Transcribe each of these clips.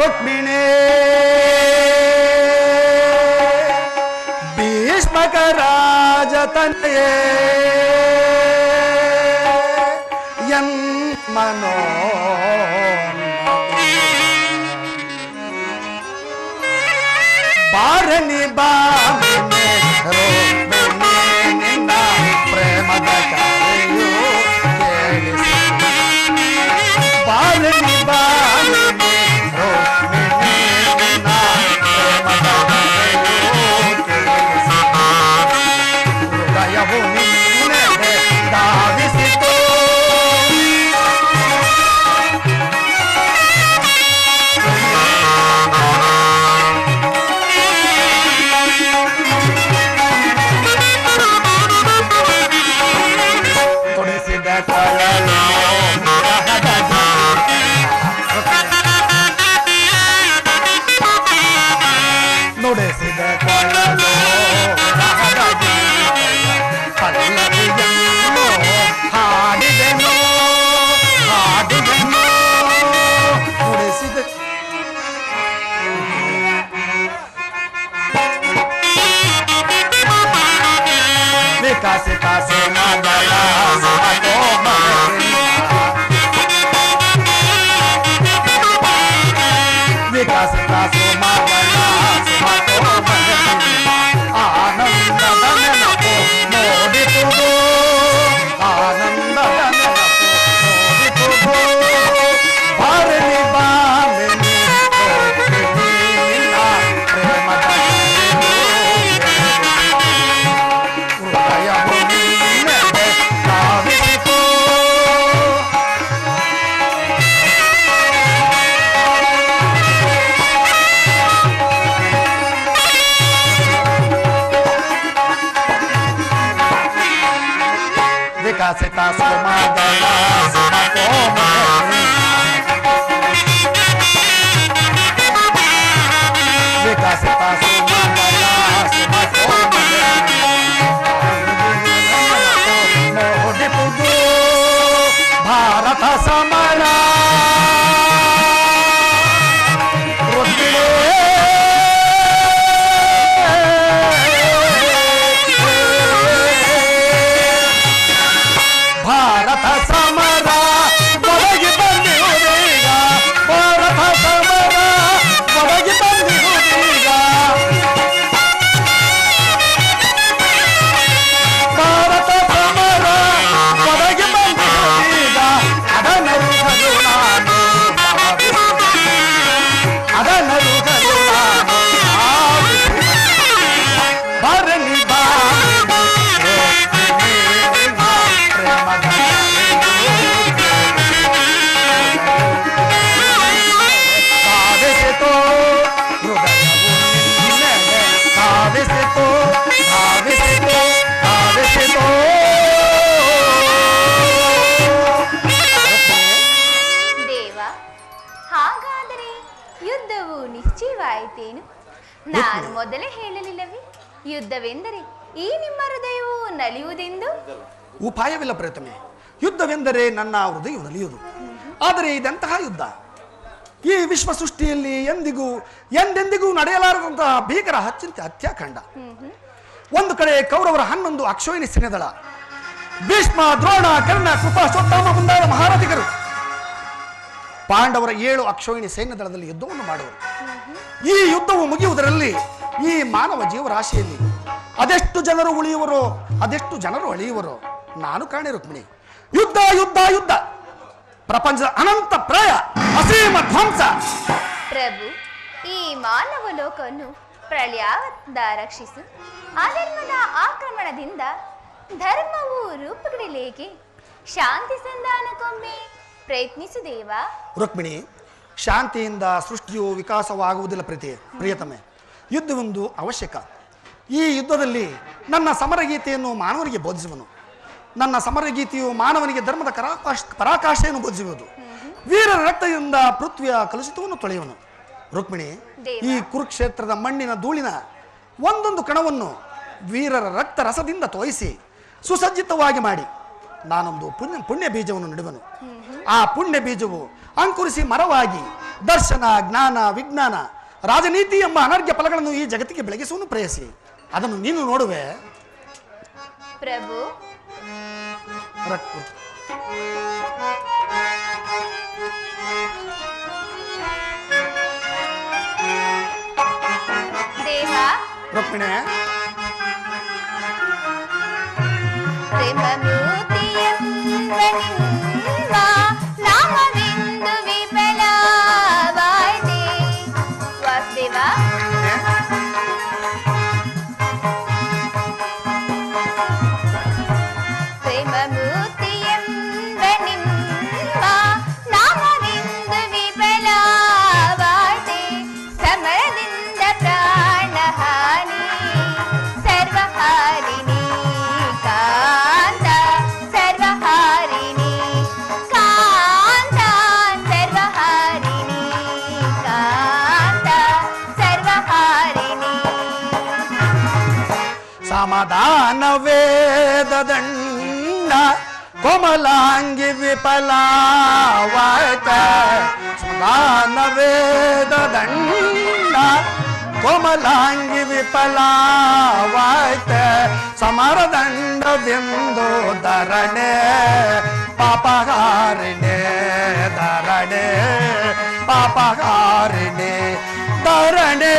ರುಕ್ಮಿಣಿ ಭೀಷ್ಮಕ ರಾಜತನಯೇ ಯನ್ಮನೋ ಬಾರನಿ ಬಾಮಿನಿ ರುಕ್ಮಿಣಿ ನಿನ್ನ ಪ್ರೇಮದ ಕರೆಯು ಕೇಳಿಸಿ ಬಾರನಿ ಬಾಮಿನಿ ರುಕ್ಮಿಣಿ ನಿನ್ನ ಪ್ರೇಮದ ಕರೆಯು ಕೇಳಿಸಿ ಹೃದಯವು ನಿನ್ನೆಡೆ ಧಾವಿಸಿತು ನುಡಿಸಿದ ಕೊಳಲು ಪಲ್ಲವಿಯನ್ನು ಹಾಡಿದೆನು ನುಡಿಸಿದ ವಿಕಸಿತ ಸುಮಗಳ ವಿಕಸಿತ ಸುಮಗಳ ಆನಂದದ ನೆನಪು ನೋಡಿತುದು ಆನಂದದ ನೆನಪು ನೋಡಿತುದು ಬಾರಲಿ ಬಾಮಿನಿ ನಿನ್ನ ಪ್ರೇಮದ ಹೃದಯವು ನಿನ್ನೆಡೆ ಧಾವಿಸಿತು ವಿಕಸಿತ ಸುಮಗಳ ವಿಕಸಿತ ಸುಮಗಳ ನೋಡಿಪುದು ಭಾರತ ಸಮರ ಭಾರತ ಸಮರ ಒದಗಿ ಬಂದಿರುವುದೀಗ ಭಾರತ ಸಮರ ಒದಗಿ ಬಂದಿರುವುದೀಗ ಭಾರತ ಸಮರ ಒದಗಿ ಬಂದಿರುವುದೀಗ ಅದನರುಗಲು ನಾನು ಅದನರುಗಲು ನಾನು ಬರಲಿ ಬಾ ದೇವ, ಹಾಗಾದರೆ ಯುದ್ಧವು ನಿಶ್ಚಯವಾಯಿತೇನು? ನಾನು ಮೊದಲೇ ಹೇಳಲಿಲ್ಲವೇ, ಯುದ್ಧವೆಂದರೆ ಈ ನಿಮ್ಮ ಹೃದಯವು ನಲಿಯುವುದೆಂದು? ಉಪಾಯವಿಲ್ಲ ಪ್ರೇತಮೆ. ಯುದ್ಧವೆಂದರೆ ನನ್ನ ಹೃದಯ ನಲಿಯುವುದು. ಆದರೆ ಇದೆಂತಹ ಯುದ್ಧ? ಈ ವಿಶ್ವ ಸೃಷ್ಟಿಯಲ್ಲಿ ಎಂದೆಂದಿಗೂ ನಡೆಯಲಾರದಂತಹ ಭೀಕರ ಹತ್ಯಾಕಾಂಡ. ಒಂದು ಕಡೆ ಕೌರವರ 11 ಅಕ್ಷೋಹಿಣಿ ಸೇನೆದಳ, ಭೀಷ್ಮ, ದ್ರೋಣ, ಕರ್ಣ, ಕೃಪಾಶ್ವತ್ಥಾಮ ಮುಂದಾದ ಮಹಾರಥಿಗರು ಪಾಂಡವರ 7 ಅಕ್ಷೋಹಿಣಿ ಸೈನ್ಯದಳದಲ್ಲಿ ಯುದ್ಧವನ್ನು ಮಾಡುವರು. ಈ ಯುದ್ಧವು ಮುಗಿಯುವುದರಲ್ಲಿ ಈ ಮಾನವ ಜೀವರಾಶಿಯಲ್ಲಿ ಅದೆಷ್ಟು ಜನರು ಉಳಿಯುವರೋ ಅದೆಷ್ಟು ಜನರು ಅಳಿಯುವರೋ ನಾನು ಕಾಣೆ ರುಕ್ಮಿಣಿ. ಯುದ್ಧ ಯುದ್ಧ ಯುದ್ಧ, ಪ್ರಪಂಚದ ಅನಂತ ಪ್ರಾಯ, ಅಸೀಮ ಧ್ವಂಸ. ಪ್ರಭು, ಈ ಮಾನವ ಲೋಕವನ್ನು ಪ್ರಳಯದಿಂದ ರಕ್ಷಿಸು. ಅಧರ್ಮದ ಆಕ್ರಮಣದಿಂದ ಧರ್ಮವು ರೂಪುಗೊಳ್ಳಲೇಕೆ ಶಾಂತಿ ಸಂಧಾನಕ್ಕೊಮ್ಮೆ ಪ್ರಯತ್ನಿಸು ದೇವ. ರುಕ್ಮಿಣಿ, ಶಾಂತಿಯಿಂದ ಸೃಷ್ಟಿಯು ವಿಕಾಸವಾಗುವುದಿಲ್ಲ ಪ್ರಿಯತಮೆ. ಯುದ್ಧವೊಂದು ಅವಶ್ಯಕ. ಈ ಯುದ್ಧದಲ್ಲಿ ನನ್ನ ಸಮರಗೀತೆಯನ್ನು ಮಾನವನಿಗೆ ಬೋಧಿಸುವನು. ನನ್ನ ಸಮರಗೀತೆಯು ಮಾನವನಿಗೆ ಧರ್ಮದ ಪರಾಕಾಷ್ಠೆಯನ್ನು ಬೋಧಿಸುವುದು. ವೀರರ ರಕ್ತದಿಂದ ಪೃಥ್ವಿಯ ಕಲುಷಿತವನ್ನು ತೊಳೆಯುವನು. ರುಕ್ಮಿಣಿ, ಈ ಕುರುಕ್ಷೇತ್ರದ ಮಣ್ಣಿನ ಧೂಳಿನ ಒಂದೊಂದು ಕಣವನ್ನು ವೀರರ ರಕ್ತ ರಸದಿಂದ ತೋಯಿಸಿ ಸುಸಜ್ಜಿತವಾಗಿ ಮಾಡಿ ನಾನೊಂದು ಪುಣ್ಯ ಬೀಜವನ್ನು ನೆಡುವನು. ಆ ಪುಣ್ಯ ಬೀಜವು ಅಂಕುರಿಸಿ ಮರವಾಗಿ ದರ್ಶನ, ಜ್ಞಾನ, ವಿಜ್ಞಾನ, ರಾಜನೀತಿ ಎಂಬ ಅನರ್ಘ್ಯ ಫಲಗಳನ್ನು ಈ ಜಗತ್ತಿಗೆ ಬೆಳಗಿಸುವನು ಪ್ರೇಯಸಿ. ಅದನ್ನು ನೀನು ನೋಡುವೆ. ಪ್ರಭು, ದೇವ ರುಕ್ಮಿಣಿ, ಪ್ರೇಮಮೂರ್ತಿಯೆಂಬ ನಾಮವೆಂದು ವಿಫಲವಾಯಿತೆ. ವಾಸುದೇವ, ಪ್ರೇಮಮೂರ್ತಿಯೆಂಬ ನಿಮ್ಮ ನಾಮವೆಂದು ವಿಫಲವಾಯಿತೆ. ಸಮರದಿಂದ ಪ್ರಾಣಹಾನಿ ಸರ್ವಹಾರಿಣಿ ಕಾಂತ, ಸರ್ವಹಾರಿಣಿ ಕಾಂತ, ಸರ್ವಹಾರಿಣಿ ಕಾಂತ, ಸರ್ವಹಾರಿಣಿ. ಸಮಾಧಾನ ವೇದದಂಡ ಕೋಮಲಾಂಗಿ ವಿಫಲವಾಯಿತ. ಸಮಾಧಾನ ವೇದದಂಡ ಕೋಮಲಾಂಗಿ ವಿಫಲವಾಯಿತ. ಸಮರದಂಡವೆಂದು ಧರಣೆ ಪಾಪಹಾರಿಣೆ, ಧರಣೆ ಪಾಪಹಾರಿಣೆ, ಧರಣೆ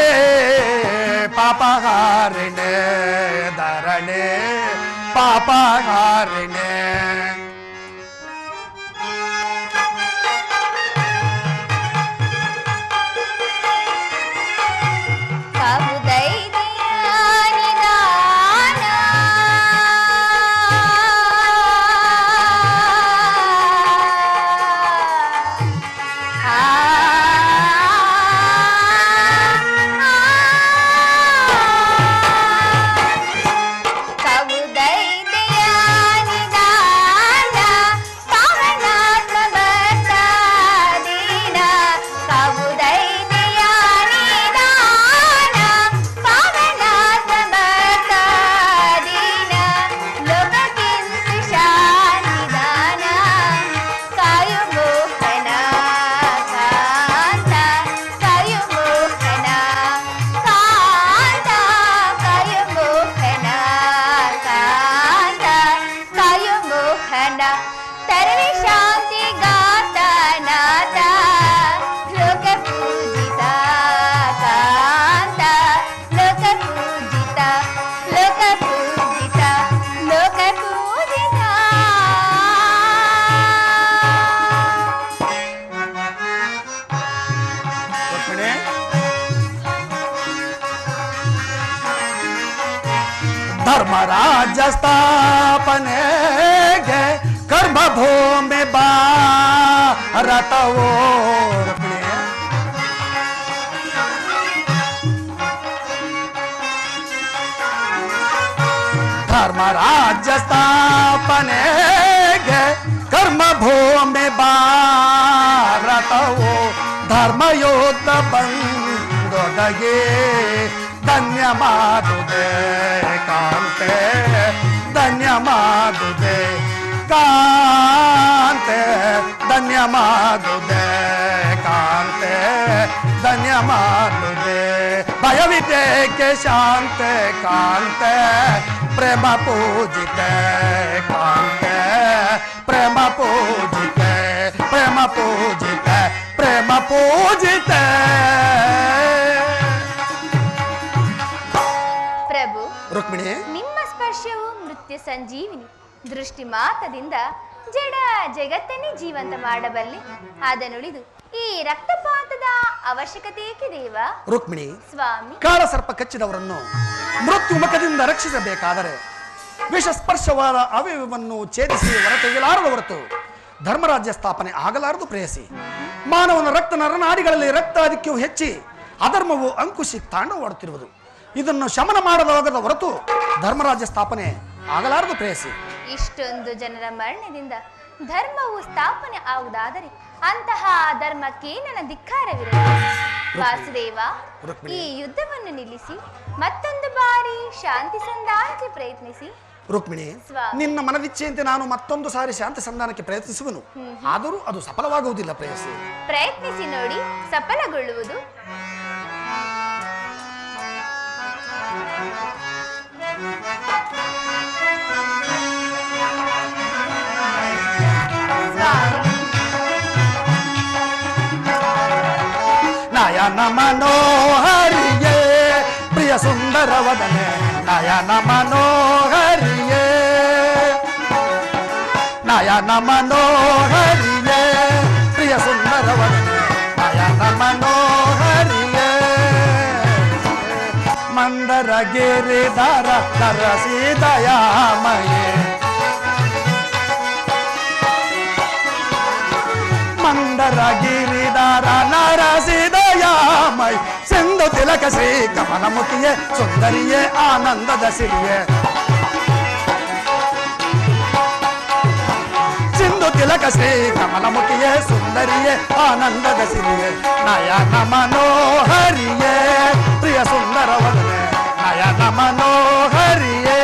ಪಾಪಹಾರಿಣೆ, ಧರಣೆ ಪಾಪಹಾರಿಣೆ. ಧರ್ಮರಾಜ ಸ್ಥಾಪನೆಗೆ ಕರ್ಮಭೂಮಿ ಭಾರತವೋ. ಧರ್ಮರಾಜ ಸ್ಥಾಪನೆಗೆ ಕರ್ಮಭೂಮಿ ಭಾರತವೋ. ಧರ್ಮಯೋಧ ಬಂದೊದಗೆ ಧನ್ಯ ಮಾಡುದೆ ಕಾಂತೆ, ಧನ್ಯ ಮಾಡುದೆ ಕಾಂತೆ, ಧನ್ಯ ಮಾಡುದೆ ಕಾಂತೆ, ಧನ್ಯ ಮಾಡುದೆ. ಭಯವಿದೇಕೆ ಶಾಂತೆ ಕಾಂತೆ, ಪ್ರೇಮ ಪೂಜಿತೆ ಕಾಂತೆ, ಪ್ರೇಮ ಪೂಜಿತೆ, ಪ್ರೇಮ ಪೂಜಿತೆ, ಪ್ರೇಮ ಪೂಜಿತೆ. ಪ್ರಭು, ರುಕ್ಮಿಣಿ, ನಿಮ್ಮ ಸ್ಪರ್ಶವು ಮೃತ್ಯು ಸಂಜೀವಿನಿ. ದೃಷ್ಟಿ ಮಾತದಿಂದ ಜಡ ಜಗತ್ತನ್ನೇ ಜೀವಂತ ಮಾಡಬಲ್ಲೆ. ಅದನುಳಿದು ಈ ರಕ್ತಪಾತದ ಅವಶ್ಯಕತೆ ಏಕೆ ದೇವ? ರುಕ್ಮಿಣಿ, ಸ್ವಾಮಿ, ಕಾಳಸರ್ಪ ಕಚ್ಚಿದವರನ್ನು ಮೃತ್ಯು ಮುಖದಿಂದ ರಕ್ಷಿಸಬೇಕಾದರೆ ವಿಷಸ್ಪರ್ಶವಾದ ಅವಯವವನ್ನು ಛೇದಿಸಿ ಹೊರತೆಗೆಯಲಾರದ ಹೊರತು ಧರ್ಮರಾಜ್ಯ ಸ್ಥಾಪನೆ ಆಗಲಾರದು ಪ್ರೇಯಸಿ. ಮಾನವನ ರಕ್ತ ನರನಾಡಿಗಳಲ್ಲಿ ರಕ್ತಾಧಿಕ್ಯವು ಹೆಚ್ಚಿ ಅಧರ್ಮವು ಅಂಕುಶಿ ತಾಂಡವಾಡುತ್ತಿರುವುದು. ಇದನ್ನು ಶಮನ ಮಾಡಲಾಗದ ಹೊರತು ಧರ್ಮರಾಜ್ಯ ಸ್ಥಾಪನೆ ಆಗಲಾರದು ಪ್ರೇಯಸಿ. ಇಷ್ಟೊಂದು ಜನರ ಮರಣದಿಂದ ಧರ್ಮವು ಸ್ಥಾಪನೆ ಆಗುವುದಾದರೆ ಅಂತಹ ಧರ್ಮಕ್ಕೆ ನನ್ನ ಧಿಕ್ಕಾರವಿರಲಿ. ವಾಸುದೇವ, ಈ ಯುದ್ಧವನ್ನು ನಿಲ್ಲಿಸಿ ಮತ್ತೊಂದು ಬಾರಿ ಶಾಂತಿ ಸಂಧಾನಕ್ಕೆ ಪ್ರಯತ್ನಿಸಿ ರುಕ್ಮಿಣಿ, ಸ್ವಾಮಿ. ನಿನ್ನ ಮನವಿಚ್ಛೆಯಂತೆ ನಾನು ಮತ್ತೊಂದು ಸಾರಿ ಶಾಂತಿ ಸಂಧಾನಕ್ಕೆ ಪ್ರಯತ್ನಿಸುವನು. ಆದರೂ ಅದು ಸಫಲವಾಗುವುದಿಲ್ಲ. ಪ್ರಯತ್ನಿಸಿ ನೋಡಿ, ಸಫಲಗೊಳ್ಳುವುದು. ನಯನ ಮನೋಹರಿಯೇ ಪ್ರಿಯ ಸುಂದರ ವದನೆ, ನಯನ ಮನೋಹರಿಯೇ, ನಯನ ಮನೋಹರಿಯೇ ಪ್ರಿಯ ಸುಂದರ ವದನೆ, ನಯನ ಮನೋಹರಿಯೇ. ಮಂದರ ಗಿರಿಧರ ನರಸಿ ದಯಾಮಯೇ, ಮಂದರ ಗಿರಿಧರ ನರಸಿ ದಯಾಮಯ, ಸಿಂಧು ತಿಲಕ ಶ್ರೀ ಕಮಲಮುಖಿಯೇ ಸುಂದರಿಯೇ ಆನಂದದ ಸಿರಿಯೇ, ಸಿಂಧು ತಿಲಕ ಶ್ರೀ ಕಮಲಮುಖಿಯೇ ಸುಂದರಿಯೇ ಆನಂದದ ಸಿರಿಯೇ. ನಯನ ಮನೋಹರಿಯೇ ಪ್ರಿಯ ಸುಂದರ ವದನೆ, ನಯನ ಮನೋಹರಿಯೇ.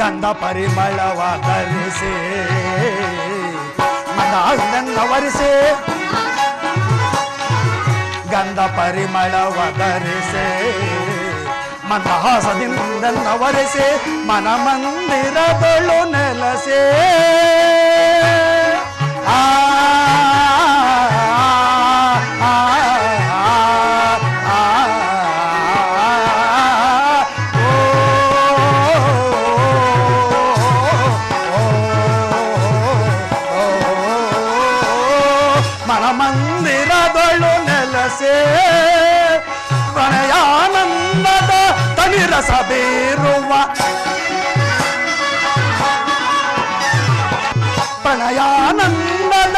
ಗಂಧ ಪರಿಮಳವ ಧರಿಸಿ ಮನವರಿಸಿ, ಗಂಧ ಪರಿಮಳವ ಧರಿಸಿ ಮಂದಹಾಸದಿಂದವರಿಸಿ ಮನ ಮಂದಿರದೊಳು ನೆಲಸೆ. ಮಂದಿರದೊಳು ನೆಲಸೆ ಪ್ರಣಯಾನಂದದ ತನಿರಸ ಬೀರುವ, ಪ್ರಣಯಾನಂದದ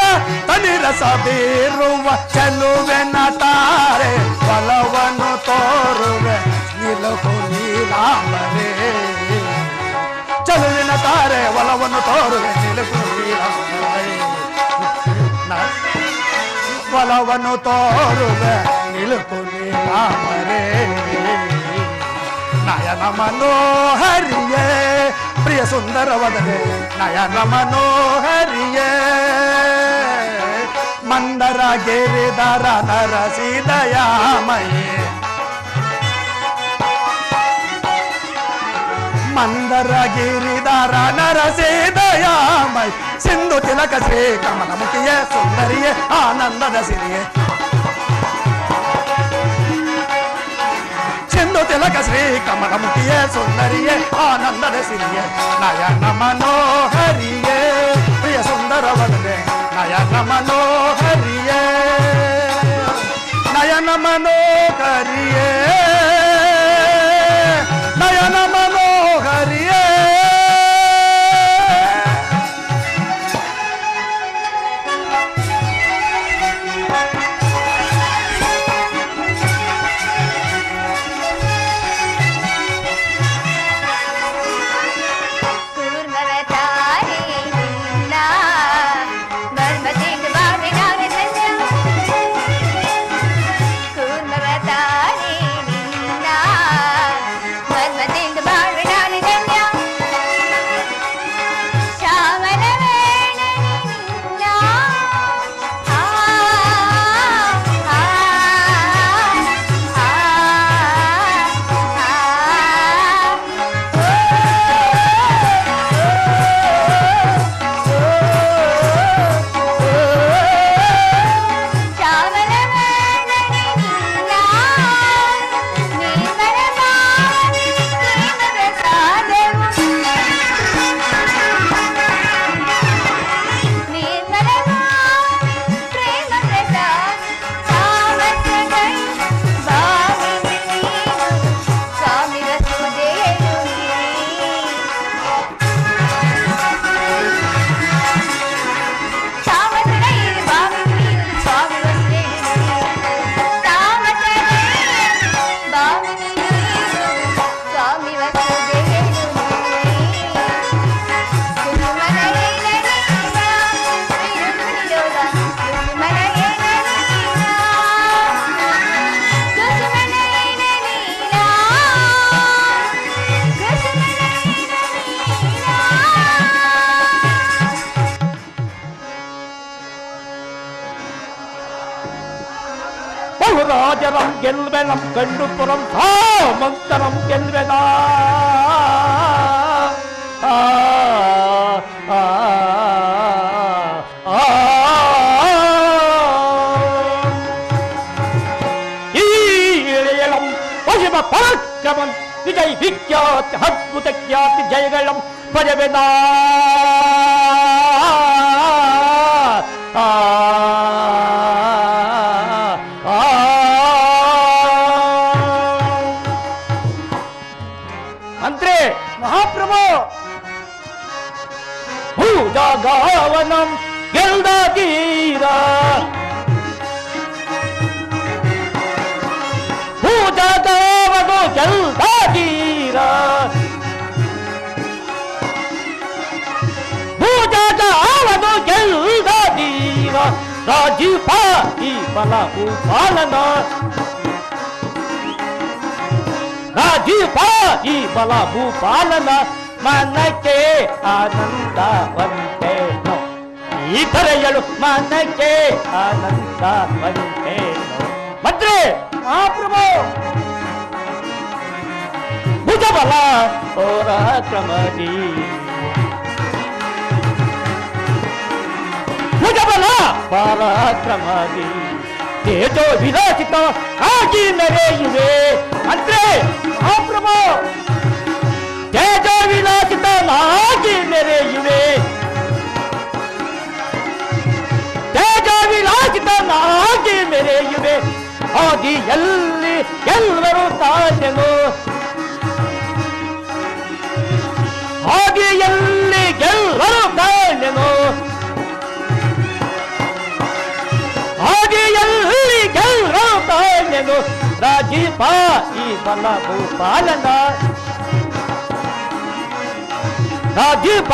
ತನಿರಸ ಬೀರುವ ಚೆಲುವೆನ ತಾರೆ ಒಲವನ್ನು ತೋರುವೆ ನಿಲುಕು ನೀಲಾಂಬರೇ, ಚೆಲುವಿನ ತಾರೆ ಒಲವನ್ನು ತೋರುವೆ ನಿಲುಕು ನೀಲಾಂಬರೇ, ಒಲವನ್ನು ತೋರುವೆ ನಿಲುಕು ನೀಲಾಂಬರೇ. ನಯನ ಮನೋಹರಿಯೇ ಪ್ರಿಯ ಸುಂದರ ವದನೆ, ನಯನ ಮನೋಹರಿಯೇ, ಮಂದರ ಗಿರಿಧರ ನರಸಿ ದಯಾಮಯೇ, ಮಂದರ ಗಿರಿಧರ ನರಸಿ ದಯಾಮಯ, ಸಿಂಧು ತಿಲಕ ಶ್ರೀ ಕಮಲಮುಖಿಯೇ ಸುಂದರಿಯೇ ಆನಂದದ ಸಿರಿಯೇ, ಸಿಂಧು ತಿಲಕ ಶ್ರೀ ಕಮಲಮುಖಿಯೇ ಸುಂದರಿಯೇ ಆನಂದದ ಸಿರಿಯೇ. ನಯನ ಮನೋಹರಿಯೇ ಪ್ರಿಯ ಸುಂದರ ವದನೆ, ನಯನ ಮನೋಹರಿಯೇ, ನಯನ ಮನೋಹರಿಯೇ, ನಯನ ಮನೋಹರಿಯೇ. ಕೂರ್ಮವತಾರಿ ರಾಜರಂ ಗೆಲ್ವೆನಂ ಕಂಡುಪುರಂ ಸಾಮಂತರಂ ಗೆಲ್ವೆನಾ ಈ ಇಳೆಯಳಂ ಪಶುಮ ಪರಾಕ್ರಮಂ ವಿಜಯ್ ವಿಖ್ಯಾತಿ ಅದ್ಭುತ ಖ್ಯಾತಿ ಜಯಗಳಂ ಪಜವೆನಾ ಮಂತ್ರಿ ಮಹಾಪ್ರಭು ಭೂಜಾಗಾವನಂ ಗೆಲ್ದೀರ ಭೂಜಾಗಾವನು ಗೆಲ್ದೀರ ಭೂಜಾಗಾವನು ಗೆಲ್ದೀರ ರಾಜೀವ ಈ ಬಲ ಭೂಪಾಲನ ರಾಜೀವ ಈ ಬಲ ಭೂಪಾಲನ ಮನಕ್ಕೆ ಆನಂದವಂತೇನೋ ಈ ಧರೆಯಳು ಮನಕ್ಕೆ ಆನಂದವಂತೇನೋ ಮಂತ್ರಿ ಮಹಾಪ್ರಭು ಭುಜಬಲ ಪರಾಕ್ರಮದಿ ಭುಜಬಲ ಪರಾಕ್ರಮದಿ ತೇಜೋ ವಿಲಾಸಿತ ಆಗಿ ಮೆರೆಯುವೆ ಮಂತ್ರಿ ಮಹಾಪ್ರಭು ತೇಜೋ ವಿಲಾಸಿತನಾಗಿ ಮೆರೆಯುವೆ ತೇಜೋ ವಿಲಾಸಿತನಾಗಿ ಮೆರೆಯುವೆ ಆದಿಯಲ್ಲಿ ಎಲ್ಲರೂ ತಾನೆನು ಆದಿಯಲ್ಲಿ ಎಲ್ಲರೂ ತಾನೆನು ಆದಿಯಲ್ಲಿ ಎಲ್ಲರೂ ತಾನೆನು ರಾಜೀವ ಈ ಬಲ ಭೂಪಾಲನ ರಾಜೀವ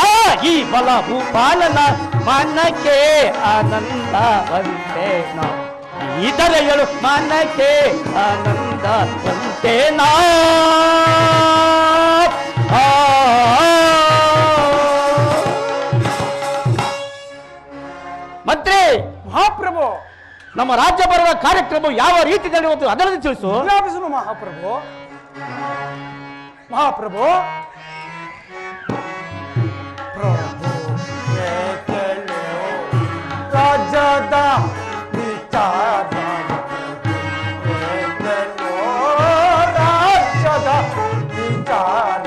ಈ ಬಲ ಭೂಪಾಲನ ಮನಕ್ಕೆ ಆನಂದವಂತೇನ ಈ ಧರೆಯಳು ಮನಕ್ಕೆ ಆನಂದವಂತೇನ ಮಂತ್ರಿ ಮಹಾಪ್ರಭು ನಮ್ಮ ರಾಜ್ಯ ಬರುವ ಕಾರ್ಯಕ್ರಮ ಯಾವ ರೀತಿ ನಡೆಯುವುದು ಅದರಲ್ಲಿ ತಿಳಿಸು. ವಿಜ್ಞಾಪಿಸಲು ಮಹಾಪ್ರಭು. ಮಹಾಪ್ರಭು ರಾಜ್ಯದ ವಿಚಾರ ರಾಜ್ಯದ ವಿಚಾರ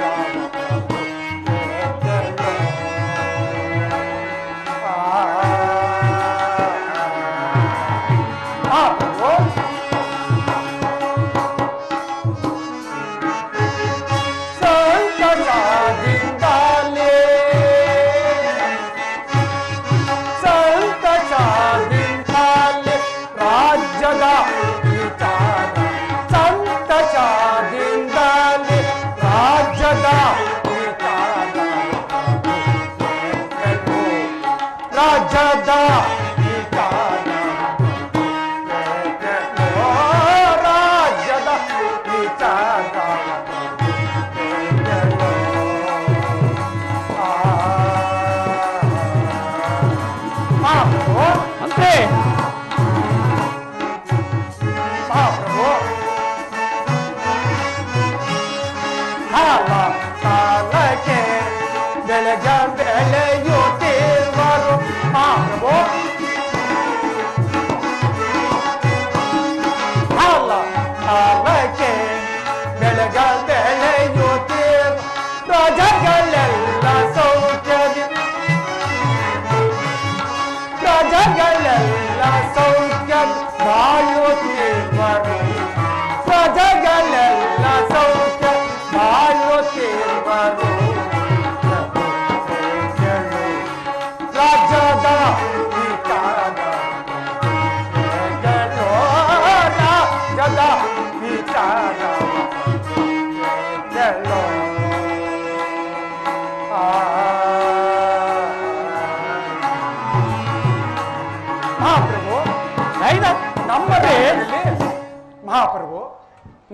ಮಹಾಪ್ರಭು,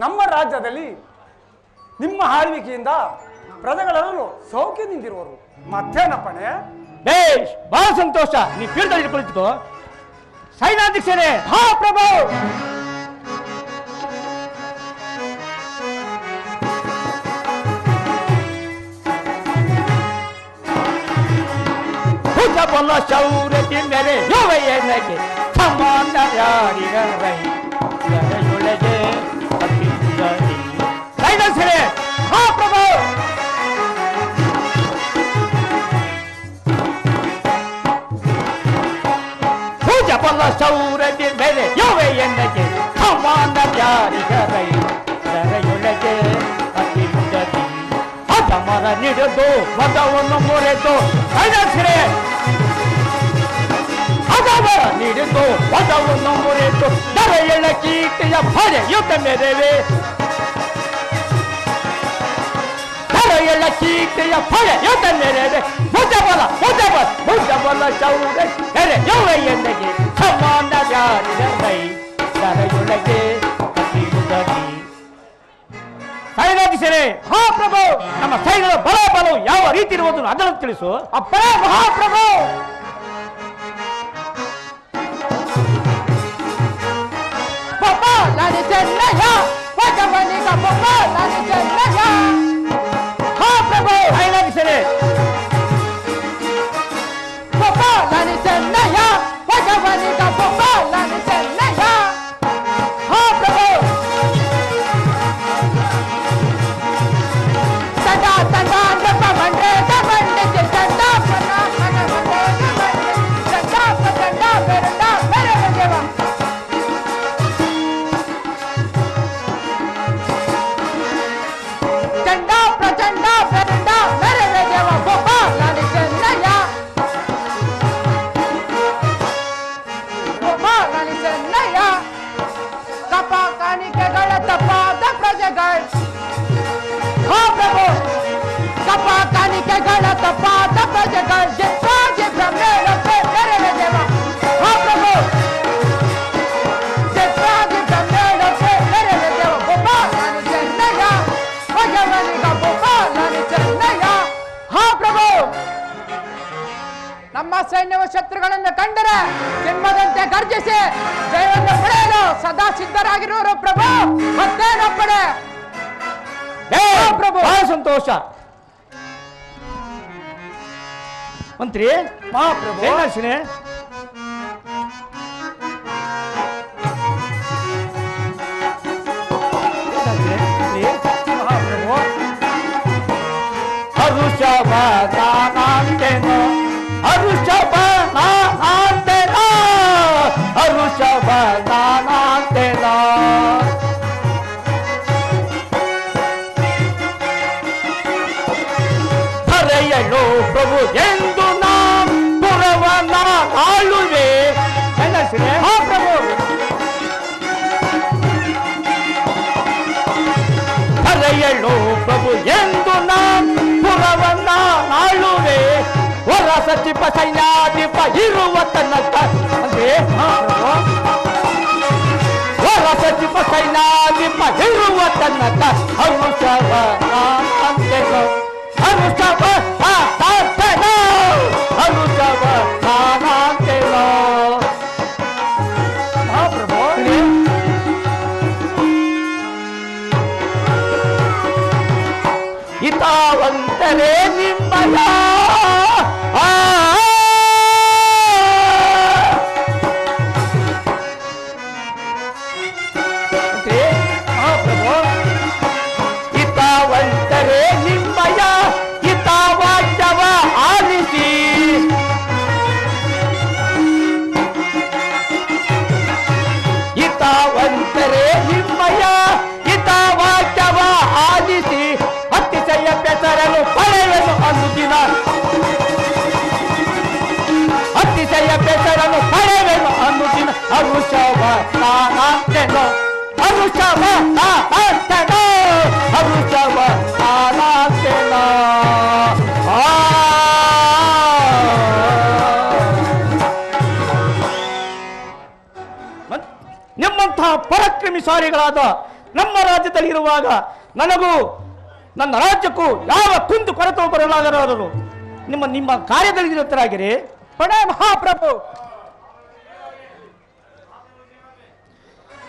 ನಮ್ಮ ರಾಜ್ಯದಲ್ಲಿ ನಿಮ್ಮ ಆಳ್ವಿಕೆಯಿಂದ ಪ್ರಜೆಗಳೆಲ್ಲರೂ ಸೌಖ್ಯದಿಂದಿರುವರು. ಮತ್ತೇನಪ್ಪಣೆ? ಬೇಷ್, ಬಹಳ ಸಂತೋಷ. ನೀ ಪೀಠದಲ್ಲಿ ಕುಳಿತುಕೋ. ಸೈನ್ಯಾಧ್ಯಕ್ಷರೇ, ಮಹಾಪ್ರಭು ಬಲ್ಲ ಶೌರ್ಯತಿ ಮೇಲೆ ಯುವೆಯನಗೆ ಸಮಾನ ಯಾರಿಗರೈ ಜಗಯೊಳಗೆ ಅತಿ ಸುಂದರಿ ಸೈನಸರೆ ಹಾ ಪ್ರಭು ಪೂಜ ಬಲ್ಲ ಶೌರ್ಯತಿ ಮೇಲೆ ಯುವೆಯನಗೆ ಸಮಾನ ಯಾರಿಗರೈ ಜಗಯೊಳಗೆ ಅತಿ ಸುಂದರಿ ಮರ ನೀಡಿದ್ದು ಮತವನ್ನು ಮುರಿದು ಸೈನಸರೆ ಮರ ನೀಡಿದ್ದು ಮತವನ್ನು ಮುರಿದು ದರೆಯಳ ಕೀರ್ತಿಯ ಭರೆ ಯುದ್ಧ ಮೆರೆವೆ ದರೆಯಳ ಕೀರ್ತಿಯ ಭರೆ ಯುದ್ಧ ಮೆರೆವೆ ಮುಜಬಲ ಶೌರ್ಯ ಹೆರೆ ಯುವೆಯನಿಗೆ ಸಮಾನ ಯಾರಿಗರೈ ದರೆಯೊಳಗೆ ಅತಿ ಯುದ್ಧಿ ಸೈನಾಧಿಸರೇ ಹಾ ಪ್ರಭು ನಮ್ಮ ಸೈನ್ಯದ ಬಲವು ಯಾವ ರೀತಿ ಇರುವುದು ಅದನ್ನು ತಿಳಿಸು ಅಪ್ಪರ ಮಹಾಪ್ರಭು ಹಾ ಪ್ರಭು ಸೈನಾಧಿಸರೇ ಹಾ ಪ್ರಭು ನಮ್ಮ ಸೈನ್ಯವು ಶತ್ರುಗಳನ್ನು ಕಂಡರೆ ಸಿಂಹದಂತೆ ಗರ್ಜಿಸಿ ಜಯವನ್ನು ಪಡೆಯಲು ಸದಾ ಸಿದ್ಧರಾಗಿರುವರು ಪ್ರಭು. ಮತ್ತೇನಪ್ಪಣೆ ಪ್ರಭು? ಬಹಳ ಸಂತೋಷ ಮಂತ್ರಿ ಮಹಾಪ್ರಭು ಏನಾಗ್ಸಿನಿ ಮಹಾಪ್ರಭು ಹರುಷಭ ನಾನಾಂತೆನೋ ಹರುಷಭ ನಾನಾಂತೆನೋ ಹರುಷಭ ನಾನಾಂತೆನೋ ಧರೆಯಲು ಪ್ರಭು ಎಂದು ನಾ ಪುರವನ ಆಳುವೆ ಎನ್ನಸಿದೆ ಹಾ ಪ್ರಭು ಧರೆಯಲು ಪ್ರಭು ಎಂದು ನಾ ಪುರವನ್ನ ಆಳುವೆ ಹೊರ ಸಚಿವ ಸೈನ್ಯಾಧಿಪ ಇರುವ ತನಕ ಅಂದ್ರೆ ಹೊರ ಸಚಿವ ಸೈನ್ಯಾಧಿಪ ಇರುವ ತನಕ ಹರುಷವ ಅಂತೆನೋ ಹರುಷವ ಅಂತೆನೋ ಹರುಷವ ಅಂತೆನೋ ಮಹಾಪ್ರಭು ಹಿತಾವಂತರೇ ನಿಮ್ಮಯ ಹಿತಾವಂತರೇ ನಿಮ್ಮಯ ಹಿತಾವಾಕ್ಯವ ಆಲಿಸಿ ಹಿತಾವಂತರೇ ನಿಮ್ಮಯ ಹಿತಾವಾಕ್ಯವ ಆಲಿಸಿ ಅತಿಶಯ ಬೆಸರಲು ಪಡೆಯಲು ಅನ್ನುದಿನ ಅತಿಶಯ ಬೆಸರಲು ಪಡೆಯಲು ಅನ್ನುದಿನ ಹರುಷವ ನಾನಾಂತೆನೋ ಹರುಷವ ನಾನಾಂತೆನೋ ಹರುಷವ ನಾನಾಂತೆನೋ ನಿಮ್ಮಂತಹ ಪರಾಕ್ರಮಿಶಾಲಿಗಳಾದ ನಮ್ಮ ರಾಜ್ಯದಲ್ಲಿ ಇರುವಾಗ ನನಗೂ ನನ್ನ ರಾಜ್ಯಕ್ಕೂ ಯಾವ ಕುಂದು ಕೊರತೆ ಬರಲಾಗರು ನಿಮ್ಮ ನಿಮ್ಮ ಕಾರ್ಯದಲ್ಲಿ ನಿರತರಾಗಿರಿ ಪಡೆ ಮಹಾಪ್ರಭು.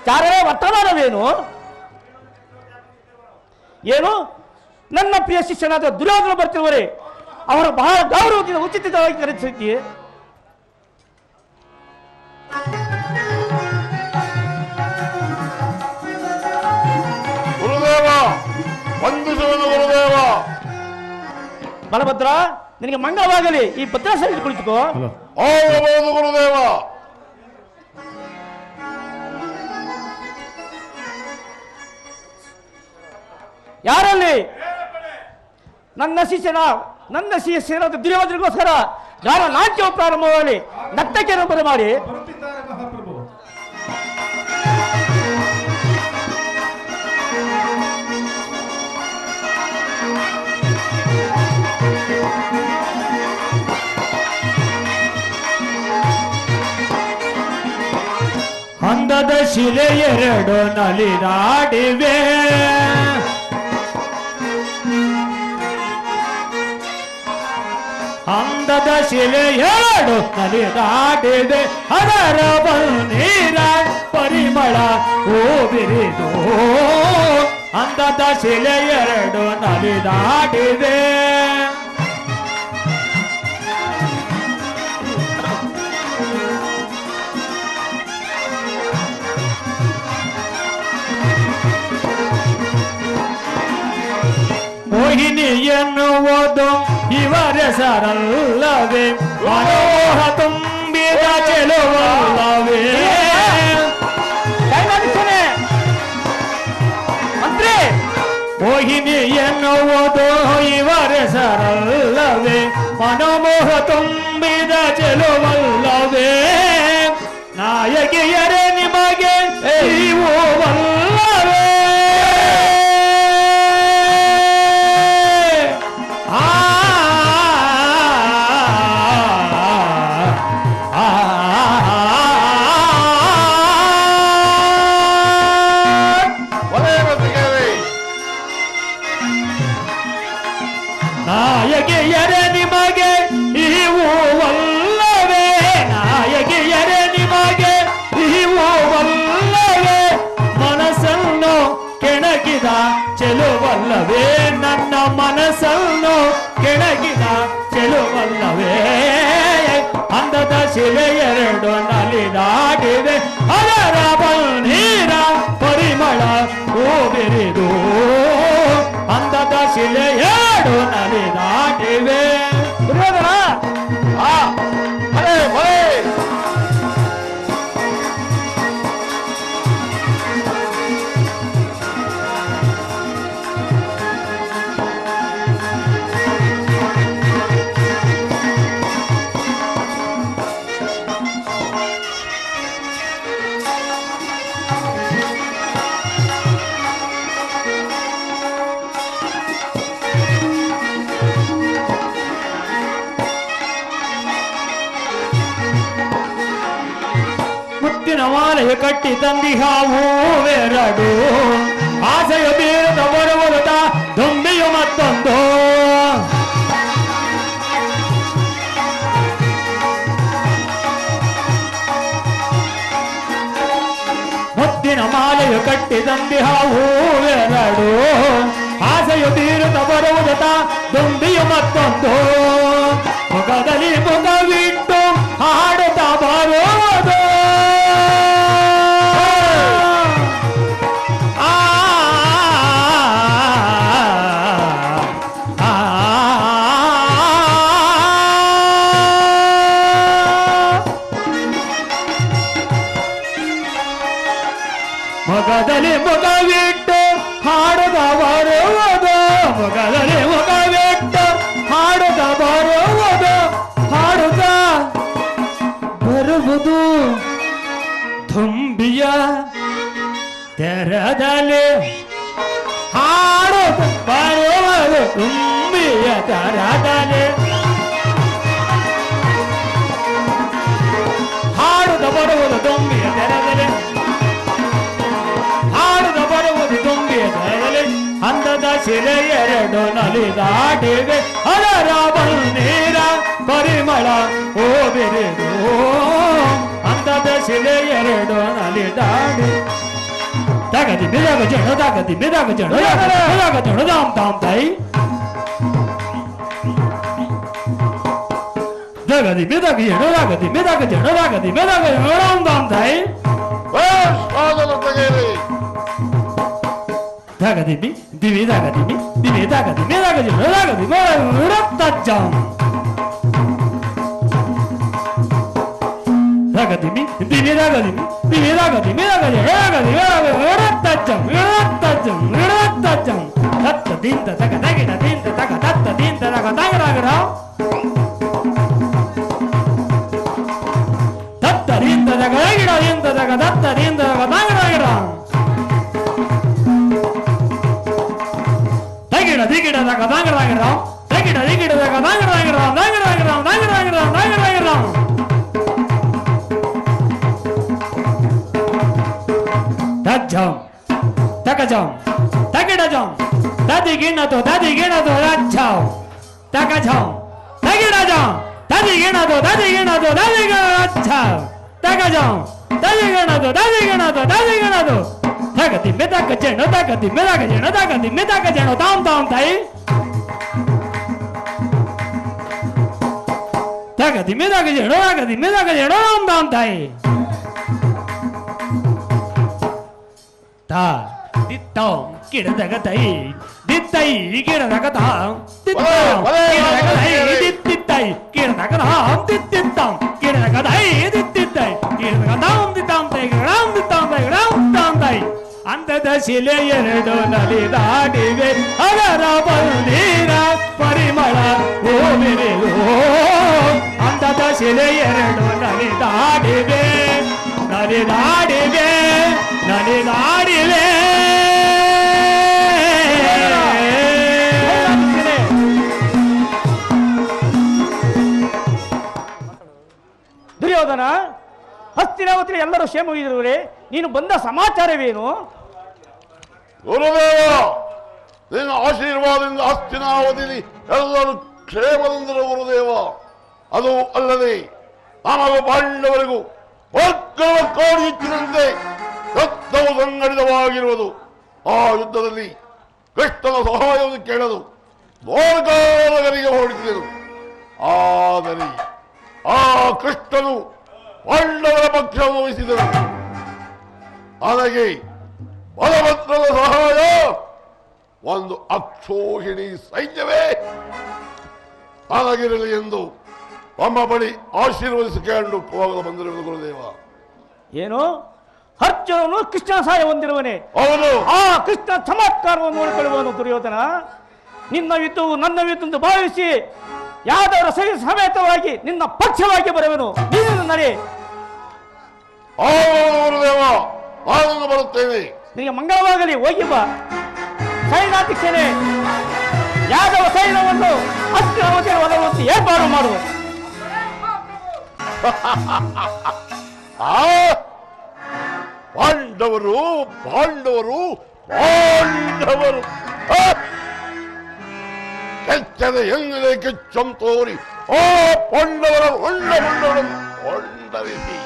ಚಾರವೇ ವರ್ತಮಾನವೇನು ಏನು ನನ್ನ ಪ್ರಿಯ ಶಿಷ್ಯನಾದ ದುರ್ಯೋಧನ ಬರ್ತಿರುವರೆ ಅವರು ಬಹಳ ಗೌರವದಿಂದ ಉಚಿತವಾಗಿ ಕರೆಸಿದ್ದೀಯೆ ಬಲಭದ್ರ ನಿನಗೆ ಮಂಗಳವಾಗಲಿ. ಈ ಭದ್ರಾಸನದಲ್ಲಿ ಕುಳಿತುಕೋ. ಆಗಬಹುದು ಗುರುದೇವ. ಯಾರಲ್ಲಿ ನನ್ನ ಶಿಷ್ಯನಾದ ದುರ್ಯೋಧನಿಗೋಸ್ಕರ ಗಾನ ನಾಟ್ಯವು ಪ್ರಾರಂಭವಾಗಿ ನರ್ತಕಿಯನ್ನು ಬರಮಾಡಿ ಅಂದದ ಶಿಲೆ ಎರಡು ನಲಿದಾಡಿವೆ, ಅಂದದ ಶಿಲೆ ಎರಡು ನಲಿದಾಡಿವೆ, ಅದರ ನೀರ ಪರಿಮಳ ಹೂಬಿರಿದು. ಅಂದದ ಶಿಲೆ ಎರಡು ನಲಿದಾಡಿವೆ, ಮೋಹಿನಿ ಎನ್ನುವುದು ಇವರೆಸರಲ್ಲವೇ, ಮನೋಹ ತುಂಬಿದ ಚೆಲುವಲ್ಲವೇ. ಮಂತ್ರಿ, ಮೋಹಿನಿ ಎನ್ನುವುದು ಇವರೆಸರಲ್ಲವೇ, ಮನೋಮೋಹ ತುಂಬಿದ ಚೆಲುವಲ್ಲವೇ. ನಾಯಕಿಯರೇ ನಿಮಗೆ ಇವು ವಲ್ಲವೇ. ನಾಯಕಿಯರೇ ನಿಮಗೆ ಇವು ವಲ್ಲವೇ, ನಾಯಕಿಯರೇ ನಿಮಗೆ ಇವು ವಲ್ಲವೇ. ಮನಸ್ಸನ್ನು ಕೆಣಕಿದ ಚೆಲುವಲ್ಲವೇ, ನನ್ನ ಮನಸ್ಸನ್ನು ಕೆಣಕಿದ ಚೆಲುವಲ್ಲವೇ. ಅಂದದ ಶಿಲೆ ಎರಡು ನಲಿದಾಡಿವೆ, ಅದರ ನೀರ ಪರಿಮಳ ಹೂಬಿರಿದು. ಅಂದದ ಶಿಲೆ ಎರಡು ನಲಿದಾಡಿವೆ. ದುರ್ಯೋಧನ, ಅರೆ ಭಯ. ಮುತ್ತಿನ ಮಾಲೆಯ ಕಟ್ಟಿ ತಂದಿಹ ಹೂವೆರಡು, ಆಸೆಯ ಬೀರದ ಬರುವುದ ದುಂಬಿಯು ಮತ್ತೊಂದು. ಮುತ್ತಿನ ಮಾಲೆಯ ಕಟ್ಟಿ ತಂದಿಹ ಹೂವೆರಡು, ಆಸೆಯ ಬೀರದ ಬರುವುದ ದುಂಬಿಯು ಮತ್ತೊಂದು. ಮುಖದಲ್ಲಿ ಮುಖವಿಟ್ಟು ಹಾಡುತ್ತಾ ಬರುವುದು, ಮುಖದಲ್ಲಿ ಮುಖವಿಟ್ಟು ಹಾಡುತ್ತ ಬರುವುದು, ಮುಖದಲ್ಲಿ ಮುಖವಿಟ್ಟು ಹಾಡುತ್ತ ಬರುವುದು, ಹಾಡುತ್ತ ಬರುವುದು ತುಂಬಿಯ ತೆರದಲ್ಲಿ, ಹಾಡುತ್ತ ಬರುವುದು ತುಂಬಿಯ ತೆರದಲ್ಲಿ, ಹಾಡುತ್ತ ಬರುವುದು ತುಂಬಿಯ ತೆರದಲ್ಲಿ, ಹಾಡುತ್ತ ಬರುವುದು ತುಂಬಿಯ ತೆರದಲ್ಲಿ. ಅಂದದ ಶಿಲೆ ಎರಡು ನಲಿದಾಡಿವೆ, ಅದರ ನೀರ ಪರಿಮಳ ಹೂಬಿರಿದು. ಅಂದದ ಶಿಲೆ ಎರಡು ನಲಿದಾಡಿ ತಗದಿ ಬಿದಾಗ ಜಣು ತಗದಿ ಬಿದಾಗ ಜಣು ಬಿದಾಗ ಜಣು ದಾಮ್ ತಾಮ್ ತಾಯಿ ತಗದಿ ಬಿದಾಗ ಜಣು ತಗದಿ ಬಿದಾಗ ಜಣು ತಗದಿ ಬಿದಾಗ ಜಣು ದಾಮ್ ತಾಮ್ ತಾಯಿ ತೆಗೆಯಿರಿ. ತಗದಿ ದಿಮಿ ದಿಮಿದಾಗ ದಿಮಿ ದಿಮಿದಾಗ ದಿಮಿದಾಗ ದಿಮಿದಾಗ ದಿಮಿರತ್ತಜ್ಜಂ ದಾಗ ದಿಮಿ ದಿಮಿದಾಗ ದಿಮಿ ದಿಮಿದಾಗ ದಿಮಿದಾಗ ದಿಮಿದಾಗ ದಿಮಿರತ್ತಜ್ಜಂ ವಿರತ್ತಜ್ಜಂ ವಿರತ್ತಜ್ಜಂ ದತ್ತ ದಿಂತ ತಗ ತಗಿಡ ದಿಂತ ತಗ ದತ್ತ ದಿಂತ ತಗ ತಗರಾಗರ ದತ್ತ ದಿಂತ ತಗ ತಗಿಡ ದಿಂತ ತಗ ದತ್ತ ದಿಂತ ತಗ ತಗರಾಗರ ತಗಿಡ ದಿಗಿಡ ತಗ ತಗರಾಗರ ತಗಿಡ ದಿಗಿಡ ತಗ ತಗರಾಗರ ತಗರಾಗರ ತಗರಾಗರ ತಗರಾಗರ ತಜ್ಜಂ ತಗಜಂ ತಗಿಡಜಂ ತದಿಗಿಣದು ತದಿಗಿಣದು ರಜ್ಜಂ ತಗಜಂ ತಗಿಡಜಂ ತದಿಗಿಣದು ತದಿಗಿಣದು ತದಿಗಿಣ ರಜ್ಜಂ ತಗಜಂ ತದಿಗಿಣದು ತದಿಗಿಣದು ತದಿಗಿಣದು ತಗತಿ ಮೆದಕ ಜೇಣು ತಗತಿ ಮೆದಕ ಜೇಣು ತಗತಿ ಮೆದಕ ಜೇಣು ತಾಂ ತಾಂ ತಾಯಿ ತಗತಿ ಮೆದಕ ಜೇಣು ತಗತಿ ಮೆದಕ ಜೇಣು ತಾಂ ತಾಂ ತಾಯಿ ತಾ ದಿತ್ತಂ ಗಿಡದಾಗ ತೈ ದಿತ್ತೈ ಗಿಡದಾಗ ತಾಂ ದಿತ್ತಂ ಗಿಡದಾಗ ತೈ ದಿತ್ತಿತ್ತೈ ಗಿಡದಾಗ ತಾಂ ದಿತ್ತಿತ್ತಂ ಗಿಡದಾಗ ತೈ ದಿತ್ತಿತ್ತೈ ಗಿಡದಾಗ ತಾಂ ದಿತ್ತಾಂ ತೈ ಗಿಡಾಂ ದಿತ್ತಾಂ ತೈ ಗಿಡಾಂ ತಾಂ ತೈ ಅಂತದ ಶಿಲೆ ಎರಡು ನಲಿ ದಾಟಿವೆ ಅದರ ಬಂದೀರ ಪರಿಮಳ ಓಮಿರಿದು ಅಂತದ ಶಿಲೆ ಎರಡು ನಲಿ ದಾಟಿವೆ ನಲಿ ದಾಟಿವೆ ನಲಿ ದಾಡಿವೆ ದುರ್ಯೋಧನ, ಹಸ್ತಿನಾವತಿ ಎಲ್ಲರೂ ಕ್ಷೇಮವಿರುವರೆ, ನೀನು ಬಂದ ಸಮಾಚಾರವೇನು? ಗುರುದೇವ, ನಿನ್ನ ಆಶೀರ್ವಾದದಿಂದ ಹಸ್ತಿನಾವತಿಯಲ್ಲಿ ಎಲ್ಲರೂ ಕ್ಷೇಮದಿಂದರು ಗುರುದೇವ. ಅದು ಅಲ್ಲದೆ ನಮಗೂ ಪಾಂಡವರಿಗೂ ಒಕ್ಕಲ ಕೋಡಿ ಹೆಚ್ಚಿನಂತೆ ಯುದ್ಧವು ಸಂಘಟಿತವಾಗಿರುವುದು. ಆ ಯುದ್ಧದಲ್ಲಿ ಕೃಷ್ಣನ ಸಹಾಯವನ್ನು ಕೇಳಲು ದ್ವಾರಕಾನಗರಿಗೆ ಹೊರಟಿದ್ದೆನು. ಆದರೆ ಆ ಕೃಷ್ಣನು ಪಾಂಡವರ ಪಕ್ಷವನ್ನು ವಹಿಸಿದನು. ನನಗೆ ಬಲಭದ್ರದ ಸಹಾಯ ಒಂದು ಅಕ್ಷೋಹಿಣಿ ಸೈನ್ಯವೇ ನನಗಿರಲಿ ಎಂದು ತಮ್ಮ ಬಳಿ ಆಶೀರ್ವದಿಸಿಕೊಂಡು ಹೋಗಲು ಬಂದಿರುವುದು ಗುರುದೇವ. ಏನು, ಅರ್ಜುನನು ಕೃಷ್ಣನ ಸಹಾಯ ಹೊಂದಿರುವನೆ? ಅವನು ಆ ಕೃಷ್ಣ ಚಮತ್ಕಾರವನ್ನು ನೋಡಿಕೊಳ್ಳುವನು. ದುರ್ಯೋಧನ, ನಿನ್ನ ಯುದ್ಧವು ನನ್ನ ಯುದ್ಧ ಭಾವಿಸಿ ಯಾದವರ ಸೈನ್ಯ ಸಮೇತವಾಗಿ ನಿನ್ನ ಪಕ್ಷವಾಗಿ ಬರುವನು. ನೀನು ನಡೆ. ಗುರುದೇವ, ನಾನು ಬರುತ್ತೇನೆ. ನಿನಗೆ ಮಂಗಳವಾಗಲಿ, ಹೋಗಿ ಬಾ. ಸೈನ್ಯಾಧ್ಯಕ್ಷನೇ, ಯಾದವ ಸೈನ್ಯವನ್ನು ಹಸ್ತಿನಾವತಿಗೆ ಒದಗುವಂತೆ ಏರ್ಪಾಡು ಮಾಡುವ. ಪಾಂಡವರು ಪಾಂಡವರು ಪಾಂಡವರು ಕೆಚ್ಚದ ಹೆಂಗದೆ ಕೆಚ್ಚಂ ತೋರಿ ಆ ಪಾಂಡವರ ಹೊಂಡರಿಸಿ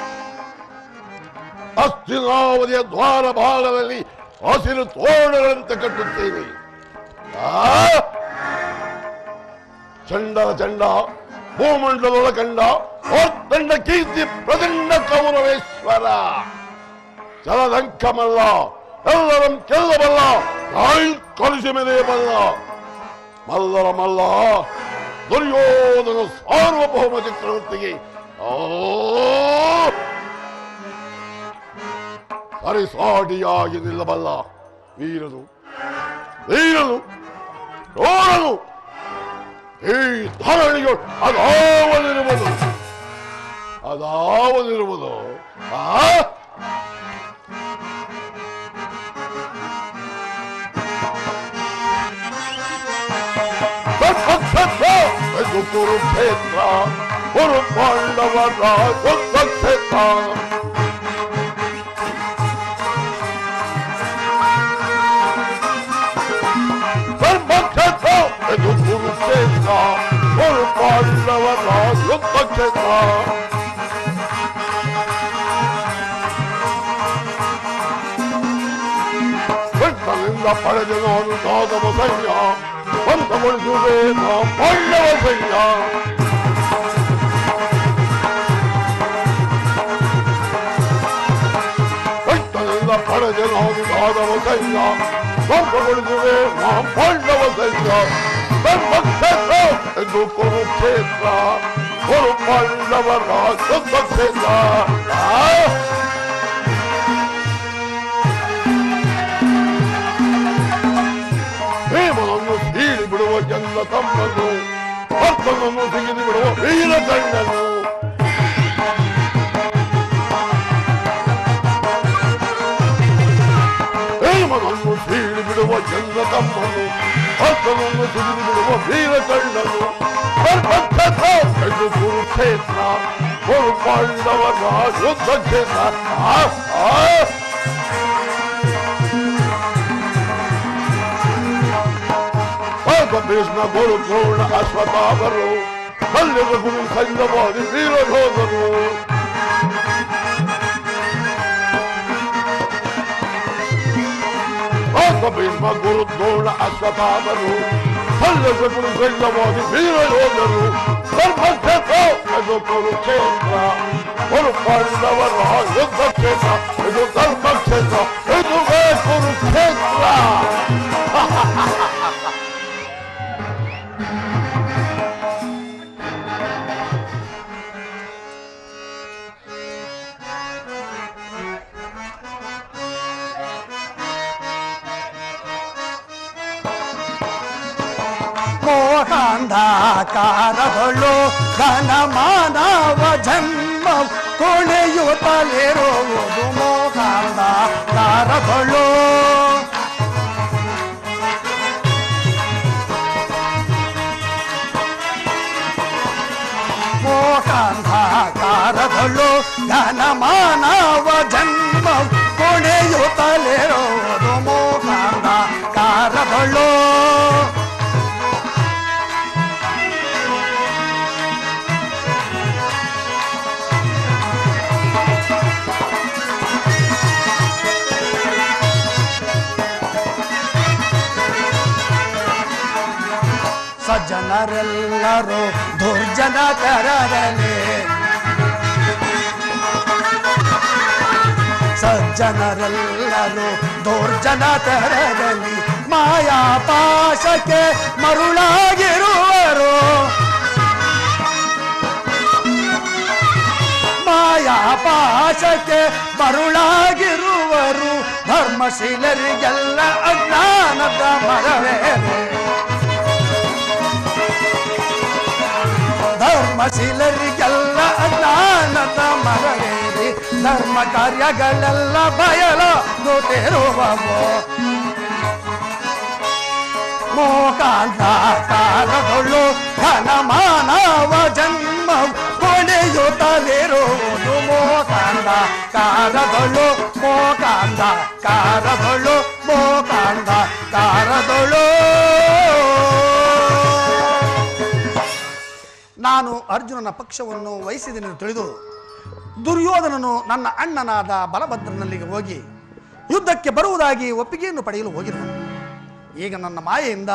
ಹಸ್ತಿನಾವತಿಯ ದ್ವಾರ ಭಾಗದಲ್ಲಿ ಹಸಿರು ತೋರಣಗಳಂತೆ ಕಟ್ಟುತ್ತೇನೆ. ಚಂಡರ ಚಂಡ ಭೂಮಂಡಲದ ಕಂಡ ಓರ್ದಂಡ ಕೀರ್ತಿ ಪ್ರದಂಡ ಕೌರವೇಶ್ವರ ಜಲದಂಕಮಲ್ಲ ಎಲ್ಲರಂ ಕೆಲ್ಲಬಲ್ಲ ಕಲಿಸಿ ಮೆರೆಯಬಲ್ಲ ಮಲ್ಲರ ಮಲ್ಲ ದುರ್ಯೋಧನ ಸಾರ್ವಭೌಮ ಚಕ್ರವರ್ತಿಗೆ ಸರಿಸಾಟಿಯಾಗಿ ನಿಲ್ಲಬಲ್ಲ ವೀರನು ವೀರನು ನೋಡನು ಈ ಧರಣಿಯು ಅದಾವನಿರುವುದು ಕುರುಕ್ಷೇತ್ರ ಕುರು ಪಾಂಡವರ ಯುದ್ಧಕ್ಷೇತ್ರ ಧರ್ಮಕ್ಷೇತ್ರ ಇದು ಕುರುಕ್ಷೇತ್ರ ಕುರು ಪಾಂಡವರ ಯುದ್ಧಕ್ಷೇತ್ರ ಕೃಷ್ಣನಿಂದ ಪಡೆದ ನಾನು ಯಾದವ ಸೈನ್ಯ ಸ್ವಂತಗೊಳಿಸುವುದೇನ ಪಾಂಡವ ಸೈನ್ಯ. ಕೃಷ್ಣನಿಂದ ಪಡೆದ ನಾನು ಯಾದವ ಸೈನ್ಯ ಧ್ವಂಸಗೊಳಿಸುವೆ ಪಾಂಡವ ಸೈನ್ಯ ಧರ್ಮಕ್ಷೇತ್ರ ಎಂದು ಕುರುಕ್ಷೇತ್ರ ಕುರು ಪಾಂಡವರ ಯುದ್ಧ ಕ್ಷೇತ್ರ. ಭೀಮನನ್ನು ಸೀಳಿ ಬಿಡುವ ಜನ್ನ ತಮ್ಮನು ಭಕ್ತನನ್ನು ಸಿಗಿದು ಬಿಡುವ ವೀರ ಗಂಡನು. ಭೀಮನನ್ನು ಸೀಳಿ ಬಿಡುವ ಜನ್ನ ತಮ್ಮನು ಭಕ್ತನನ್ನು ಸಿಗಿದು ಬಿಡುವ ವೀರ ಗಂಡನು. ಧರ್ಮಕ್ಷೇತ್ರ ಎಂದು ಕುರುಕ್ಷೇತ್ರ ಕುರು ಪಾಂಡವರ ಯುದ್ಧ ಕ್ಷೇತ್ರ. ಭೀಷ್ಮ ಗುರು ದ್ರೋಣ ಅಶ್ವತ್ಥಾಮರು ಮಲ್ಯದ ಗುರು ಸಂಗವಾಗಿ ವೀರಯೋಧರು. ಭೀಷ್ಮ ಗುರು ದ್ರೋಣ ಅಶ್ವತ್ಥಾಮರು ಮಲ್ಯದ ಗುರು ಸಂಗವಾಗಿ ವೀರಯೋಧರು. ಧರ್ಮಕ್ಷೇತ್ರ ಇದು ಕುರುಕ್ಷೇತ್ರ ಕುರು ಪಾಂಡವರ ಯುದ್ಧ ಕ್ಷೇತ್ರ. ಇದು ಧರ್ಮಕ್ಷೇತ್ರ ಇದುವೇ ಕುರುಕ್ಷೇತ್ರ. ಮೋಹಾಂಧಕಾರಗಳು ಘನ ಮಾನವ ಜನ್ಮ ಕೊಳೆಯುತ್ತಲಿರುವುದು ಮೋಹಾಂಧಕಾರಗಳು. ಮೋಹಾಂಧಕಾರಗಳು ಘನ ಮಾನವ ಜನ್ಮ ಕೊಳೆಯುತ್ತಲಿರುವುದು ಮೋಹಾಂಧಕಾರಗಳು. ಸಜ್ಜನರೆಲ್ಲರೂ ದುರ್ಜನ ಕರರಲೆ ಸಜ್ಜನರೆಲ್ಲರೂ ದುರ್ಜನ ಕರರಲಿ ಮಾಯಾ ಪಾಶಕ್ಕೆ ಮರುಳಾಗಿರುವರು. ಮಾಯಾ ಪಾಶಕ್ಕೆ ಮರುಳಾಗಿರುವರು. ಧರ್ಮಶೀಲರಿಗೆಲ್ಲ ಅಜ್ಞಾನದ ಮರವೇನೆ. ಧರ್ಮಶೀಲರಿಗೆಲ್ಲ ಅಜ್ಞಾನದ ಮರವೇರಿ ಧರ್ಮ ಕಾರ್ಯಗಳೆಲ್ಲ ಬಯಲಾಗುತ್ತಿರುವವು. ಮೋಕಾಂಧಕಾರಗಳು ಘನ ಮಾನವ ಜನ್ಮ ಕೊನೆಯುತ್ತಲಿರುವುದು ಮೋಕಾಂಧಕಾರಗಳು. ಮೋಕಾಂಧಕಾರಗಳು ಮೋಕಾಂಧಕಾರಗಳು. ನಾನು ಅರ್ಜುನನ ಪಕ್ಷವನ್ನು ವಹಿಸಿದೆನೆಂದು ತಿಳಿದು ದುರ್ಯೋಧನನು ನನ್ನ ಅಣ್ಣನಾದ ಬಲಭದ್ರನಲ್ಲಿಗೆ ಹೋಗಿ ಯುದ್ಧಕ್ಕೆ ಬರುವುದಾಗಿ ಒಪ್ಪಿಗೆಯನ್ನು ಪಡೆಯಲು ಹೋಗಿರುವನು. ಈಗ ನನ್ನ ಮಾಯೆಯಿಂದ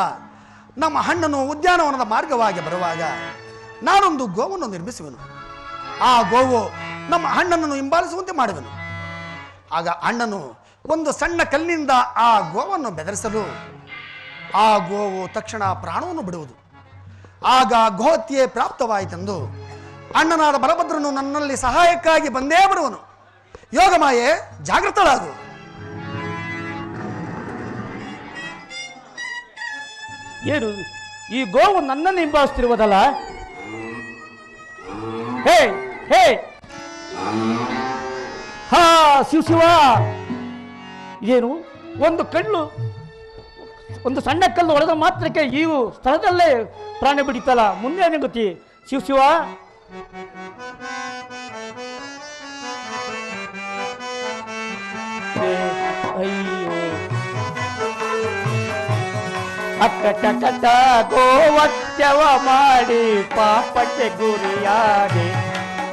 ನಮ್ಮ ಅಣ್ಣನು ಉದ್ಯಾನವನದ ಮಾರ್ಗವಾಗಿ ಬರುವಾಗ ನಾನೊಂದು ಗೋವನ್ನು ನಿರ್ಮಿಸುವೆನು. ಆ ಗೋವು ನಮ್ಮ ಅಣ್ಣನನ್ನು ಹಿಂಬಾಲಿಸುವಂತೆ ಮಾಡುವೆನು. ಆಗ ಅಣ್ಣನು ಒಂದು ಸಣ್ಣ ಕಲ್ಲಿನಿಂದ ಆ ಗೋವನ್ನು ಬೆದರಿಸಲು ಆ ಗೋವು ತಕ್ಷಣ ಪ್ರಾಣವನ್ನು ಬಿಡುವುದು. ಆಗ ಗೋಹತ್ಯೆ ಪ್ರಾಪ್ತವಾಯಿತೆಂದು ಅಣ್ಣನಾದ ಬಲಭದ್ರನು ನನ್ನಲ್ಲಿ ಸಹಾಯಕ್ಕಾಗಿ ಬಂದೇ ಬರುವನು. ಯೋಗಮಾಯೆ ಜಾಗೃತಳಾಗು. ಏನು ಈ ಗೋವು ನನ್ನನ್ನು ಹಿಂಬಾಲಿಸ್ತಿರುವುದಲ್ಲ? ಹೇ ಹೇ ಹಾ ಶಿವ, ಏನು ಒಂದು ಸಣ್ಣ ಕಲ್ಲು ಹೊಡೆದ ಮಾತ್ರಕ್ಕೆ ಈ ಸ್ಥಳದಲ್ಲೇ ಪ್ರಾಣ ಬಿಡಿತಲ್ಲ. ಮುಂದೆ ಏನೇ ಗೊತ್ತಿ ಶಿವ? ಅಯ್ಯೋ ಅಕ್ಕಟ ಗೋವತ್ಯವ ಮಾಡಿ ಪಾಪಕ್ಕೆ ಗುರಿಯಾದೆ,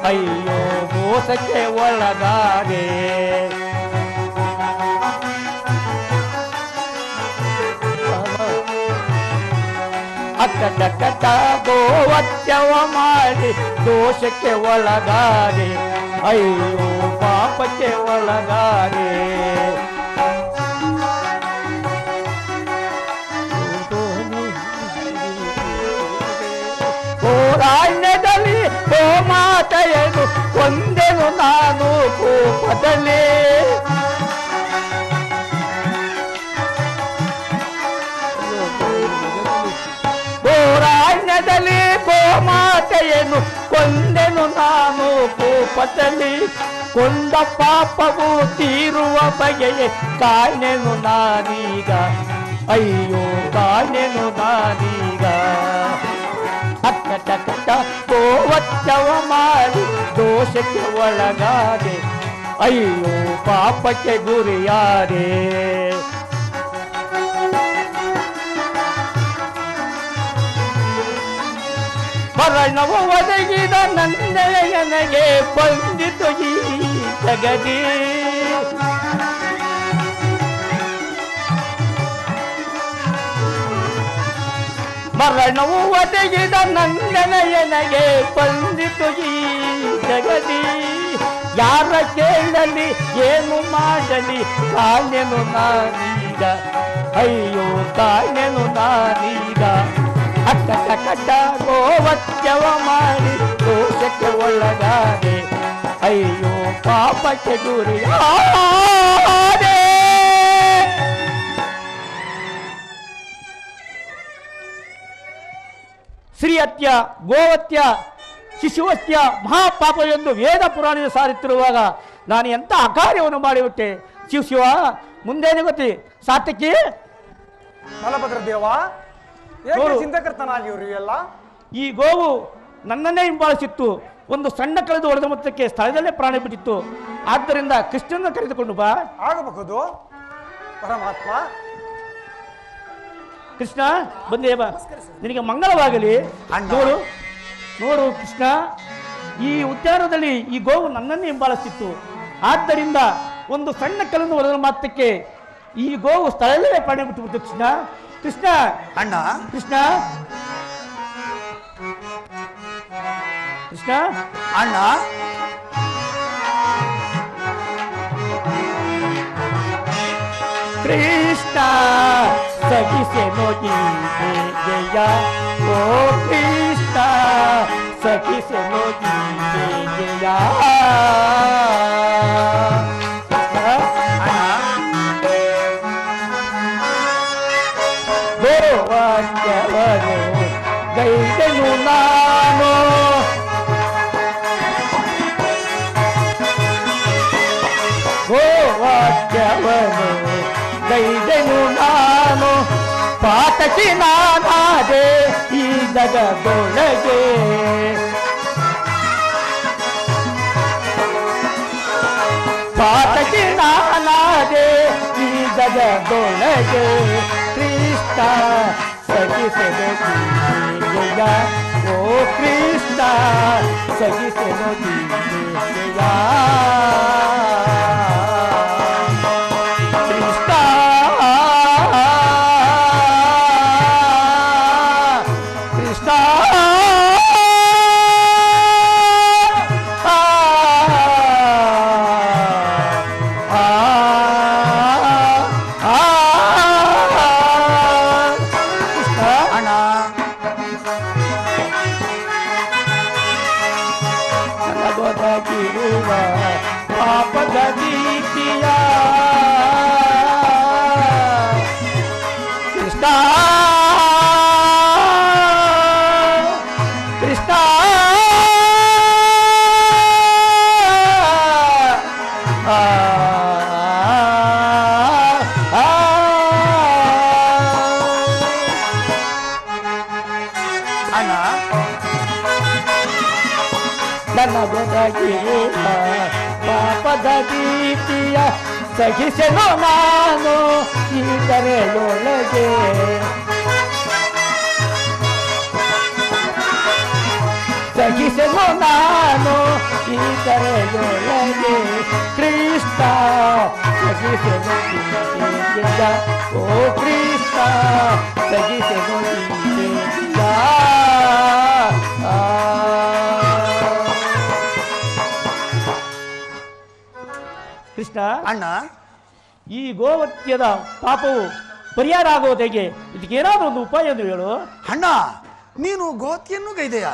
ಅಯ್ಯೋ ಮೋಸಕ್ಕೆ ಒಳಗಾದೆ. ಅಕ್ಕಟ ಗೋವತ್ಯವ ಮಾಡಿ ದೋಷಕ್ಕೆ ಒಳಗಾದೆ, ಅಯ್ಯೋ ಪಾಪಕ್ಕೆ ಒಳಗಾದೆ. ಕೂಪದಲ್ಲಿ ಗೋರಾಣ್ಯದಲ್ಲಿ ಗೋಮಾತೆಯನ್ನು ಕೊಂದೆನು ನಾನು ಕೂಪದಲ್ಲಿ ಕೊಂದ ಪಾಪವು ತೀರುವ ಬಗೆಯೇ ಕಾಣೆನು ನಾನೀಗ ಅಯ್ಯೋ ಕಾಣೆನು ನಾನೀಗ ಅಕ್ಕಟ ಗೋವಚ್ಚವ ಮಾಡಿ ದೋಷಕ್ಕೆ ಒಳಗಾದೆ ಅಯ್ಯೋ ಪಾಪಕ್ಕೆ ಗುರಿಯಾದೆ ಮರಣವು ಒದಗಿದ ನನ್ನೆಯನಗೆ ಬಂದಿತು ಈ ಜಗದಿ ಮರಣವು ಒದಗಿದ ನನ್ನೆಯನಗೆ ಬಂದಿತು ಈ ಜಗದಿ ಯಾರ ಕೇಳಲಿ ಏನು ಮಾಡಲಿ ಕಾಣೆನು ನಾನೀಗ ಅಯ್ಯೋ ಕಾಣೆನು ನಾನೀಗ ಅಕ್ಕಟ ಗೋವತ್ಯವ ಮಾಡಿ ದೋಷಕ್ಕೆ ಒಳಗಾದೆ ಅಯ್ಯೋ ಪಾಪಕ್ಕೆ ಗುರಿಯಾದೆ ಶ್ರೀಹತ್ಯ ಗೋವತ್ಯ ಶಿಶುವತ್ಯ ಮಹಾಪಾಪ ಎಂದು ವೇದ ಪುರಾಣ ಸಾರುತ್ತಿರುವಾಗ ನಾನು ಎಂಥ ಅಕಾರ್ಯವನ್ನು ಮಾಡಿಬಿಟ್ಟೆ ಶಿವ ಮುಂದೇನೆ ಗೊತ್ತಿ ಸಾತ್ಯಕ್ಕೆ ಬಲಭದ್ರ ದೇವ ಚಿಂತಕರ್ತನಾಗಿವ್ರಿ ಎಲ್ಲ ಈ ಗೋವು ನನ್ನನ್ನೇ ಹಿಂಬಾಲಿಸಿತ್ತು ಒಂದು ಸಣ್ಣ ಕಳೆದು ಹೊಡೆದ ಮೊತ್ತಕ್ಕೆ ಸ್ಥಳದಲ್ಲೇ ಪ್ರಾಣ ಬಿಟ್ಟಿತ್ತು ಆದ್ದರಿಂದ ಕೃಷ್ಣನ ಕರೆದುಕೊಂಡು ಬಾ ಆಗಬಹುದು ಪರಮಾತ್ಮ ಕೃಷ್ಣ ಬಂದೇ ಬಾ ನಿನಗೆ ಮಂಗಳವಾಗಲಿ ನೋಡು ನೋಡು ಕೃಷ್ಣ ಈ ಉದ್ಯಾನದಲ್ಲಿ ಈ ಗೋವು ನನ್ನನ್ನೇ ಹಿಂಬಾಲಿಸಿತ್ತು ಆದ್ದರಿಂದ ಒಂದು ಸಣ್ಣ ಕಳೆದು ಹೊಡೆದ ಮಾತ್ರಕ್ಕೆ ಈ ಗೋವು ಸ್ಥಳದಲ್ಲೇ ಪ್ರಾಣ ಬಿಟ್ಟು ಕೃಷ್ಣ ಕೃಷ್ಣ ಅಣ್ಣ ಕೃಷ್ಣ ಕೃಷ್ಣ ಅಣ್ಣ ಕೃಷ್ಣ ಸಖಿಸೆನೋ ಜಯ ಓ ಕೃಷ್ಣ ಸಖಿಸೆನೋ ಜಯ ಗೋವಾಕ್ಯವರು ಗೈದನು ನಾನು ಗೋವಾಕ್ಯವರು ಗೈದನು ನಾನು ಪಾತಕಿ ನಾನಾದೆ ಈ ಜಗದೊಳಗೆ ಪಾತಕಿ ನಾನಾದೆ ಈ ಜಗದೊಳಗೆ ಕೃಷ್ಣ ಸಗಿಸೆನು ಜಯ ಓ ಕೃಷ್ಣ ಸಗಿಸೆನು ಜಯ ಕೃಷ್ಣ ಕೃಷ್ಣ ಪಾಪದ ನೀತಿಯ ಕೃಷ್ಣ ಕೃಷ್ಣ ಅಣ್ಣ ನನ್ನ ಗೊತ್ತಾಗಿರುವ ಪಾಪದ ನೀತಿಯ ಸಹಿಸೆನು ನಾನು ಈ ಕರೆಯೊಳಗೆ ಸಹಿಸೆನು ನಾನು ಈ ಕರೆಯೊಳಗೆ ಕೃಷ್ಣ ಸಹಿಸೆನು ಜಯ ಓ ಕೃಷ್ಣ ಸಹಿಸೆನು ಜಯ ಕೃಷ್ಣ ಅಣ್ಣ ಈ ಗೋವತ್ಯದ ಪಾಪವು ಪರಿಹಾರ ಆಗೋದು ಹೇಗೆ ಇದಕ್ಕೇನಾದ್ರೂ ಒಂದು ಉಪಾಯ ಎಂದು ಹೇಳು ಅಣ್ಣ ನೀನು ಗೋಹತ್ಯೆಯನ್ನು ಗೈದೆಯ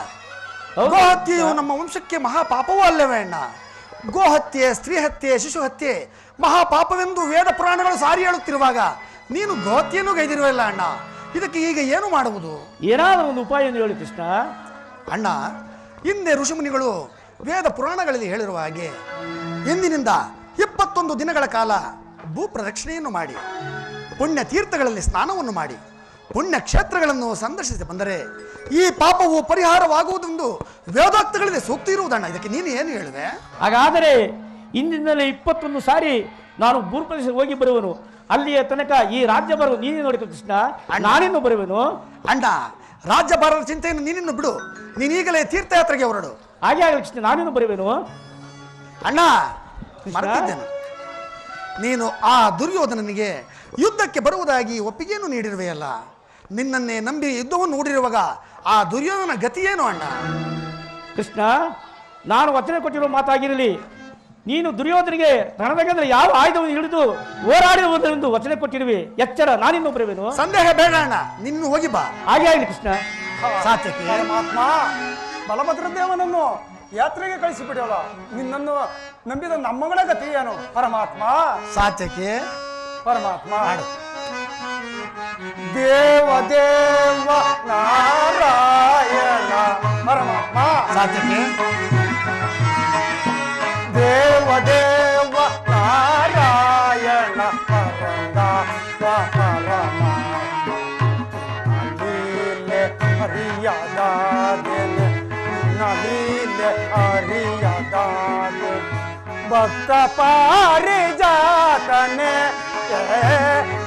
ಹೌದು. ಗೋಹತ್ಯೆಯು ನಮ್ಮ ವಂಶಕ್ಕೆ ಮಹಾಪಾಪವೂ ಅಲ್ಲವೇ ಅಣ್ಣ ಗೋಹತ್ಯೆ, ಸ್ತ್ರೀ ಹತ್ಯೆ, ಶಿಶು ಹತ್ಯೆ ಮಹಾಪಾಪವೆಂದು ವೇದ ಪುರಾಣಗಳು ಸಾರಿ ಹೇಳುತ್ತಿರುವಾಗ ನೀನು ಗೋಹತ್ಯೆಯನ್ನು ಗೈದಿರುವಲ್ಲ ಅಣ್ಣ. ಇದಕ್ಕೆ ಈಗ ಏನು ಮಾಡುವುದು? ಏನಾದರೂ ಒಂದು ಉಪಾಯ ಹೇಳಿ ಕೃಷ್ಣ. ಅಣ್ಣ, ಹಿಂದೆ ಋಷಿಮುನಿಗಳು ವೇದ ಪುರಾಣಗಳಲ್ಲಿ ಹೇಳಿರುವ ಹಾಗೆ ಇಂದಿನಿಂದ 21 ದಿನಗಳ ಕಾಲ ಭೂ ಪ್ರದಕ್ಷಿಣೆಯನ್ನು ಮಾಡಿ, ಪುಣ್ಯ ತೀರ್ಥಗಳಲ್ಲಿ ಸ್ನಾನವನ್ನು ಮಾಡಿ, ಪುಣ್ಯ ಕ್ಷೇತ್ರಗಳನ್ನು ಸಂದರ್ಶಿಸಿ ಬಂದರೆ ಈ ಪಾಪವು ಪರಿಹಾರವಾಗುವುದೆಂದು ವೇದೋಕ್ತಗಳಿದೆ, ಸೂಕ್ತ ಇರುವುದಣ್ಣ. ಇದಕ್ಕೆ ನೀನು ಏನು ಹೇಳಿದೆ? ಹಾಗಾದರೆ ಇಂದಿನಲ್ಲಿ 21 ಸಾರಿ ನಾನು ಭೂಪ್ರದೇಶ ಹೋಗಿ ಬರುವನು. ಅಲ್ಲಿಯ ತನಕ ಈ ರಾಜ್ಯ ಬರುವ ನೀನೇ ನೋಡಿ ಕೃಷ್ಣ, ನಾನಿನ್ನು ಬರುವೆನು. ಅಣ್ಣ, ರಾಜ್ಯ ಭಾರದ ಚಿಂತೆಯನ್ನು ನೀನಿನ್ನು ಬಿಡು. ನೀನೀಗಲೇ ತೀರ್ಥಯಾತ್ರೆಗೆ ಹೊರಡು. ಹಾಗೆ ಆಗಲಿ ಕೃಷ್ಣ, ನಾನಿನ್ನು ಬರುವೆನು. ಅಣ್ಣ, ಮರೆತಿದ್ದೇನೆ, ನೀನು ಆ ದುರ್ಯೋಧನನಿಗೆ ಯುದ್ಧಕ್ಕೆ ಬರುವುದಾಗಿ ಒಪ್ಪಿಗೆಯನ್ನು ನೀಡಿರುವೆಯಲ್ಲ. ನಿನ್ನನ್ನೇ ನಂಬಿ ಯುದ್ಧವನ್ನು ಹೂಡಿರುವಾಗ ಆ ದುರ್ಯೋಧನ ಗತಿ ಏನು ಅಣ್ಣ? ಕೃಷ್ಣ, ನಾನು ವಚನ ಕೊಟ್ಟಿರುವ ಮಾತಾಗಿರಲಿ. ನೀನು ದುರ್ಯೋಧನಿಗೆ ರಣರಂಗದಲ್ಲಿ ಯಾವ ಆಯುಧವನ್ನು ಹಿಡಿದು ಹೋರಾಡಿರುವುದೆಂದು ವಚನ ಕೊಟ್ಟಿರುವೆ. ಎಚ್ಚರ, ನಾನಿನ್ನು ಬರುವೆನು. ಸಂದೇಹ ಬೇಡ ಅಣ್ಣ, ನಿನ್ನ ಹೋಗಿ ಬಾ. ಹಾಗೆ ಆಗಲಿ ಕೃಷ್ಣ. ಸಾತ್ಯಕಿ, ಪರಮಾತ್ಮ, ಬಲಭದ್ರ ದೇವನನ್ನು ಯಾತ್ರೆಗೆ ಕಳಿಸಿಬಿಡೋಲ್ಲ. ನಿನ್ನನ್ನು ನಂಬಿದ ನಮ್ಮಗಳ ಗತಿ ಏನು ಪರಮಾತ್ಮ? ಸಾತ್ಯಕಿ, ಪರಮಾತ್ಮ, ಮಾಡು. ದೇವ ದೇವ ನಾರಾಯಣ ಪರಮಾತ್ಮ, ಸಾತ್ಯಕಿ, ದೇವ ದೇವ ನಾರಾಯಣ ಪರಮ ಲೀಲೆ ಹರಿಯದಾದೆನೆ, ಲೀಲೆ ಹರಿಯದಾದೆ ಭಕ್ತ ಪಾರಿಜಾತನೆ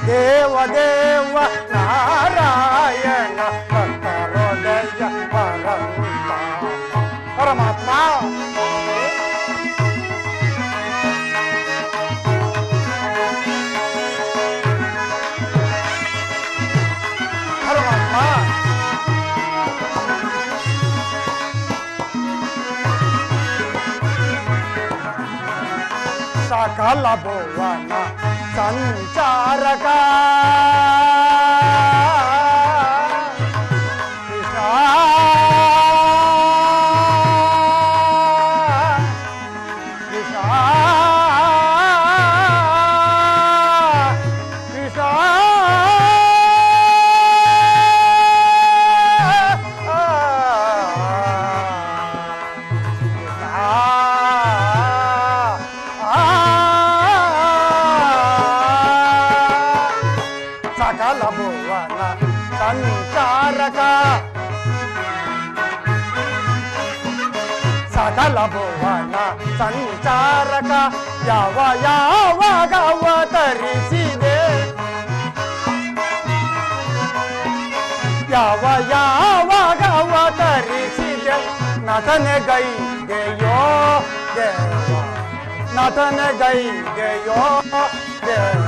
ದೇವ ದೇವ ನಾರಾಯಣ ಭಕ್ತರೋದಯ ಪರಂತ ಪರಮಾತ್ಮ. ಸಕಲ ಭುವನ ಸಂಚಾರಕ ಸಕಲ ಭುವನ ಸಂಚಾರಕ ಯಾವ ಯಾವಾಗ ಅವತರಿಸಿದೆ, ಯಾವ ಯಾವಾಗ ಅವತರಿಸಿದೆ, ನಟನೆಗೈದೆಯೋ ದೇವ, ನಟನೆಗೈದೆಯೋ ದೇವ,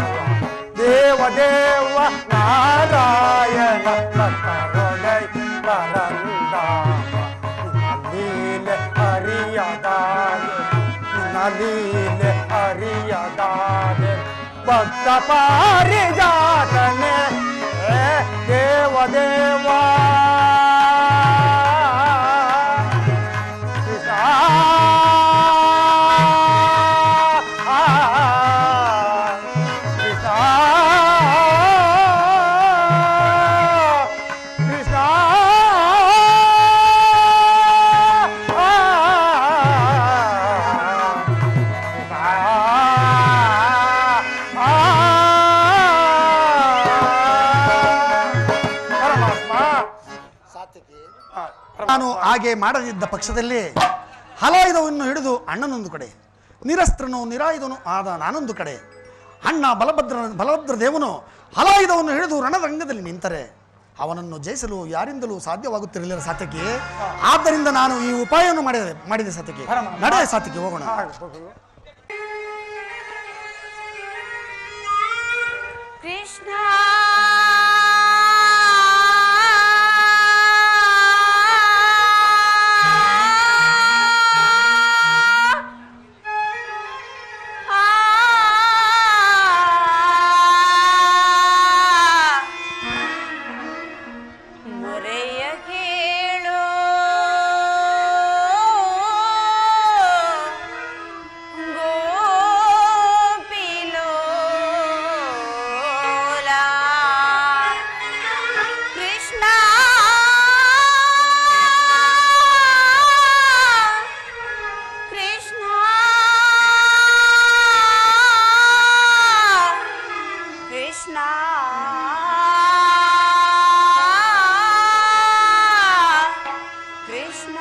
ದೇವ ದೇವ ನಾರಾಯಣ ಭಕ್ತರೊಡೈ ಪರಂದ ಲೀಲೆ ಹರಿಯದಾದೆ, ಲೀಲೆ ಹರಿಯದಾದೆ ಭಕ್ತ ಪಾರಿಜಾತನೆ ದೇವ ದೇವ ನಾನು ಹಾಗೆ ಮಾಡದಿದ್ದ ಪಕ್ಷದಲ್ಲಿ ಹಲಾಯುಧವನ್ನು ಹಿಡಿದು ಅಣ್ಣನೊಂದು ಕಡೆ, ನಿರಸ್ತ್ರನು ನಿರಾಯುಧನು ಆದ ನಾನೊಂದು ಕಡೆ, ಅಣ್ಣ ಬಲಭದ್ರ ದೇವನು ಹಲಾಯುಧವನ್ನು ಹಿಡಿದು ರಣರಂಗದಲ್ಲಿ ನಿಂತರೆ ಅವನನ್ನು ಜಯಿಸಲು ಯಾರಿಂದಲೂ ಸಾಧ್ಯವಾಗುತ್ತಿರಲಿಲ್ಲ ಸಾತ್ಯಕಿ. ಆದ್ದರಿಂದ ನಾನು ಈ ಉಪಾಯವನ್ನು ಮಾಡಿದೆ ಸಾತ್ಯಕಿ. ನಡೆ ಸಾತ್ಯಕಿ, ಹೋಗೋಣ. ಕೃಷ್ಣ ಕೃಷ್ಣ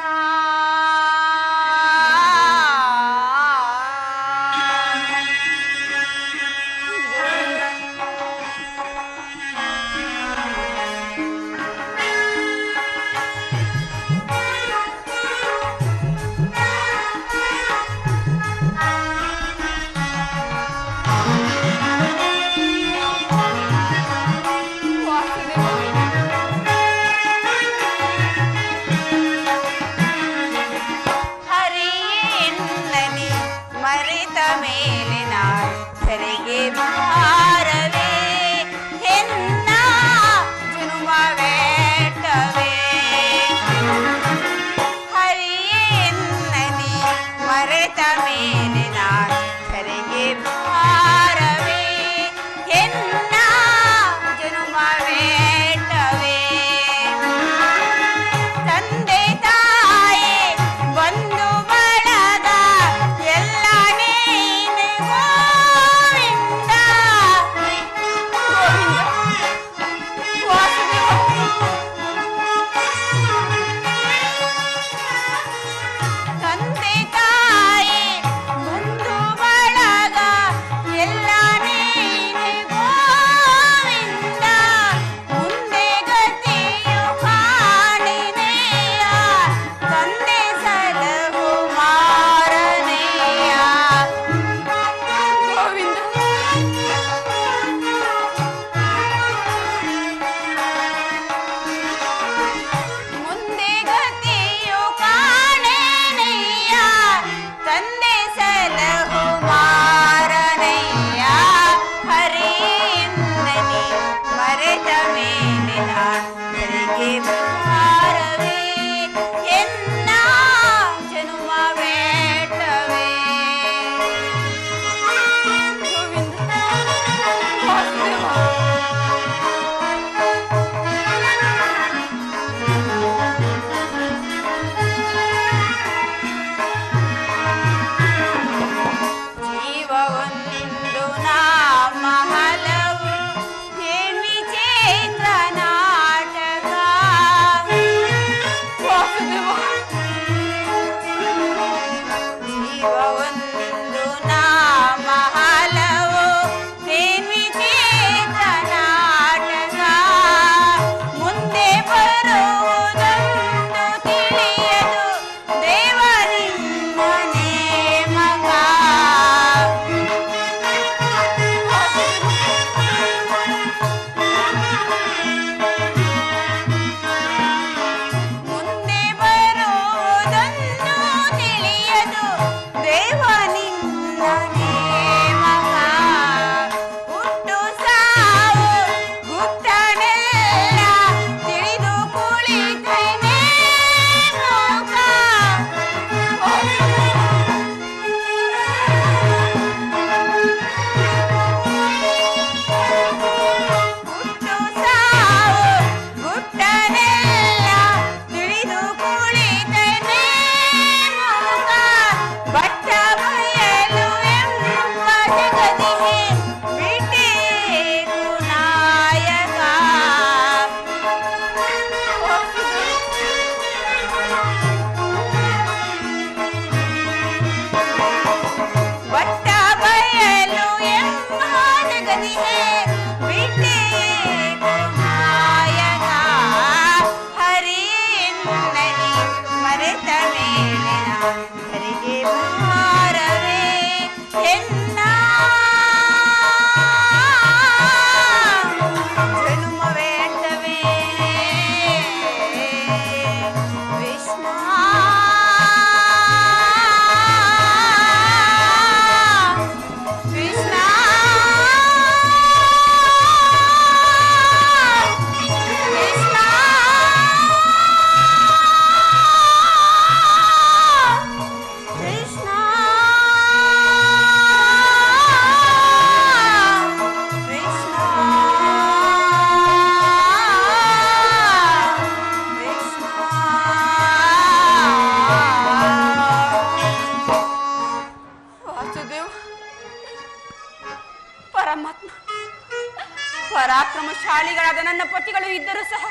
ಪರಾಕ್ರಮಶಾಲಿಗಳಾದ ನನ್ನ ಪತಿಗಳು ಇದ್ದರೂ ಸಹ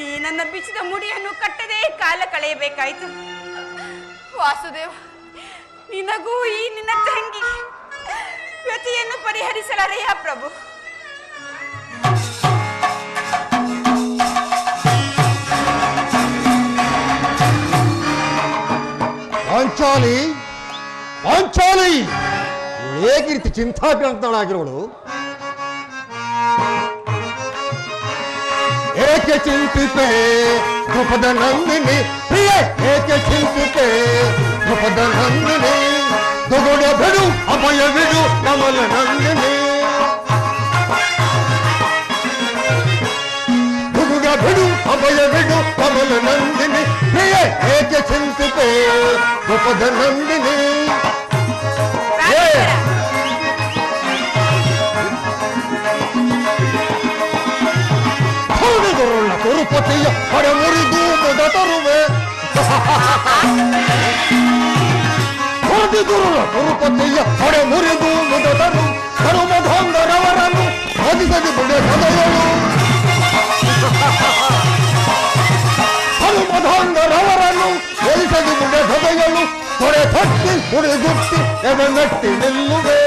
ಈ ನನ್ನ ಬಿಚ್ಚಿದ ಮುಡಿಯನ್ನು ಕಟ್ಟದೇ ಕಾಲ ಕಳೆಯಬೇಕಾಯಿತು. ವಾಸುದೇವ, ನಿನಗೂ ಈ ನಿನ್ನ ತಂಗಿ ವ್ಯತಿಯನ್ನು ಪರಿಹರಿಸಲಾರೆಯಾ ಪ್ರಭು? ಪಾಂಚಾಲಿ, ಪಾಂಚಾಲಿ, ಏಕೆ ರೀತಿ ಚಿಂತಾಕ್ರಾಂತಳಾಗಿರೋಳು? ಏಕೆ ಚಿಂತಿತೆ ದ್ರುಪದ ನಂದಿನಿ, ಪ್ರಿಯ ಏಕೆ ಚಿಂತಿತೆ ದ್ರುಪದ ನಂದಿನಿ, ದುಗುಡ ಬಿಡು ಅಭಯ ಬಿಡು ಕಮಲ ನಂದಿನಿ, ದುಗುಡ ಬಿಡು ಅಭಯ ಬಿಡು ಕಮಲ ನಂದಿನಿ, ಪ್ರಿಯ ಏಕೆ ಚಿಂತಿತೆ ದ್ರುಪದ ನಂದಿನಿ. ತಿರುಪತಿಯ ಹೊಡೆ ಮುರಿದು ಮುದ ತರುವೆ, ತಿರುಪತಿಯ ಹೊಡೆ ಮುರಿದು ಮುದ ತರು ಹನುಮಧಂಗರವರನ್ನು ಸಾಧಿಸದೆ ಬಿಡೆ ಹೃದಯಳು, ಹನುಮಧಂಗರವರನ್ನು ಸಾಧಿಸದೆ ಬಿಡೆ ಹೃದಯಳು, ಹೊಡೆ ತಟ್ಟಿ ಹುಡಿಗುಟ್ಟಿ ಎದೆಗಟ್ಟಿ ನಿಲ್ಲುವೆ,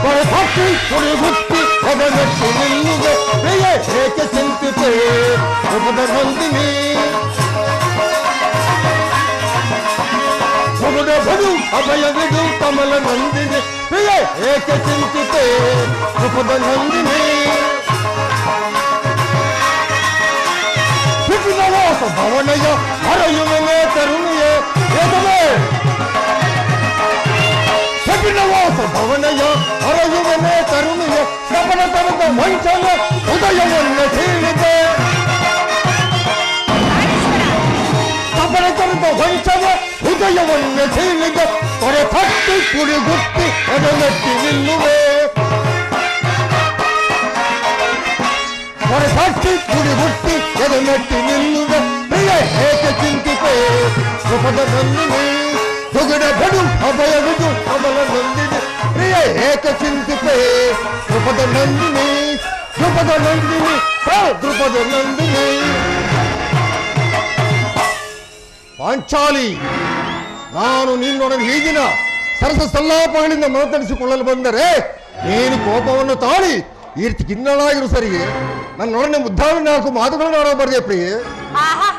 ಹೊಡೆ ತಟ್ಟಿ ಹುಡಿಗುಟ್ಟಿ ಎದೆಗಟ್ಟಿ ನಿಲ್ಲುವೆ, ಪ್ರಿಯ ಏಕೆ ಚಿಂತಿತೆ ದ್ರುಪದ ನಂದಿನಿ, ದುಗುಡ ಬಿಡು ಅಭಯ ಬಿಡು ಕಮಲ ನಂದಿನಿ, ಪ್ರಿಯ ಏಕೆ ಚಿಂತಿತೆ ದ್ರುಪದ ನಂದಿನಿ. ವಿಪಿನವಾಸ ಭವನಯ ಹರಯುವನೇ ತರುಣಿಯೇ ಏತವೇ, ವಿಪಿನವಾಸ ಭವನಯ ಹರಯುವನೇ ತರುಣಿಯೇ, ಕಪನ ತರದ ವಂಚನ ಹೃದಯವನ್ನು ಸೀಳಿದೆ, ಕಪನ ತರದ ವಂಚನ ಹೃದಯವನ್ನು ಸೀಳಿದೆ, ತೊರೆ ತಟ್ಟಿ ಕುಡಿಗುಟ್ಟಿ ಎದೆಗಟ್ಟಿ ನಿಲ್ಲುವೆ, ತೊರೆ ತಟ್ಟಿ ಕುಡಿಗುಟ್ಟಿ ಎದೆಗಟ್ಟಿ ನಿಲ್ಲುವೆ, ಪ್ರಿಯ ಏಕೆ ಚಿಂತಿತೆ ದ್ರುಪದ ನಂದಿನಿ, ದುಗುಡ ಬಿಡು ಅಭಯ ಬಿಡು ಕಮಲ ನಂದಿನಿ, ಪ್ರಿಯ ಏಕೆ ಚಿಂತಿತೆ ದ್ರುಪದ ನಂದಿನಿ, ದ್ರುಪದ ನಂದಿನಿ, ದ್ರುಪದ ನಂದಿನಿ. ಪಾಂಚಾಲಿ, ನಾನು ನಿನ್ನೊಡನೆ ಈಗಿನ ಸರಸ ಸಲ್ಲಾಪಗಳಿಂದ ಮಾತನಾಡಿಸಿಕೊಳ್ಳಲು ಬಂದರೆ ನೀನು ಕೋಪವನ್ನು ತಾಳಿ ಈ ರೀತಿ ಕಿನ್ನಳಾಗಿರು ಸರಿಗೆ, ನನ್ನೊಡನೆ ಮುದ್ದಾಡಿ ನಾಲ್ಕು ಮಾತುಗಳನ್ನು ಆಡಬಾರ್ದೆ ಪ್ರಿಯೆ. ಆಹಾ,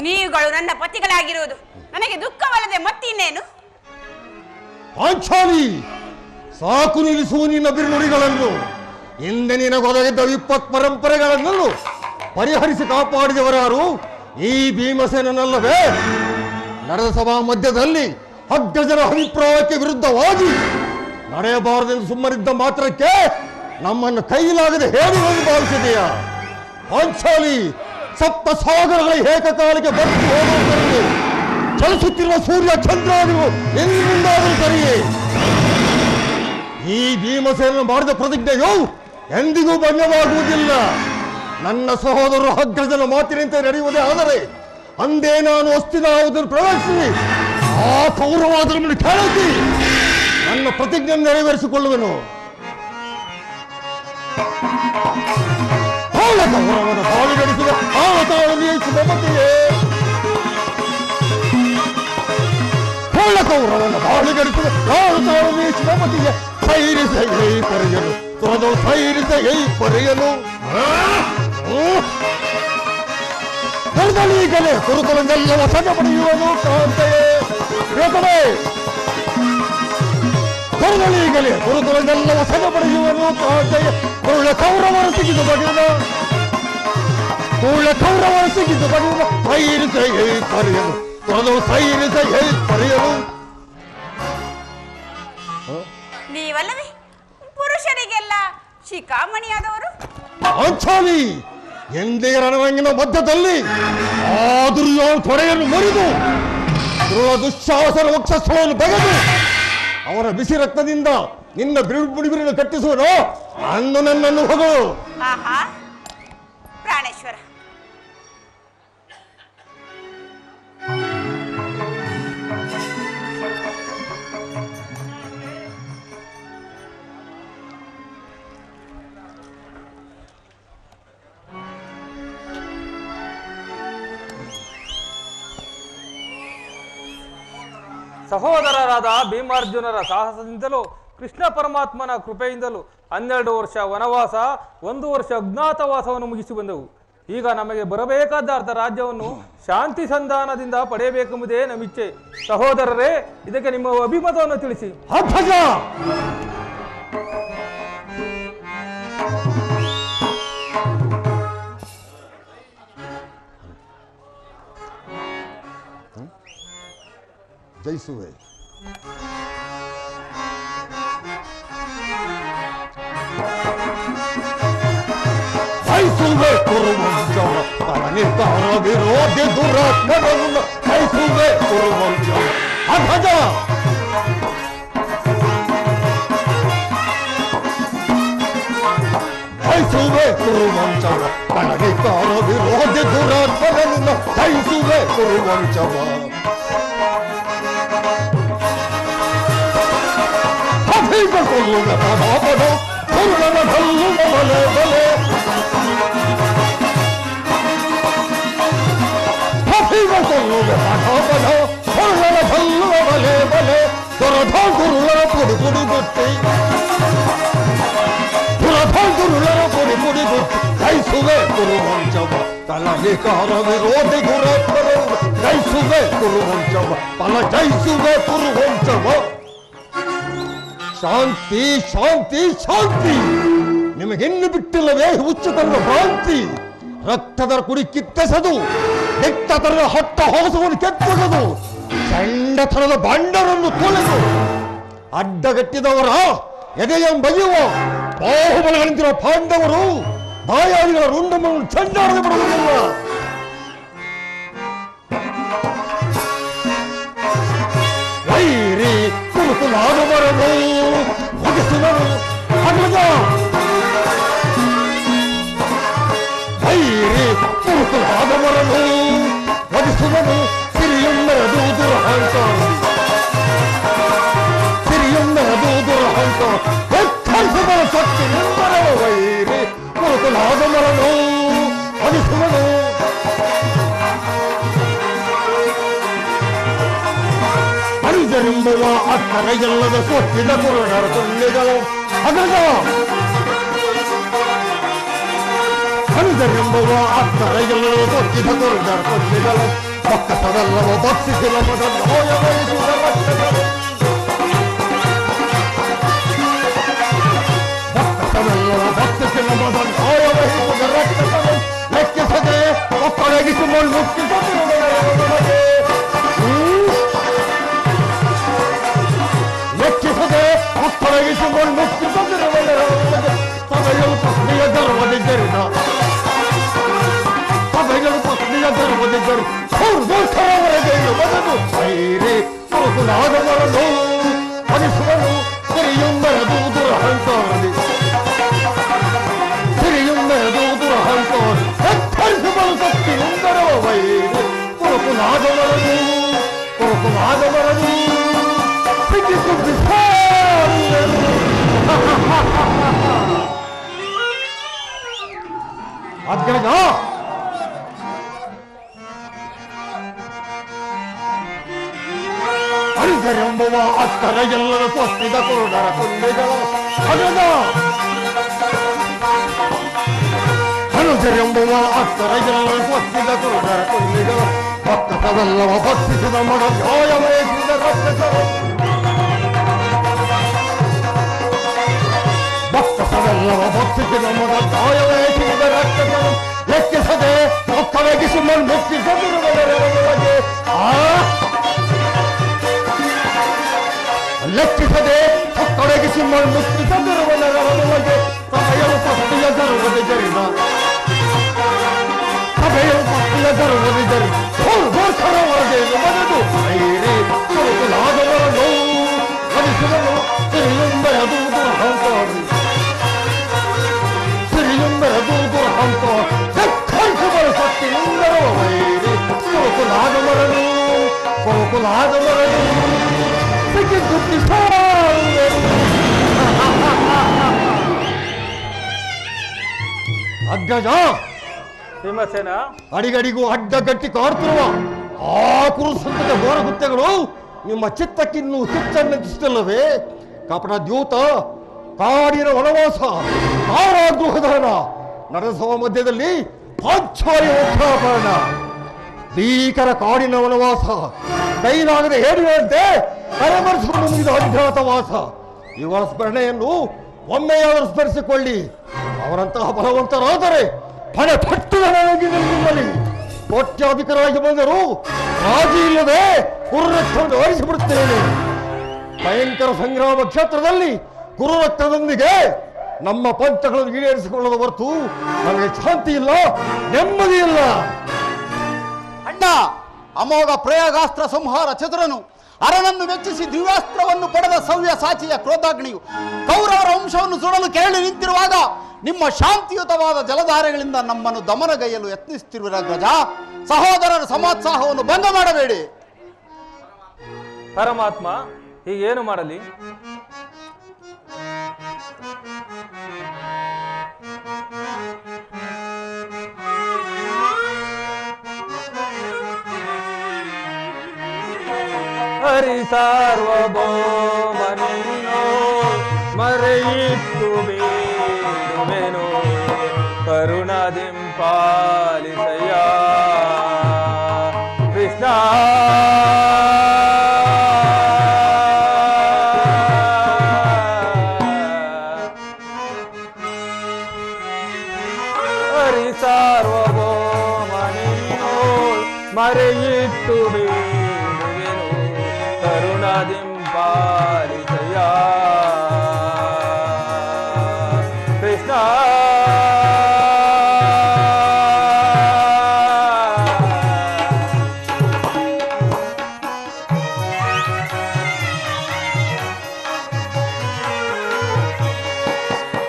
ನೀವುಗಳು ನನ್ನ ಪತಿಗಳಾಗಿರುವುದು ನನಗೆ ದುಃಖವಲ್ಲದೆ ಮತ್ತಿನ್ನೇನು? ಪಾಂಚಾಲಿ, ಸಾಕು ನಿಲ್ಲಿಸುವ ನಿನ್ನ ಬಿರುನುಡಿಗಳನ್ನು. ಹಿಂದೆ ನಿನಗೊದಗಿದ್ದ ವಿಪತ್ ಪರಂಪರೆಗಳನ್ನು ಪರಿಹರಿಸಿ ಕಾಪಾಡಿದವರಾರು ಈ ಭೀಮಸೇನಲ್ಲವೇ? ನಡೆದ ಸಭಾ ಮಧ್ಯದಲ್ಲಿ ಅಗ್ರಜನ ಅಭಿಪ್ರಾಯಕ್ಕೆ ವಿರುದ್ಧವಾಗಿ ನಡೆಯಬಾರದೆಂದು ಸುಮ್ಮನಿದ್ದ ಮಾತ್ರಕ್ಕೆ ನಮ್ಮನ್ನು ಕೈಲಾಗದೆ ಹೇಳಿ ಹೋಗಿ ಭಾವಿಸಿದೆಯಾ? ಪಾಂಚಾಲಿ, ಸಪ್ತ ಸಾಗರಗಳ ಏಕಕಾಲಕ್ಕೆ ಬತ್ತಿ ಹೋಗುವುದರಲ್ಲಿ ಚಲಿಸುತ್ತಿರುವ ಸೂರ್ಯ ಚಂದ್ರಾದಿಗಳು ಎಂದಾದರೂ ಸರಿಯೇ ಈ ಭೀಮಸೇನ ಮಾಡಿದ ಪ್ರತಿಜ್ಞೆಯು ಎಂದಿಗೂ ಭಂಗವಾಗುವುದಿಲ್ಲ. ನನ್ನ ಸಹೋದರರು ಅಗ್ರಜನ ಮಾತಿನಂತೆ ನಡೆಯುವುದೇ ಆದರೆ ಅಂದೇ ನಾನು ಹಸ್ತಿನಾವುದನ್ನು ಪ್ರವೇಶಿಸಿ ಆ ಕೌರವಾದರನ್ನು ಕೆಳಗಿ ನನ್ನ ಪ್ರತಿಜ್ಞೆ ನೆರವೇರಿಸಿಕೊಳ್ಳುವೆನು. ಕೌರವನ ಬಾಳಿ ನಡೆಸಿದ ಆವತಾಳನಿಯೇ ಸುಮತಿಯೇ, ಕೌರವನ ಬಾಳಿ ನಡೆಸಿದ ಆವತಾಳನಿಯೇ ಸುಮತಿಯೇ, ಸೈರಿಸ ಹೈ ಪರೆಯನು ತೊರೆದು ಸೈರಿಸ ಹೈ ಪರೆಯನು. ಈಗಲೇ ಕುರುಕುಲನೆಲ್ಲ ವಸನ ಪಡೆಯುವನು ಕಾಂತೆಯೇ ರೇತವೇ, ಕರುಗಳೀಗಲೇ ಕುರುಕುಲನೆಲ್ಲ ವಸನ ಪಡೆಯುವನು ಕಾಂತೆಯೇ. ಕುರುಳ ಕೌರವರ ಸಿಗಿದು ಬಗೆಯುವ, ಕುರುಳ ಕೌರವರ ಸಿಗಿದು ಬಗೆಯುವ, ಸೈರಿಸ ಹೈ ಪರೆಯನು ತೊರೆದು ಸೈರಿಸ ಹೈ ಪರೆಯನು. ನೀವಲ್ಲವೇ ಪುರುಷರಿಗೆಲ್ಲ ಶಿಖಾಮಣಿಯಾದವರು? ಪಾಂಚಾಲಿ, ಎಂದೇ ರಣರಂಗಿನ ಮಧ್ಯದಲ್ಲಿ ಆ ದುರ್ಯೋಧನ ತೊಡೆಯನ್ನು ಮುರಿದು ದುಶ್ಯಾಸನ ವಕ್ಷಸ್ಥಳವನ್ನು ಬಗೆದು ಅವರ ಬಿಸಿ ರಕ್ತದಿಂದ ನಿನ್ನ ಬಿರುಬಿರುಬಿರಿನ ಕಟ್ಟಿಸುವನು ಅಂದು ನನ್ನನ್ನು ಹೊಗಳು. ಆಹಾ, ಪ್ರಾಣೇಶ್ವರ, ಸಹೋದರರಾದ ಭೀಮಾರ್ಜುನರ ಸಾಹಸದಿಂದಲೂ ಕೃಷ್ಣ ಪರಮಾತ್ಮನ ಕೃಪೆಯಿಂದಲೂ 12 ವರ್ಷ ವನವಾಸ 1 ವರ್ಷ ಅಜ್ಞಾತವಾಸವನ್ನು ಮುಗಿಸಿ ಬಂದೆವು. ಈಗ ನಮಗೆ ಬರಬೇಕಾದ ಅರ್ಧ ರಾಜ್ಯವನ್ನು ಶಾಂತಿ ಸಂಧಾನದಿಂದ ಪಡೆಯಬೇಕೆಂಬುದೇ ನಮ್ಮಿಚ್ಛೆ. ಸಹೋದರರೇ, ಇದಕ್ಕೆ ನಿಮ್ಮ ಅಭಿಮತವನ್ನು ತಿಳಿಸಿ. ಜಯಿಸುವೆ. ಜಯಿಸುವೆ ಕುರುವಂಶವ ನಿರ್ಧಾರ ವಿರೋಧಿ ದುರಾತ್ಮರನ್ನು ಜಯಿಸುವೆ ಕುರುವಂಶವ. ಅಧ್ವಜ ಜಯಿಸುವೆ ಕುರುವಂಶವ ನಿರ್ಧಾರ ವಿರೋಧಿ ದುರಾತ್ಮರನ್ನು ಜಯಿಸುವೆ ಕುರುವಂಶವ. ಕೊಲ್ಲುವ ಪದಾಪದ ಕುರುಳನ ಕಲ್ಲುವ ಬಲೆ ಬಲೆ ಕೊಲ್ಲುವ ಪದಾಪದ ಕುರುಳನ ಕಲ್ಲುವ ಬಲೆ ಬಲೆ ದೊರಧ ಗುರುಳನ ಪುಡಿ ಪುಡಿ ಗುತ್ತಿ ದೊರಧ ಗುರುಳನ ಪುಡಿ ಪುಡಿ ಗುತ್ತಿ ಜಯಿಸುವೆ ಕುರುವಂಶವ ತಲವಿಕಾರ ವಿರೋಧಿ ಗುರಪ್ಪರ ಜಯಿಸುವೆ ಕುರುವಂಶವ ತಲ ಜಯಿಸುವೆ ಕುರುವಂಶವ. ಶಾಂತಿ ಶಾಂತಿ ಶಾಂತಿ. ನಿಮಗಿನ್ನು ಬಿಟ್ಟಿಲ್ಲವೇ ಹುಚ್ಚುತನದ ಭ್ರಾಂತಿ? ರಕ್ತದ ಕುಡಿ ಕಿತ್ತೆಸದು ದಿಟ್ಟತನದ ಹೊಟ್ಟ ಹೊಸವನ್ನು ಕೆತ್ತಸದು ಚಂಡತನದ ಬಂಡರನ್ನು ತೊಳೆದು ಅಡ್ಡಗಟ್ಟಿದವರ ಎದೆಯ ಬಗೆಯುವ ಬಾಹುಬಲಗಳಿಂದಿರುವ ಪಾಂಡವರು ದಾಯಾದಿಗಳ ರುಂಡವನ್ನು ಚಂಡಾಡದೆ ಬಿಡುವುದಿಲ್ಲ. ವೈರಿ ಕುರುಕುಲಾದವರನ್ನು ಮುಗಿಸುವರು ಅಗ್ರಜ. ವೈರಿ ಕುರುಕುಲಾದವರನ್ನು ವಧಿಸುವನು ಸಿರಿಯೊಮ್ಮೆರದು ದುರಹಂಕಾರ. ಸಿರಿಯೊಮ್ಮೆರದು ದುರಹಂಕಾರ ಎತ್ತರಿಸುವ ಶಕ್ತಿ ನಿಮ್ಮರ. ವೈರಿ ಕುರುಕುಲಾದವರನ್ನು ವಧಿಸುವನು. ಅನುಜರೆಂಬುವ ಅಕ್ಕರ ಎಲ್ಲದ ಕೊಟ್ಟಿದ ಕುರುಡರ ತುಂಡಿಗಳು ಅಗ್ರಜ. ಅನುಜರೆಂಬುವ ಅಕ್ಕರ ಎಲ್ಲದ ಕೊಟ್ಟಿದ ಕುರುಡರ ತುಂಡಿಗಳು ಪಕ್ಕಸವೆಲ್ಲವ ಭಕ್ಷಿಸಿ ನಮದ ನೋಯ ವಹಿಸಿದ ರಕ್ತಗಳು. ಪಕ್ಕಸವೆಲ್ಲವ ಭಕ್ಷಿಸಿ ನಮದ ನೋಯ ವಹಿಸಿದ ರಕ್ತಗಳು ಲೆಕ್ಕಿಸದೆ ಒಕ್ಕಳಗಿಸಿ ಮುಕ್ತಿಸದಿರುವುದೇ. ಲೆಕ್ಕಿಸದೆ ಒಕ್ಕಳಗಿಸಿಕೊಂಡು ಮುಕ್ತಿಸದಿರುವುದೇ. ಸಭೆಗಳು ಪತ್ನಿಯ ಗರ್ವದಿದ್ದರಿಂದ ಸಭೆಗಳು ಪತ್ನಿಯ ಗರ್ವದಿದ್ದರು ದುರ್ಗೋತ್ಸವವರೆಗೆ ಬದಲು ವೈರಿ ಕುರುಕುಲಾದವರನ್ನು ವಧಿಸುವನು ಸಿರಿಯೊಮ್ಮೆರದು ದುರಹಂಕಾರದಿ. ಸಿರಿಯೊಮ್ಮೆರದು ದುರಹಂಕಾರ ಎತ್ತರಿಸುವ ಶಕ್ತಿ ಎಂದರ. ವೈರಿ ಕುರುಕುಲಾದವರನ್ನು ಕುರುಕುಲಾದವರನ್ನು ಅಗ್ರಜ. ಅನುಜರೆಂಬುವ ಅಕ್ಕರ ಎಲ್ಲರ ಕೊಟ್ಟಿದ ಕುರುಡರ ತುಂಡಿಗಳು ಅಗ್ರಜ. ಅನುಜರೆಂಬುವ ಅಕ್ಕರ ಎಲ್ಲರ ಕೊಟ್ಟಿದ ಕುರುಡರ ತುಂಡಿಗಳು ಪಕ್ಕಸವೆಲ್ಲವ ಭಕ್ಷಿಸಿದ ಮಗ ನ್ಯಾಯ ವಹಿಸಿದ ರಕ್ತಗಳು. ಭಕ್ತಸವೆಲ್ಲವ ಭಕ್ಷಿಸಿದ ಮಗ ನ್ಯಾಯ ವಹಿಸಿದ ರಕ್ತಗಳು ಲೆಕ್ಕಿಸದೆ ಒಕ್ಕಳಗಿಸಿ ಮುಕ್ತಿಸದಿರುವುದರೊಳಗೆ. ಲೆಕ್ಕಿಸದೆ ಒಕ್ಕಳಗಿಸಿ ಮುಕ್ತಿಸದಿರುವುದರೊಳಗೆ ಸಭೆಯಲು ಪತ್ನಿಯ ಗರ್ವದಿದ್ದರಿಂದ ಸಭೆಯಲು ಪತ್ನಿಯ ಗರ್ವದಿದ್ದರು ಗೋರ್ಖರವರೆಗೆ ಬದಲು ವೈರಿ ಕುರುಕುಲಾದವರನ್ನು ವಧಿಸುವನು ಸಿರಿಯೊಮ್ಮೆರದು ದುರಹಂಕಾರ. ಸಿರಿಯೊಮ್ಮೆರದು ದುರಹಂಕಾರ ಎತ್ತರಿಸುವ ಶಕ್ತಿ ಎಂದರು. ವೈರಿ ಕುರುಕುಲಾದವರನ್ನು ಕುರುಕುಲಾದವರನ್ನು ಅಗ್ಗಜ. ಭೀಮಸೇನ, ಅಡಿಗಡಿಗೂ ಅಡ್ಡಗಟ್ಟಿ ಕಾಡ್ತಿರುವ ಆ ಕುರುಸಂತದ ಘೋರ ಕೃತ್ಯಗಳು ನಿಮ್ಮ ಚಿತ್ತಕ್ಕಿನ್ನೂ ಕಿಚ್ಚನ್ನೆತ್ತಿಸಿದಲ್ಲವೇ? ಕಪಟ ದ್ಯೂತ, ಕಾಡಿನ ವನವಾಸ, ಕಾರಾಗೃಹಧಾರಣ, ನರಸವ ಮಧ್ಯದಲ್ಲಿ ಪಾಂಚಾಲಿ ಉತ್ಥಾಪನ, ಭೀಕರ ಕಾಡಿನ ವನವಾಸ, ಕೈಲಾಗದ ಹೇಡಿಗಳಂತೆ ಕರೆಮರೆಸಿಕೊಂಡು ಮುಗಿದ ಅಜ್ಞಾತವಾಸ. ಇವರ ಸ್ಮರಣೆಯನ್ನು ಒಮ್ಮೆಯಾದರೂ ಸ್ಮರಿಸಿಕೊಳ್ಳಿ. ಅವರಂತಹ ಬಲವಂತರಾದರೆ ಹಣ ಪಟ್ಟುದನಾಗಿ ನಿಲ್ಲಲಿ. ಕೋಟ್ಯಾಧಿಕರಾಗಿ ಬಂದರೂ ರಾಜಿ ಇಲ್ಲದೆ ಕುರುರಕ್ತವನ್ನು ಆರಿಸಿಬಿಡುತ್ತೇನೆ. ಭಯಂಕರ ಸಂಗ್ರಾಮ ಕ್ಷೇತ್ರದಲ್ಲಿ ಕುರುರಕ್ತದೊಂದಿಗೆ ನಮ್ಮ ಪಂಚಗಳನ್ನು ಈಡೇರಿಸಿಕೊಳ್ಳದ ಹೊರತು ನಮಗೆ ಶಾಂತಿ ಇಲ್ಲ, ನೆಮ್ಮದಿ ಇಲ್ಲ. ಅಣ್ಣ, ಅಮೋಘ ಪ್ರಯೋಗಾಸ್ತ್ರ ಸಂಹಾರ ಚತುರನು, ಅರನನ್ನು ಮೆಚ್ಚಿಸಿ ದಿವ್ಯಾಸ್ತ್ರವನ್ನು ಪಡೆದ ಸವ್ಯ ಸಾಚಿಯ ಕ್ರೋಧಾಗ್ನಿಯು ಕೌರವರ ವಂಶವನ್ನು ಸುಡಲು ಕೇಳಿ ನಿಂತಿರುವಾಗ ನಿಮ್ಮ ಶಾಂತಿಯುತವಾದ ಜಲಧಾರೆಗಳಿಂದ ನಮ್ಮನ್ನು ದಮನಗೈಯಲು ಯತ್ನಿಸುತ್ತಿರುವ ಗಜ, ಸಹೋದರರ ಸಮೋತ್ಸಾಹವನ್ನು ಭಂಗ ಮಾಡಬೇಡಿ. ಪರಮಾತ್ಮ, ಹೀಗೇನು ಮಾಡಲಿ? ಹರಿ ಸಾರ್ವಭೌಮನನ್ನು ಮರೆಯಿಟ್ಟು ಬೇಡುವೆನು, ಕರುಣಾದಿಂ ಪಾಲಿಸಯ್ಯ ಕೃಷ್ಣ. ಹರಿ ಸಾರ್ವಭೌಮನನ್ನು ಮರೆಯಿಟ್ಟು ಬೇಡುವೆನು, ಕರುಣಾದಿಂ ಪಾಲಿಸಯ್ಯ ಕೃಷ್ಣ.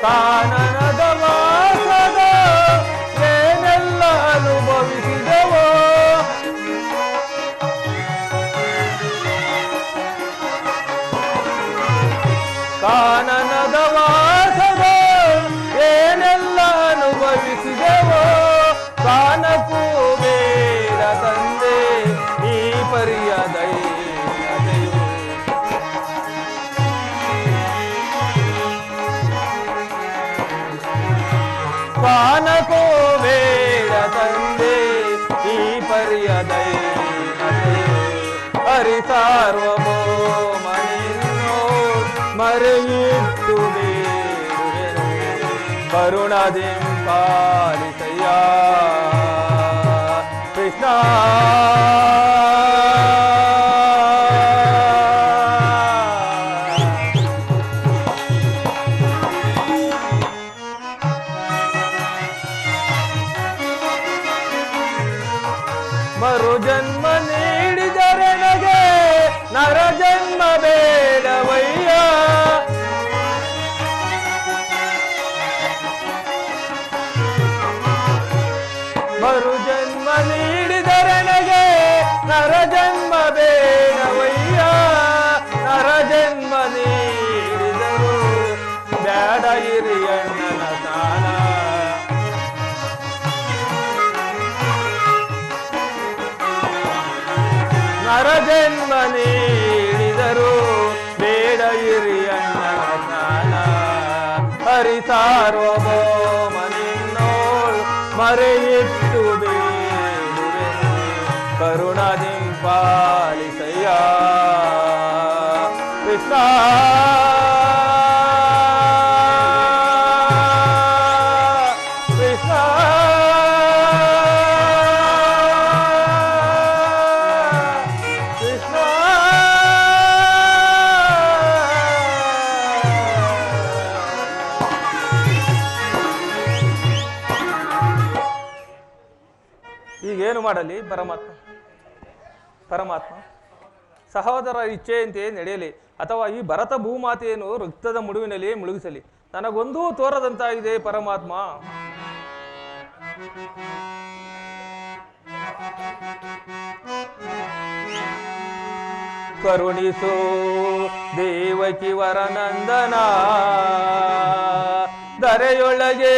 ಕಾನನದ ವಾಸದ ಏನೆಲ್ಲ ಅನುಭವಿಸಿದವೋ, ಕಾನನದ ವಾಸದ ಏನೆಲ್ಲ ಅನುಭವಿಸಿದವೋ, ಕಾನಕ್ಕೂ ಬೇಡ ತಂದೆ ಈ ಪರಿಯ ದೈವತೆಯು. ಕಾನಕ್ಕೂ ಬೇಡ ತಂದೆ ಈ ಪರಿಯ ದೈವತೆಯು. ಹರಿ ಸಾರ್ವಭೌಮನಿನ್ನೋ ಮರೆಯಿಟ್ಟು ಬೇಡುವೆನು, ಕರುಣಾದಿಂ ಪಾಲಿಸಯ್ಯ ಕೃಷ್ಣ. ಮರು ಜನ್ಮ ನೀಡಿದರೆ ನಗೆ ನರ ಜನ್ಮ ಬೇಡವಯ್ಯ, ಮರು ಜನ್ಮ ನೀಡಿದರೆ ನಗೆ ನರ ಜನ್ಮ ಬೇಡವಯ್ಯ, ನರ ಜನ್ಮ ನೀಡಿದರು ಬೇಡ ಹಿರಿಯಣ್ಣನ ತಾನ. ನರ ಜನ್ಮ ನೀಡಿದರು ಬೇಡ ಹಿರಿಯಣ್ಣನ ಸ್ನಾನ. ಹರಿ ಸಾರ್ವಭೌಮನಿನ್ನೋಳು ಮರೆಯಿಟ್ಟು ಬೇಡುವೆನು, ಕರುಣಾದಿಂ ಪಾಲಿಸಯ್ಯ ಕೃಷ್ಣ. ಕೃಷ್ಣ ಕೃಷ್ಣ. ಈಗೇನು ಮಾಡಲಿ ಪರಮಾತ್ಮ? ಪರಮಾತ್ಮ, ಸಹೋದರ ಇಚ್ಛೆಯಂತೆ ನಡೆಯಲಿ ಅಥವಾ ಈ ಭರತ ಭೂಮಾತೆಯನ್ನು ರಕ್ತದ ಮುಡುವಿನಲ್ಲಿ ಮುಳುಗಿಸಲಿ, ನನಗೊಂದೂ ತೋರದಂತಾಗಿದೆ ಪರಮಾತ್ಮ. ಕರುಣಿಸೋ ದೇವಕಿ ವರನಂದನ, ಧರೆಯೊಳಗೆ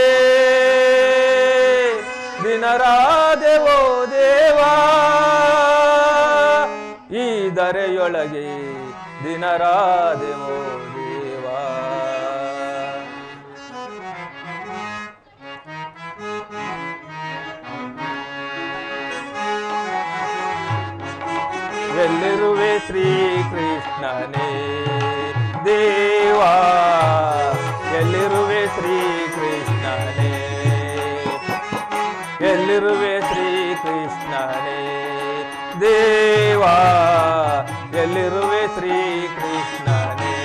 ದಿನರಾದೆವೋ ದೇವಾ, ಈ ಧರೆಯೊಳಗೆ ಒಳಗೆ ದಿನರಾದೆವೋ ದೇವಾ. ಎಲ್ಲಿರುವೆ ಶ್ರೀಕೃಷ್ಣನೇ ದೇವಾ, ಎಲ್ಲಿರುವೆ ಶ್ರೀಕೃಷ್ಣನೇ, ಎಲ್ಲಿರುವೆ ಶ್ರೀಕೃಷ್ಣನೇ ದೇವಾ, ಎಲ್ಲಿರುವೆ ಶ್ರೀಕೃಷ್ಣನೇ.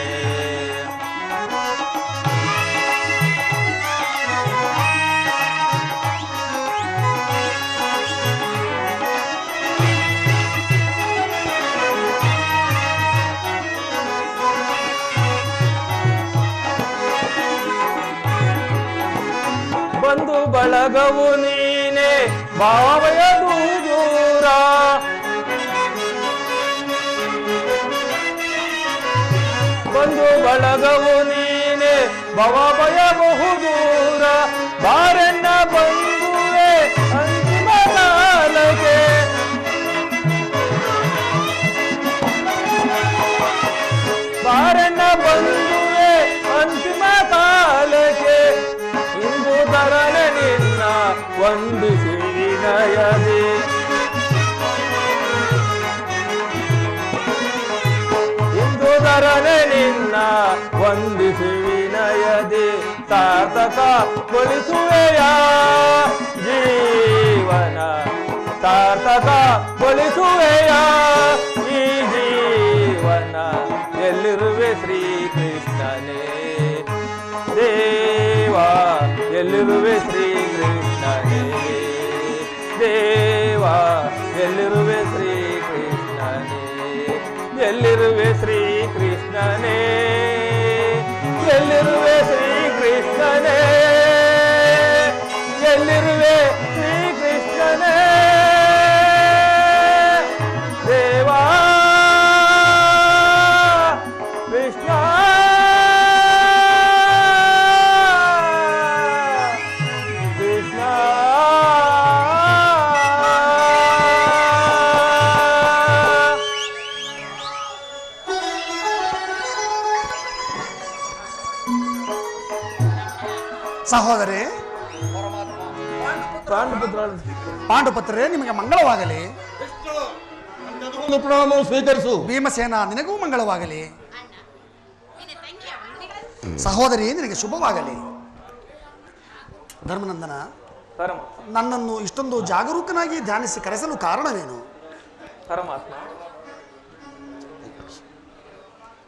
ಬಂಧು ಬಳಗವು ನೀನೆ ಭಾವಯದು ದೂರ, ಬಂಧು ಬಳಗವು ನೀನೆ ಭವಭಯ ಬಹುದೂರ. ಬಾರಣ್ಣ ಬಂಧುವೆ ಅಂತಿಮ ಕಾಲಕ್ಕೆ, ಬಾರಣ್ಣ ಬಂಧುವೆ ಅಂತಿಮ ಕಾಲಕ್ಕೆ. ಇಂದು ತರಲೆ ನಿನ್ನ ವಂದಿಸಿ ವಿನಯದಿ, ಇಂದು ತರಲೆ ನಿನ್ನ ವಂದಿಸಿ ವಿನಯದಿ. ಸಾರ್ಥಕ ಗೊಳಿಸುವೆಯ ಜೀವನ, ಸಾರ್ಥಕ ಗೊಳಿಸುವೆಯ ಈ ಜೀವನ. ಎಲ್ಲಿರುವೆ ಶ್ರೀಕೃಷ್ಣನೇ ದೇವಾ, ಎಲ್ಲಿರುವೆ ಶ್ರೀಕೃಷ್ಣನೇ ದೇವಾ, ಎಲ್ಲಿರುವೆ ಶ್ರೀಕೃಷ್ಣನೇ, ಎಲ್ಲಿರುವೆ ಶ್ರೀಕೃಷ್ಣನೇ, ಎಲ್ಲಿರುವೆ ಶ್ರೀಕೃಷ್ಣನೇ, ಎಲ್ಲಿರುವೆ ಶ್ರೀಕೃಷ್ಣನೇ ದೇವಾ ಕೃಷ್ಣ. ಸಹೋದರೇ ಪಾಂಡುಪುತ್ರರೇ, ನಿಮಗೆ ಮಂಗಳವಾಗಲಿ. ಪ್ರಣಾಮ ಸ್ವೀಕರಿಸು. ಭೀಮಸೇನ, ನಿನಗೂ ಮಂಗಳವಾಗಲಿ. ಸಹೋದರಿ, ನಿನಗೆ ಶುಭವಾಗಲಿ. ಧರ್ಮನಂದನ, ನನ್ನನ್ನು ಇಷ್ಟೊಂದು ಜಾಗರೂಕನಾಗಿ ಧ್ಯಾನಿಸಿ ಕರೆಸಲು ಕಾರಣವೇನು? ಪರಮಾತ್ಮ,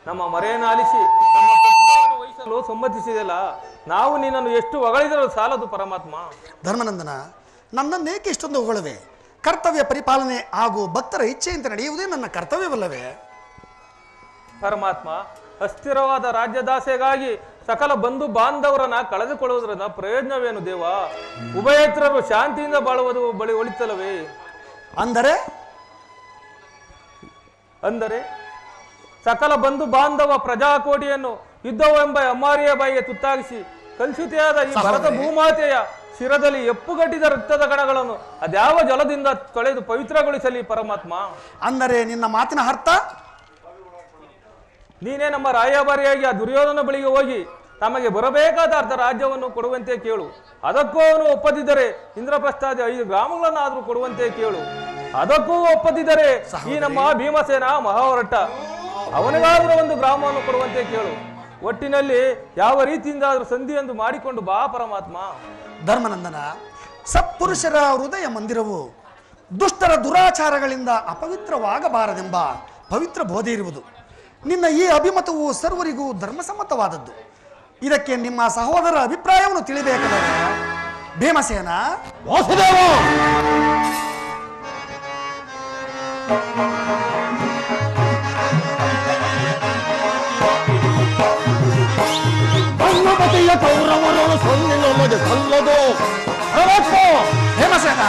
ನಮ್ಮ ಮರೆಯನ್ನಾಲಿಸಿ ನಮ್ಮ ಕರ್ತವ್ಯವನ್ನು ವಹಿಸಲು ಸಮ್ಮತಿಸಿದೆಲ್ಲ, ನಾವು ನಿನ್ನನ್ನು ಎಷ್ಟು ಹೊಗಳಿದರೂ ಸಾಲದು ಪರಮಾತ್ಮ. ಧರ್ಮನಂದನ, ನನ್ನನ್ನೇಕೆ ಇಷ್ಟೊಂದು ಹೊಗಳುವೆ? ಕರ್ತವ್ಯ ಪರಿಪಾಲನೆ ಹಾಗೂ ಭಕ್ತರ ಇಚ್ಛೆಯಂತೆ ನಡೆಯುವುದೇ ನನ್ನ ಕರ್ತವ್ಯವಲ್ಲವೇ? ಪರಮಾತ್ಮ, ಅಸ್ಥಿರವಾದ ರಾಜ್ಯದಾಸೆಗಾಗಿ ಸಕಲ ಬಂಧು ಬಾಂಧವರನ್ನ ಕಳೆದುಕೊಳ್ಳುವುದರಿಂದ ಪ್ರಯೋಜನವೇನು ದೇವ? ಉಭಯತ್ರರು ಶಾಂತಿಯಿಂದ ಬಾಳುವುದು ಬಳಿ ಒಳಿತಲ್ಲವೇ? ಅಂದರೆ ಸಕಲ ಬಂಧು ಬಾಂಧವ ಪ್ರಜಾಕೋಟಿಯನ್ನು ಯುದ್ಧವೆಂಬ ಅಮ್ಮಾರಿಯ ಬಾಯಿಗೆ ತುತ್ತಾಗಿಸಿ ಕಲುಷಿತೆಯಾದ ಈ ಭಾರತ ಭೂಮಾತೆಯ ಶಿರದಲ್ಲಿ ಎಪ್ಪುಗಟ್ಟಿದ ರಕ್ತದ ಕಣಗಳನ್ನು ಅದ್ಯಾವ ಜಲದಿಂದ ತೊಳೆದು ಪವಿತ್ರಗೊಳಿಸಲಿ ಪರಮಾತ್ಮ. ಅಂದರೆ ನಿನ್ನ ಮಾತಿನ ಅರ್ಥ? ನೀನೇ ನಮ್ಮ ರಾಯಭಾರಿಯಾಗಿ ಆ ದುರ್ಯೋಧನ ಬಳಿಗೆ ಹೋಗಿ ತಮಗೆ ಬರಬೇಕಾದ ಅರ್ಧ ರಾಜ್ಯವನ್ನು ಕೊಡುವಂತೆ ಕೇಳು. ಅದಕ್ಕೂ ಅವನು ಒಪ್ಪದಿದ್ದರೆ ಇಂದ್ರಪ್ರಸ್ಥಾದಿ 5 ಗ್ರಾಮಗಳನ್ನಾದರೂ ಕೊಡುವಂತೆ ಕೇಳು. ಅದಕ್ಕೂ ಒಪ್ಪದಿದ್ದರೆ ಈ ನಮ್ಮ ಭೀಮಸೇನ ಮಹಾವರಟ ಅವನಿಗಾದರೂ ಒಂದು ಗ್ರಾಮವನ್ನು ಕೊಡುವಂತೆ ಕೇಳು. ಒಟ್ಟಿನಲ್ಲಿ ಯಾವ ರೀತಿಯಿಂದಾದರೂ ಸಂಧಿಯೆಂದು ಮಾಡಿಕೊಂಡು ಬಾ ಪರಮಾತ್ಮ. ಧರ್ಮನಂದನ, ಸತ್ಪುರುಷರ ಹೃದಯ ಮಂದಿರವು ದುಷ್ಟರ ದುರಾಚಾರಗಳಿಂದ ಅಪವಿತ್ರವಾಗಬಾರದೆಂಬ ಪವಿತ್ರ ಬೋಧೆ ಇರುವುದು. ನಿನ್ನ ಈ ಅಭಿಮತವು ಸರ್ವರಿಗೂ ಧರ್ಮಸಮ್ಮತವಾದದ್ದು. ಇದಕ್ಕೆ ನಿಮ್ಮ ಸಹೋದರ ಅಭಿಪ್ರಾಯವನ್ನು ತಿಳಿಬೇಕಾದರೆ ಭೀಮಸೇನ. ವಾಸುದೇವ, ಗಂಗಪತಿಯ ಕೌರವರನ್ನು ಸೊನ್ನೆ ನಮಗೆ ಸಲ್ಲದು. ಭೀಮಸೇನ,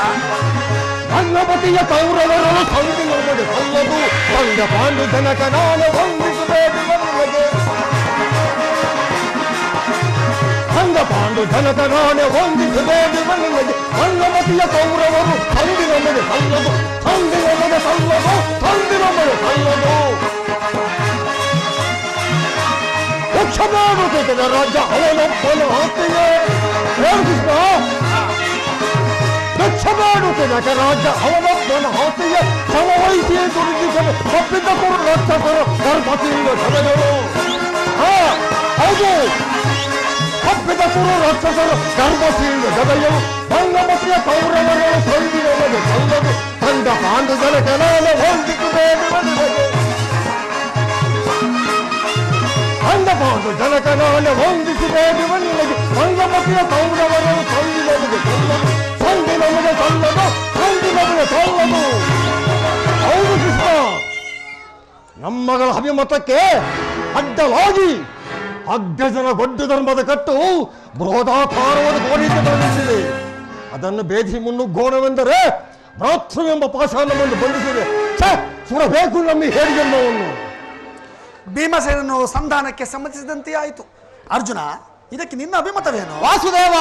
ಗಂಗಪತಿಯ ಕೌರವರನ್ನು ಸೊನ್ನೆ ನಮಗೆ ಸಲ್ಲದು. ಗಂಗ ಪಾಂಡು ಜನಕ ನಾನು ವಂದಿಸಬೇಕು ನಮಗೆ. ಗಂಗ ಪಾಂಡು ಜನಕ ನಾನೇ ವಂದಿಸಬೇಕು ನಮಗೆ. ಗಂಗಪತಿಯ ಕೌರವರು ಸಂಧಿ ನಮಗೆ ಸಲ್ಲದು. ಸಂಧಿ ನಮಗೆ ಸಲ್ಲದು. ಸಂಧಿ ನಮಗೆ ಸಲ್ಲದು. ದಕ್ಷ ಮಾಡುತ್ತಿದ್ದ ರಾಜ್ಯ ಅವನೊಬ್ಬನ ಆತ್ಮೆಯೇ ಕೃಷ್ಣ ದಕ್ಷ ಮಾಡುತ್ತಿದ್ದ ರಾಜ್ಯ ಅವನೊಬ್ಬನ ಆತ್ಮೆಯೇ ಸಮವಹಿಸಿ ದುಡಿದಿಸಲು ಒಪ್ಪಿದ್ದ ಕುರು ರಾಕ್ಷಸರು ಗರ್ಭಸಿಂಗ ಸಭೆಗಳು ಹೌದು ಒಪ್ಪಿದ ಕುರು ರಾಕ್ಷಸರು ಗರ್ಭಸಿಂಗ ಸಭೆಯು ಭಂಗಮತಿಯ ಕೌರವಗಳು ಸಂದಿರಲು ಸಲ್ಲದು ತಂದ ಪಾಂಡುಗಳ ಜನಾಲ ಹೊಂದಿಸುತ್ತದೆ ಅಂದಪಾಂಡು ಜನಕನಾಲೆ ಹೊಂದಿಸಿದೆ ನಿಮಗೆ ಭಂಗಮತಿಯ ಕೌರವರು ಸಂದಿ ನಮಗೆ ಸಲ್ಲದು ಸಂದಿ ನಮಗೆ ಸಲ್ಲದು ಸಂದಿ ನಮಗೆ ಸಲ್ಲದು ಹೌದು ಕೃಷ್ಣ ನಮ್ಮಗಳ ಅಭಿಮತಕ್ಕೆ ಅಡ್ಡಲಾಗಿ ಅಗ್ರಜನ ಗೊಡ್ಡು ಧರ್ಮದ ಕಟ್ಟು ಬೃಹದಾಕಾರವಾದ ಗೋಣಿಗೆ ಬಂದಿದೆ ಅದನ್ನು ಭೇದಿ ಮುನ್ನುಗ್ಗೋಣವೆಂದರೆ ಭ್ರಾತೃವೆಂಬ ಪಾಷಾಣವನ್ನು ಬಂಧಿಸಿದೆ ಸುಡಬೇಕು ನಮ್ಮ ಹೇಳಿ ಜನ್ಮವನ್ನು ಭೀಮಸೇನನು ಸಂಧಾನಕ್ಕೆ ಸಮ್ಮತಿಸಿದಂತೆ ಆಯಿತು. ಅರ್ಜುನ, ಇದಕ್ಕೆ ನಿನ್ನ ಅಭಿಮತವೇನು? ವಾಸುದೇವ,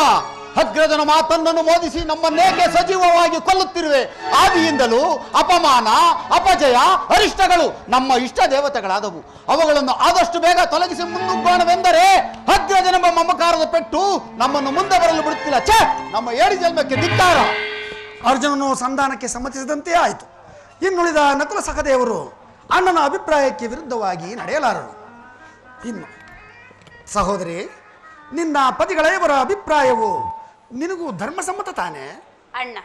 ಅಗ್ರಜನ ಮಾತನ್ನು ಮೋದಿಸಿ ನಮ್ಮನ್ನೇಕೆ ಸಜೀವವಾಗಿ ಕೊಲ್ಲುತ್ತಿರುವೆ? ಆದಿಯಿಂದಲೂ ಅಪಮಾನ, ಅಪಜಯ, ಅರಿಷ್ಟಗಳು ನಮ್ಮ ಇಷ್ಟ ದೇವತೆಗಳಾದವು. ಅವುಗಳನ್ನು ಆದಷ್ಟು ಬೇಗ ತೊಲಗಿಸಿ ಮುನ್ನುಗ್ಗೋಣವೆಂದರೆ ಅಗ್ರಜನೆಂಬ ಮಮಕಾರದ ಪೆಟ್ಟು ನಮ್ಮನ್ನು ಮುಂದೆ ಬರಲು ಬಿಡುತ್ತಿಲ್ಲ. ನಮ್ಮ ಏಳಿ ಜನ್ಮಕ್ಕೆ ಧಿಕ್ಕಾರ. ಅರ್ಜುನನು ಸಂಧಾನಕ್ಕೆ ಸಮ್ಮತಿಸಿದಂತೆ ಆಯಿತು. ಇನ್ನುಳಿದ ನಕುಲ ಸಹದೇವರು ಅಣ್ಣನ ಅಭಿಪ್ರಾಯಕ್ಕೆ ವಿರುದ್ಧವಾಗಿ ನಡೆಯಲಾರರು. ಇನ್ನು ಸಹೋದರಿ, ನಿನ್ನ ಪತಿಗಳೆಯವರ ಅಭಿಪ್ರಾಯವು ನಿನಗೂ ಧರ್ಮಸಮ್ಮತ ತಾನೇ? ಅಣ್ಣ,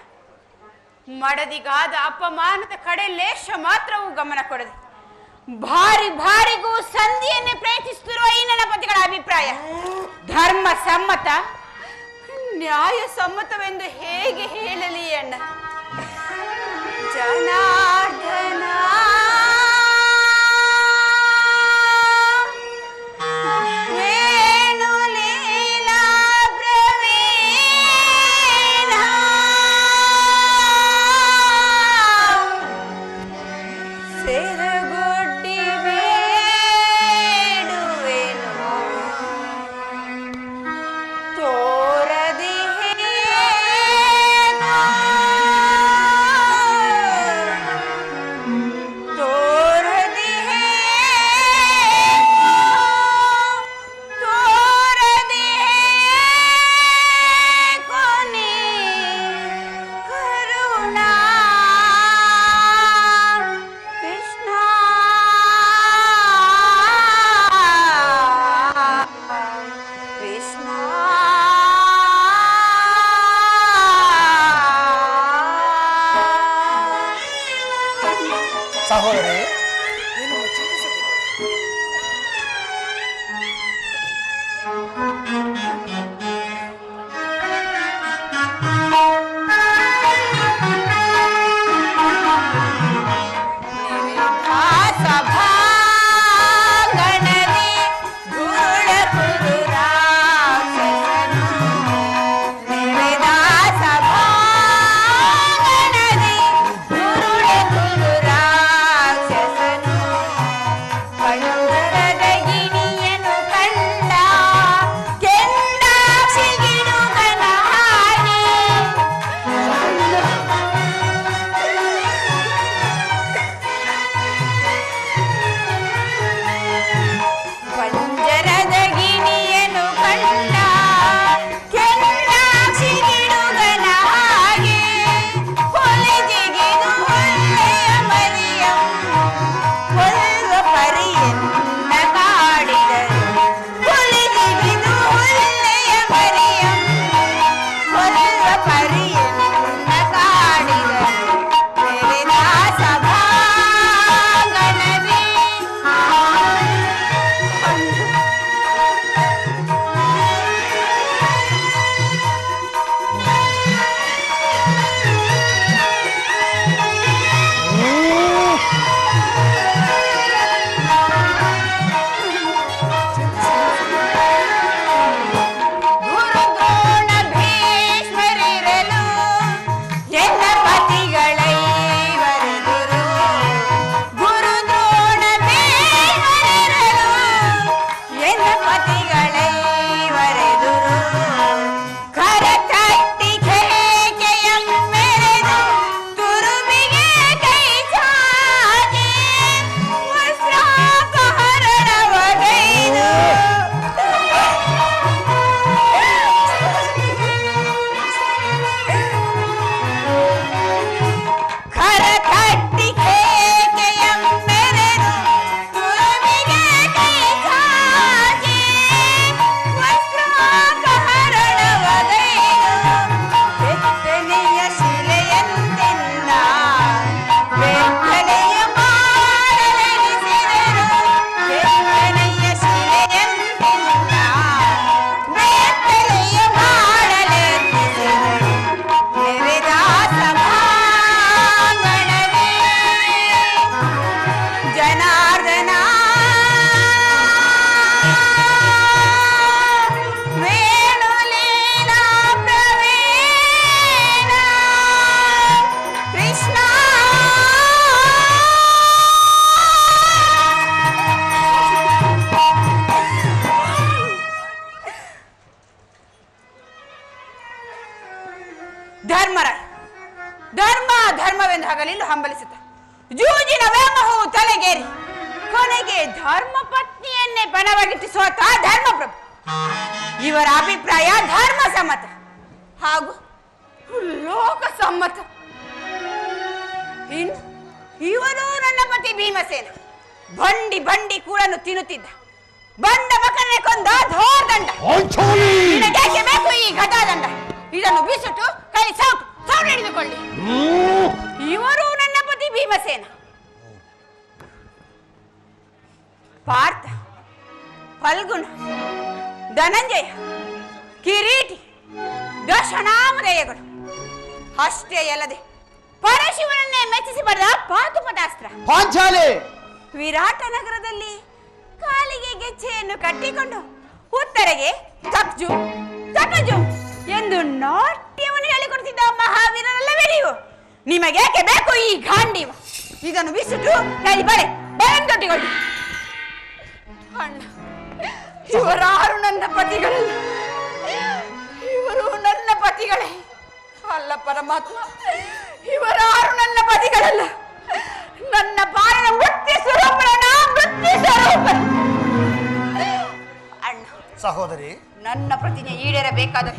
ಮಡದಿಗಾದ ಅಪಮಾನದ ಕಡೆ ಲೇಷ ಮಾತ್ರವೂ ಗಮನ ಕೊಡದೆ ಭಾರಿಗೂ ಸಂಧಿಯನ್ನೇ ಪ್ರಯತ್ನಿಸುತ್ತಿರುವ ಈ ನನ್ನ ಪತಿಗಳ ಅಭಿಪ್ರಾಯ ಧರ್ಮ ಸಮ್ಮತ, ನ್ಯಾಯ ಸಮ್ಮತವೆಂದು ಹೇಗೆ ಹೇಳಲಿ ಅಣ್ಣ? ಜನಾರ್ದನ ಸಹೋದರಿ, ಧರ್ಮರಾಯ ಧರ್ಮವೆಂದು ಹಗಲಿಲ್ಲ ಹಂಬಲಿಸುತ್ತ ಜೂಜಿನ ವ್ಯಾಮೋಹವು ತಲೆಗೇರಿ ಕೊನೆಗೆ ಧರ್ಮ ಪತ್ನಿಯನ್ನೇ ಪಣವಾಗಿಟ್ಟಿಸುವ ಧರ್ಮಪ್ರಭು. ಇವರ ಅಭಿಪ್ರಾಯ ಧರ್ಮ ಸಮ್ಮತ ಹಾಗೂ ಲೋಕ ಸಮ್ಮತ. ಇನ್ನು ಇವನು ನನ್ನ ಪತಿ ಭೀಮಸೇನ ಬಂಡಿ ಕೂಡನ್ನು ತಿನ್ನುತ್ತಿದ್ದ. ಬಂದ ಮಕ್ಕಳನ್ನೇ ಕೊಂದ ಧೋರ್ದಂಡ. ನಿನಗೇಕೆ ಬೇಕು ಈ ಘಟಾದಂಡ? ಇದನ್ನು ಬಿಸಿಟ್ಟು ಕೈ ಸೌಟು ಹಿಡಿದುಕೊಳ್ಳಿ. ಇವರು ನನ್ನ ಪತಿ ಭೀಮಸೇನ. ಪಾರ್ಥ, ಫಲ್ಗುಣ, ಧನಂಜಯ, ಕಿರೀಟಿ, ದಶನಾಮಧೇಯಗಳು ಅಷ್ಟೇ ಅಲ್ಲದೆ ಪರಶಿವನನ್ನೇ ಮೆಚ್ಚಿಸಿ ಬರೆದ ಪಾತುಪಟಾಸ್ತ್ರ. ಪಾಂಚಾಲಿ ವಿರಾಟ ನಗರದಲ್ಲಿ ಕಾಲಿಗೆ ಗೆಜ್ಜೆಯನ್ನು ಕಟ್ಟಿಕೊಂಡು ಉತ್ತರೆಗೆ ತಕ್ಜು ತಕಜು ಎಂದು ನಾಟ್ಯವನ್ನು ಹೇಳಿಕೊಡುತ್ತಿದ್ದ ಮಹಾವೀರರಲ್ಲವೇ ನೀವು? ನಿಮಗೇಕೆ ಬೇಕು ಈ ಗಾಂಡೀವ? ಇದನ್ನು ಬಿಸಿಟ್ಟು ಕೈ ಬರೆ ಬೆಳಂದೊಟ್ಟಿಕೊಳ್ಳಿ. ಅಣ್ಣ, ಇವರಾರು ನನ್ನ ಪತಿಗಳಲ್ಲ. ಇವರು ನನ್ನ ಪತಿಗಳೇ ಅಲ್ಲ ಪರಮಾತ್ಮ. ಇವರಾರು ನನ್ನ ಪತಿಗಳಲ್ಲ. ನನ್ನ ಪಾಲನ ವೃತ್ತಿ ಸ್ವರೂಪನ ವೃತ್ತಿ ಸ್ವರೂಪ. ಅಣ್ಣ, ಸಹೋದರಿ, ನನ್ನ ಪ್ರತಿಜ್ಞೆ ಈಡೇರಬೇಕಾದರೆ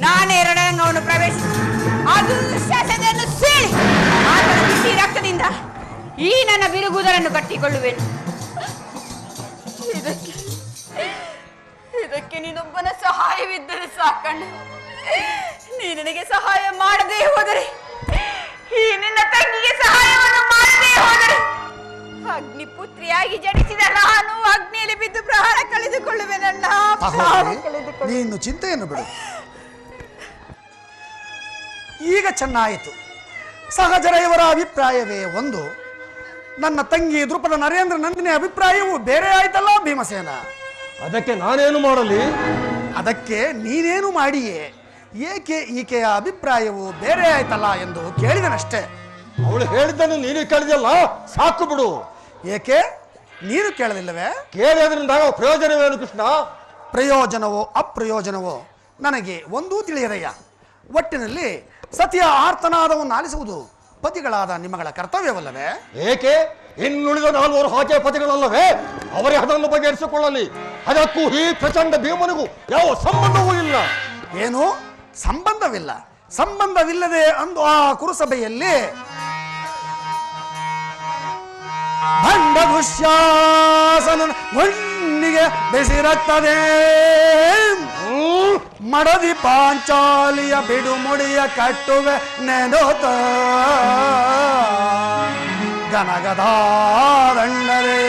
ನಾನೇ ರಣರಂಗವನ್ನು ಪ್ರವೇಶಿಸಿ ಅದು ಶಾಸನೆಯನ್ನು ಸೀಳಿ ಆತನ ಬಿಸಿ ರಕ್ತದಿಂದ ಈ ನನ್ನ ಬಿರುಗುದರನ್ನು ಕಟ್ಟಿಕೊಳ್ಳುವೆನು. ಇದಕ್ಕೆ ನೀನೊಬ್ಬನ ಸಹಾಯವಿದ್ದರೆ ಸಾಕಣ್ಣ. ನೀ ನನಗೆ ಸಹಾಯ ಮಾಡದೇ ಹೋದರೆ, ಈ ನಿನ್ನ ತಂಗಿಗೆ ಸಹಾಯವನ್ನು ಮಾಡದೇ ಹೋದರೆ, ಅಗ್ನಿಪುತ್ರಿಯಾಗಿ ಜನಿಸಿದ ನಾನು ಅಗ್ನಿಯಲ್ಲಿ ಬಿದ್ದು ಪ್ರಾಣ ಕಳೆದುಕೊಳ್ಳುವೆನಣ್ಣ. ನೀನು ಚಿಂತೆಯನ್ನು ಬಿಡು. ಈಗ ಚೆನ್ನಾಯಿತು. ಸಹಜರ ಇವರ ಅಭಿಪ್ರಾಯವೇ ಒಂದು, ನನ್ನ ತಂಗಿ ದೃಪದ ನರೇಂದ್ರ ನಂದಿನಿ ಅಭಿಪ್ರಾಯವು ಬೇರೆ ಆಯ್ತಲ್ಲ ಭೀಮಸೇನ. ಅದಕ್ಕೆ ನಾನೇನು ಮಾಡಲಿ? ಅದಕ್ಕೆ ನೀನೇನು ಮಾಡಿಯೇ, ಏಕೆ ಈಕೆಯ ಅಭಿಪ್ರಾಯವು ಬೇರೆ ಆಯ್ತಲ್ಲ ಎಂದು ಕೇಳಿದನಷ್ಟೇ. ಅವಳು ಹೇಳಿದ್ದನ್ನು ನೀನು ಕೇಳಿದಲ್ಲ, ಸಾಕು ಬಿಡು. ಏಕೆ ನೀನು ಕೇಳಲಿಲ್ಲವೇ? ಕೇಳಿದ್ರಿಂದ ಪ್ರಯೋಜನವೇನು ಕೃಷ್ಣ? ಪ್ರಯೋಜನವೋ ಅಪ್ರಯೋಜನವೋ ನನಗೆ ಒಂದೂ ತಿಳಿಯದಯ್ಯ. ಒಟ್ಟಿನಲ್ಲಿ ಸತಿಯ ಆರ್ತನಾದವನ್ನು ಆಲಿಸುವುದು ಪತಿಗಳಾದ ನಿಮ್ಮಗಳ ಕರ್ತವ್ಯವಲ್ಲವೇ? ಏಕೆ ಇನ್ನುಳಿದ 400 ಹಾಗೆ ಪತಿಗಳಲ್ಲವೇ? ಅವರೇ ಅದನ್ನು ಬಗೆಹರಿಸಿಕೊಳ್ಳಲಿ. ಅದಕ್ಕೂ ಈ ಪ್ರಚಂಡ ಭೀಮನಿಗೂ ಯಾವ ಸಂಬಂಧವೂ ಇಲ್ಲ. ಏನು ಸಂಬಂಧವಿಲ್ಲ? ಸಂಬಂಧವಿಲ್ಲದೆ ಅಂದು ಆ ಕುರುಸಭೆಯಲ್ಲಿ ಭಂಡ ದುಶ್ಯಾಸನ ಗುಂಡಿಗೆ ಬೆಸಿರತ್ತದೆ. ಮಡದಿ ಪಾಂಚಾಲಿಯ ಬಿಡುಮುಡಿಯ ಕಟ್ಟುವೆ ನೆನೋತ ಗನಗದಾದಂಡರೆ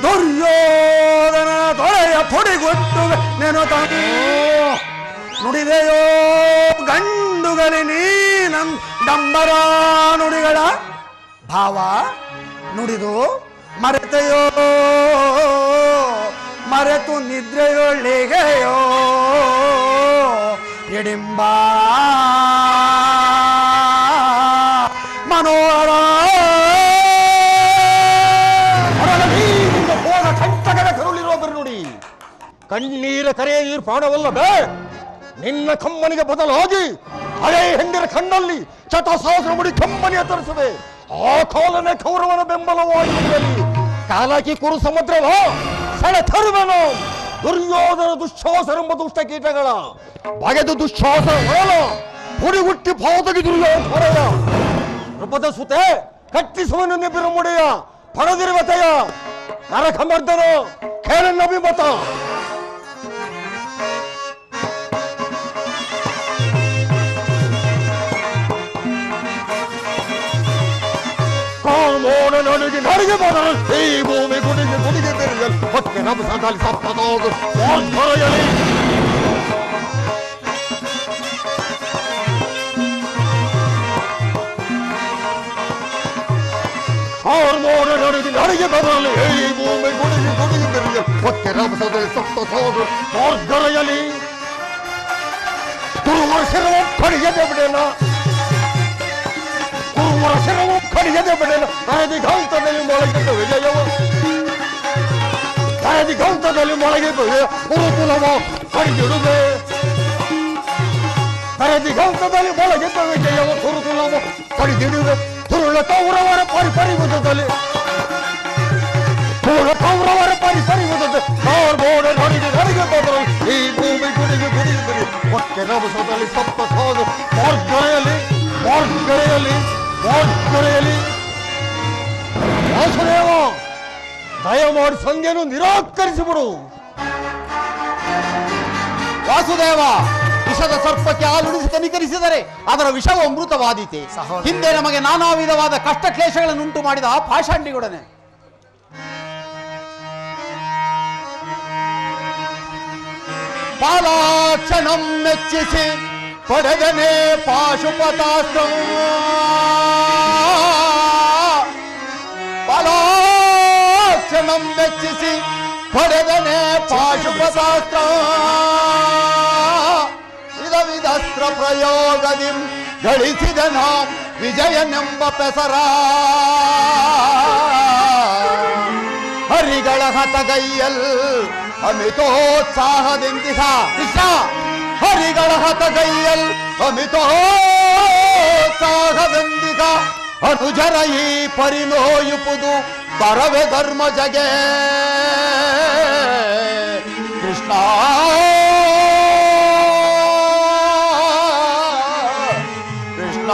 ದುರ್ಯೋಧನ ತೊಳೆಯ ಪುಡಿಗೊಟ್ಟುವೆ ನೆನೋತ ನುಡಿದೆಯೋ ಗಂಡುಗಲಿ ನೀನಂ ಡಂಬರ ನುಡಿಗಳ ಭಾವ ನುಡಿದು ಮರೆತೆಯೋ ಮರೆತು ನಿದ್ರೆಯೊಳ್ಳಿಗೆಯೋ ಎಡಿಂಬ ಮನೋಹರ ಹೋದ ಕಂಟಕದ ಕರುಳಿರೋ ಬರುನುಡಿ. ಕಣ್ಣೀರ ಕರೆಯ ನೀರು ಪ್ರಾಣವಲ್ಲವೇ? ನಿನ್ನ ಕಮ್ಮನಿಗೆ ಬದಲಾಗಿ ಹಳೆ ಹೆಂಡಿರ ಕಣ್ಣಲ್ಲಿ ಚತಸಹಸ್ರ ಮುಡಿ ಕಮ್ಮನಿಯ ತರಿಸುವೆ. ಆ ಕಾಲನೇ ಕೌರವನ ಬೆಂಬಲವಾಗಿರಲಿ. ಕಾಲಕಿ ಕುರು ಸಮುದ್ರವ ಸೆಳೆ ತರುವೆನು. ದುರ್ಯೋಧನ ದುಶ್ವಾಸರೆಂಬ ದುಷ್ಟ ಕೀಟಗಳ ಬಗೆದು ದುಶ್ವಾಸರ ಹೊರಲ ಹುಡಿಗುಟ್ಟಿ ಭಾವದಗಿ ದುರ್ಯೋಧನ ನೃಪದ ಸುತೆ ಕಟ್ಟಿಸುವನು ನಿಬಿರು ಮುಡಿಯ ಪಣದಿರುವತೆಯ ನರಕಮರ್ದನ ಖೇರನ್ನಭಿಮತ. ಕಾಮೋನ ನನಗೆ ನನಗೆ ಬರಲು ಈ ಭೂಮಿ ಗುಡಿಗೆ ಗುಡಿಗೆ ಬೆರೆಯಲು ಹೊತ್ತೆ ನಭಸದಲ್ಲಿ ಸಪ್ತದೋದು ಹೊರೆಯಲಿ. ಹಾರ್ಮೋನ ನನಗೆ ನನಗೆ ಬರಲು ಈ ಭೂಮಿ ಗುಡಿಗೆ ಗುಡಿಗೆ ಬೆರೆಯಲು ಹೊತ್ತೆ ನಭಸದಲ್ಲಿ ಸಪ್ತದೋದು ಹೊರೆಯಲಿ. ಕುರುವರ ಶಿರವ ಕಡಿಯದೆ ಬಿಡಲ್ಲ, ಕುರುವರ ಶಿರವ ಕಡಿಯದೆ ಬಿಡಲ್ಲ. ನರದಿಗಂತದಲ್ಲಿ ಮೊಳಗಿದ್ದ ವಿಜಯವ, ನರದಿಗಂತದಲ್ಲಿ ಮೊಳಗಿದ್ದ ಕುರುಕುಲವ ಕಡಿದಿಡುವೆ. ನರ ದಿಗಂತದಲ್ಲಿ ಮೊಳಗಿದ್ದ ವಿಜಯವ ತುರುತು ನಾವು ಪಡೆದಿಡುವೆ ತುರುಳ ಕೌರವರ ಪರಿಪರಿವುದಲ್ಲಿ ಕೌರವರ ಪರಿಪರಿವುತ್ತದೆ ನೋಡ ನೋಡಿಗೆ ನನಗೆ ಬಂದರು ಈ ಭೂಮಿ ಗುಡಿಗೆ ಗುಡಿಯುತ್ತದೆ ಹೊಟ್ಟೆ ರಭಸದಲ್ಲಿ ಸಪ್ತ ಹೋದು ಮಾರ್ಗರೆಯಲ್ಲಿ ವಾಸುದೇವ ದಯಮಾಡಿ ಸಂಧ್ಯೆಯನ್ನು ನಿರಾಕರಿಸಿಬಿಡು. ವಾಸುದೇವ, ವಿಷದ ಸರ್ಪಕ್ಕೆ ಹಾಲುಣಿಸಿ ಕನಿಕರಿಸಿದರೆ ಅದರ ವಿಷವು ಅಮೃತವಾದೀತೆ. ಹಿಂದೆ ನಮಗೆ ನಾನಾ ವಿಧವಾದ ಕಷ್ಟ ಕ್ಲೇಶಗಳನ್ನು ಉಂಟು ಮಾಡಿದ ಆ ಪಾಷಾಂಡಿಗೊಡನೆ ಪಾಲಾಕ್ಷಣಂ ಮೆಚ್ಚಿಸಿ ಪಡೆದನೆ ಪಾಶುಪತಾಸ್ತ್ರ ಪಾಲಾಕ್ಷಣಂ ಮೆಚ್ಚಿಸಿ ಪಡೆದನೆ ಪಾಶುಪತಾಸ್ತ್ರ ವಿಧವಿಧಸ್ತ್ರ ಪ್ರಯೋಗದಿ ಗಳಿಸಿದ ನಾಂ ವಿಜಯನೆಂಬ ಪೆಸರ ಹರಿಗಳ ಹತಗೈಯಲ್ ಅಮಿತೋತ್ಸಾಹದಿಂದಿಹ ಕೃಷ್ಣ ಹರಿಗಳ ಹತಗೈಯಲ್ ಅಮಿತೋತ್ಸಾಹದಿಂದಿಹ ಅನುಜರ ಈ ಪರಿನೋಯುಪುದು ಪರವೆ ಧರ್ಮ ಜಗೆ ಕೃಷ್ಣ ಕೃಷ್ಣ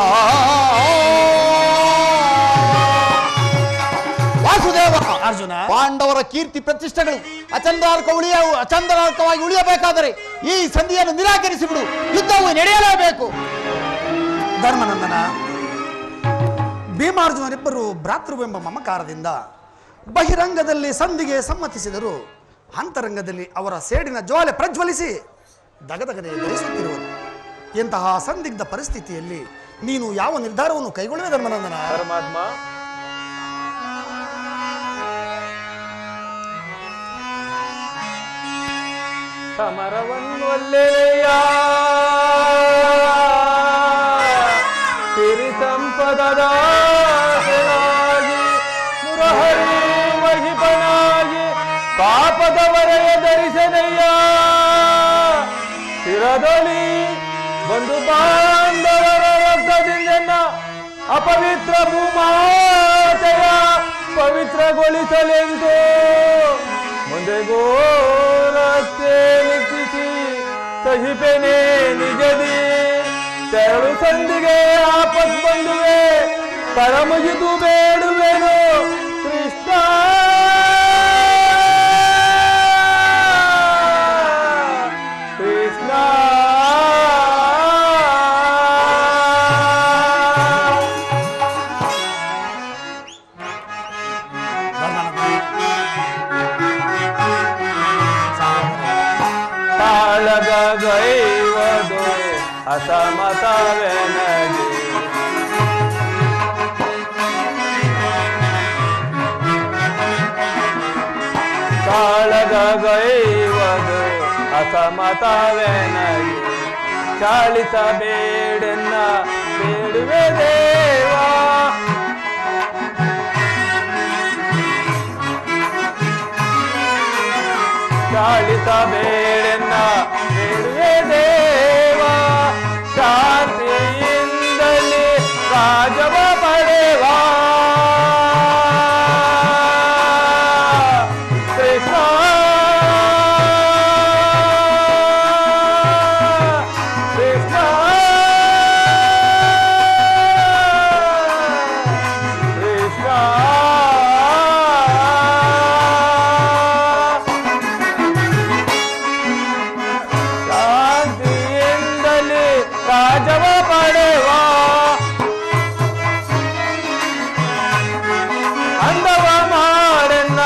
ವಾಸುದೇವ ಅರ್ಜುನ, ಪಾಂಡವರ ಕೀರ್ತಿ ಪ್ರತಿಷ್ಠೆಗಳು ಅಚಂದ್ರಾರ್ಕವಾಗಿ ಉಳಿಯಬೇಕಾದರೆ ಈ ಸಂಧಿಯನ್ನು ನಿರಾಕರಿಸಿಬಿಡು. ಯುದ್ಧವು ನಡೆಯಲೇಬೇಕು. ಧರ್ಮನಂದನ, ಭೀಮಾರ್ಜುನರಿಬ್ಬರು ಭ್ರಾತೃವೆಂಬ ಮಮಕಾರದಿಂದ ಬಹಿರಂಗದಲ್ಲಿ ಸಂಧಿಗೆ ಸಮ್ಮತಿಸಿದರು. ಅಂತರಂಗದಲ್ಲಿ ಅವರ ಸೇಡಿನ ಜ್ವಾಲೆ ಪ್ರಜ್ವಲಿಸಿ ದಗದಗದೆ ಧರಿಸುತ್ತಿರುವುದು. ಇಂತಹ ಸಂದಿಗ್ಧ ಪರಿಸ್ಥಿತಿಯಲ್ಲಿ ನೀನು ಯಾವ ನಿರ್ಧಾರವನ್ನು ಕೈಗೊಳ್ಳುವೆ ಧರ್ಮನಂದನ? ಪರಮಾತ್ಮ, ಸಮರವನ್ನೊಲ್ಲೆಯ ಸಿರಿ ಸಂಪದದಾಗಿ ಮುರಹರಿ ಮಹಿಪನಾಗಿ ಪಾಪದ ವರೆಯ ಧರಿಸನಯ್ಯ ಶಿರದೊಳಿ ಬಂಧು ಬಾಂಧವರ ರಕ್ತದಿಂದ ಅಪವಿತ್ರ ಭೂಮಾತೆಯ ಪವಿತ್ರಗೊಳಿಸಲೆಂದು ಮುಂದೆ ಗೋರಸ್ತೆ ನಿಟ್ಟಿಸಿ ಸಹಿಪೆನೆ ನಿಜದಿ ತೆರಳು ಸಂಧಿಗೆ ಆಪತ್ ಬಂದುವೆ ಪರಮುಗಿದು ಬೇಡುವೆನು ಕೃಷ್ಣ ಕೃಷ್ಣ ಗೈವದು ಅಸಮತವೆನಗೆ ಕಾಳಗ ಗೈವದು ಅಸಮತವೆನಗೆ ಚಾಳಿಸಬೇಡೆನ್ನ ಬೇಡುವೆ ದೇವಾ ಚಾಳಿಸಬೇಡೆನ್ನ ಬೇಡುವೆ ದೇವ ಶಾಂತಿಯಿಂದಲೇ ರಾಜವ ಪಡೆವ ಕೃಷ್ಣ ಕೃಷ್ಣ ಕೃಷ್ಣ ರಾಜವ ಪಡೆವ ಅಂದವ ಮಾಡೆನ್ನ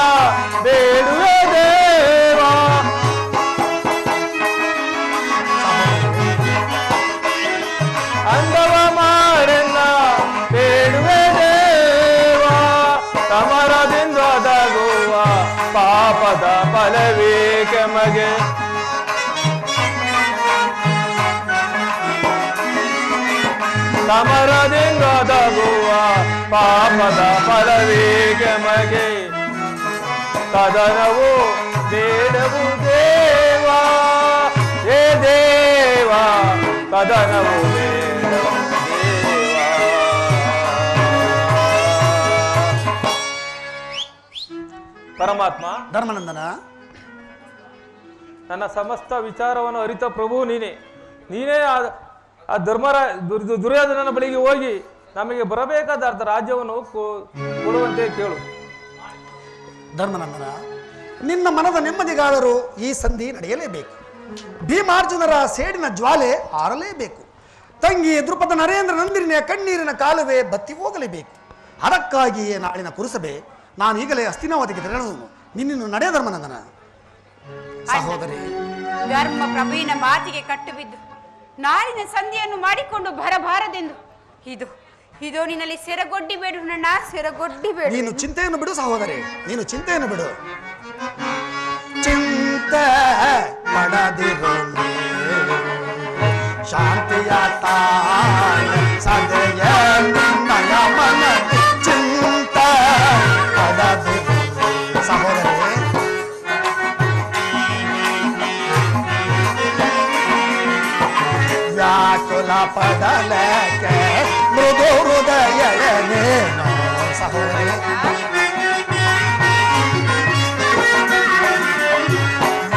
ಬೇಡುವೆ ದೇವ ಅಂದವ ಮಾಡೆನ್ನ ಬೇಡುವೆ ದೇವ ಸಮರದಿಂದ ಒದಗುವ ಪಾಪದ ಫಲವೇಕೆ ಮಗೆ ಸಮರದಿಂದೊದಗುವ ಪಾಪದ ಫಲವೇಗೆ ಮಗೆ ಕದನವು ಬೇಡವು ದೇವ ಹೇ ದೇವ ಕದನವು ಪರಮಾತ್ಮ ಧರ್ಮನಂದನ, ನನ್ನ ಸಮಸ್ತ ವಿಚಾರವನ್ನು ಅರಿತ ಪ್ರಭು ನೀನೇ ಆ ದುರ್ಯೋಧನನ ಬಳಿಗೆ ಹೋಗಿ ನಮಗೆ ಬರಬೇಕಾದ ಅರ್ಧ ರಾಜ್ಯವನ್ನು ಕೊಡುವಂತೆ ಕೇಳು. ಧರ್ಮನಂದನ, ನಿನ್ನ ಮನದ ನೆಮ್ಮದಿಗಾದರೂ ಈ ಸಂಧಿ ನಡೆಯಲೇಬೇಕು. ಭೀಮಾರ್ಜುನರ ಸೇಡಿನ ಜ್ವಾಲೆ ಆರಲೇಬೇಕು. ತಂಗಿ ದೃಪದ ನರೇಂದ್ರ ನಂದಿನಿಯ ಕಣ್ಣೀರಿನ ಕಾಲುವೆ ಬತ್ತಿ ಹೋಗಲೇಬೇಕು. ಅದಕ್ಕಾಗಿಯೇ ನಾಳಿನ ಕುರುಸಭೆ ನಾನು ಈಗಲೇ ಹಸ್ತಿನಾವತಿಗೆ ತೆರಳುವುದು. ನಿನ್ನನ್ನು ನಡೆಯ ಧರ್ಮನಂದನ. ಸಹೋದರಿ, ಧರ್ಮ ಪ್ರಭುವಿನ ಮಾತಿಗೆ ಕಟ್ಟು ಬಿದ್ದು ನಾಳಿನ ಸಂಧಿಯನ್ನು ಮಾಡಿಕೊಂಡು ಬರಬಾರದೆಂದು ಇದು ನಿನ್ನಲ್ಲಿ ಸೆರಗೊಡ್ಡಿ ಬೇಡು ನನ್ನ, ಸೆರಗೊಡ್ಡಿ ಬೇಡು. ನೀನು ಚಿಂತೆಯನ್ನು ಬಿಡು ಸಹೋದರಿ, ನೀನು ಚಿಂತೆಯನ್ನು ಬಿಡು. ಚಿಂತೆ ಪಡದಿರು ಶಾಂತಿಯ ತಾಯ ಸದೆಯ ನಿನ್ನಯ ಮನದಿ ಚಿಂತೆ ಪಡದಿರು ಸಹೋದರಿ. ವ್ಯಾಕುಲ ಪಡಲಕ್ಕೆ ಮೃದು ಹೃದಯನೇನೋ ಸಹೋದರಿ.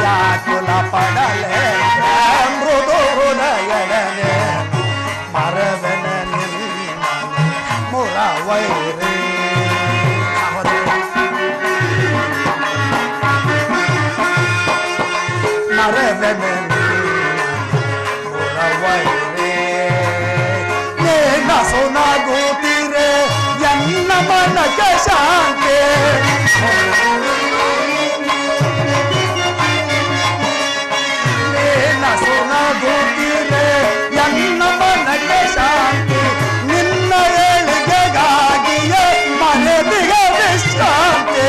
ವ್ಯಾಕುಲ ಪಡಲಕ್ಕೆ ಮೃದು ಹೃದಯನೇ ಮರವನ ನಿನ್ನ ಮುರವೈರಿ ಮರವನ ಸೋನಾಗೋತಿರೆ ಎನ್ನ ಮನಕ್ಕೆ ಶಾಂತಿ. ಸೋನಾಗೋತಿರೆ ಎನ್ನ ಮನಕ್ಕೆ ಶಾಂತಿ. ನಿನ್ನ ಏಳಿಗೆಗಾಗಿಯೇ ಮನೆದಿಗೆ ವಿಶ್ರಾಂತಿ.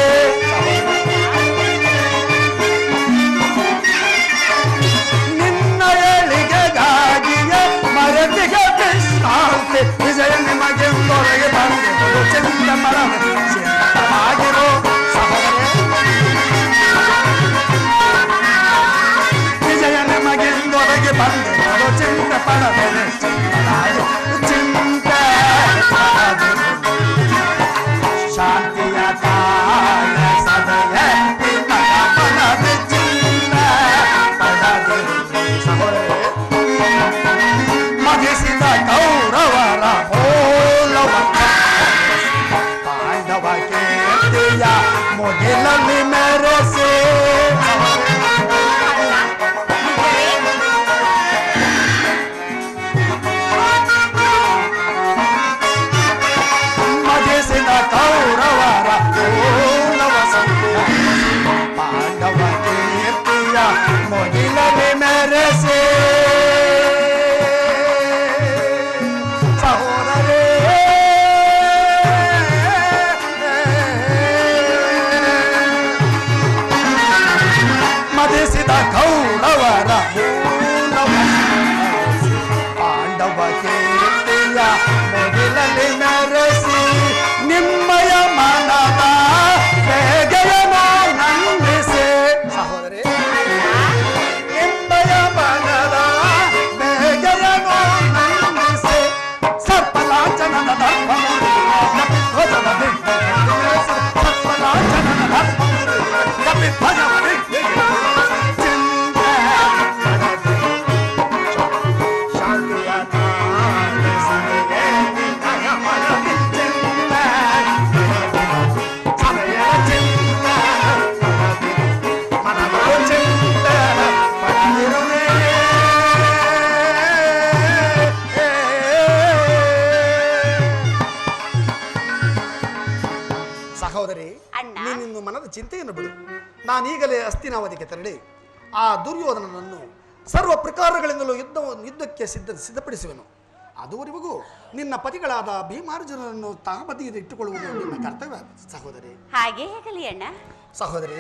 ನಿನ್ನ ಏಳಿಗೆಗಾಗಿಯೇ ಮರೆದಿಗೆ ವಿಶ್ರಾಂತಿ. ವಿಜಯ ನಿಮಗೆ ಹೊರಗೆ ಬಂದು ಚೆಂದ ಮರವಾಗಿರೋ ಸಹೋದರ. ವಿಜಯ ನಿಮಗೆ ಹೊರಗೆ ಬಂದು ಚೆಂದ ಪಡಬೇನೆ ಚಿಂತೆ ಶಾಂತಿಯ ತಾಯ ಸದಯ ಮನದ ಚಿಂತ ಪಡದಿರು ಸಹೋದರ. ಮಗಿಸಿದ ಕೌರವರ ಹೋಲವ ಪಾಂಡವ ಕೀರ್ತಿಯ ಮುಗಿಲಲ್ಲಿ ಮೆರೆಸಿ. ಮಗಿಸಿದ ಕೌರವರ ಹೋಲವ ಪಾಂಡವ ಕೀರ್ತಿಯ ಮುಗಿಲಲ್ಲಿ ಮೆರೆಸಿ. ಮದಿಸಿದ ಕೌರವರ ಪಾಂಡವ ಕೀರ್ತಿಯ ಮುಗಿಲಲ್ಲಿ ಮೆರೆಸಿ. ನಿಮ್ಮಯ ಮನದ ಬೇಗೆಯನ್ನು ನಂಬಿಸಿ ಸಹೋದರಿ. ನಿಮ್ಮಯ ಮನದ ಬೇಗೆಯನ್ನು ನಂಬಿಸಿ. ಸರ್ಪಲಾಂಛನದ ಧರ್ಮ ಸರ್ಪಲಾಂಛನದ ಧರ್ಮ ಸಹೋದರಿ, ನೀನಿನ್ನು ಮನದ ಚಿಂತೆಯನ್ನು ಬಿಡು. ನಾನೀಗಲೇ ಹಸ್ತಿನಾವತಿಗೆ ತೆರಳಿ ಆ ದುರ್ಯೋಧನನನ್ನು ಸರ್ವ ಪ್ರಕಾರಗಳಿಂದಲೂ ಯುದ್ಧಕ್ಕೆ ಸಿದ್ಧಪಡಿಸುವೆನು. ಅದುವರೆಗೂ ನಿನ್ನ ಪತಿಗಳಾದ ಭೀಮಾರ್ಜುನರನ್ನು ತಾಮದಿಗೆ ಇಟ್ಟುಕೊಳ್ಳುವುದು ನಿನ್ನ ಕರ್ತವ್ಯ ಸಹೋದರಿ. ಹಾಗೆ ಹೇಗಲಿ ಅಣ್ಣ. ಸಹೋದರಿ,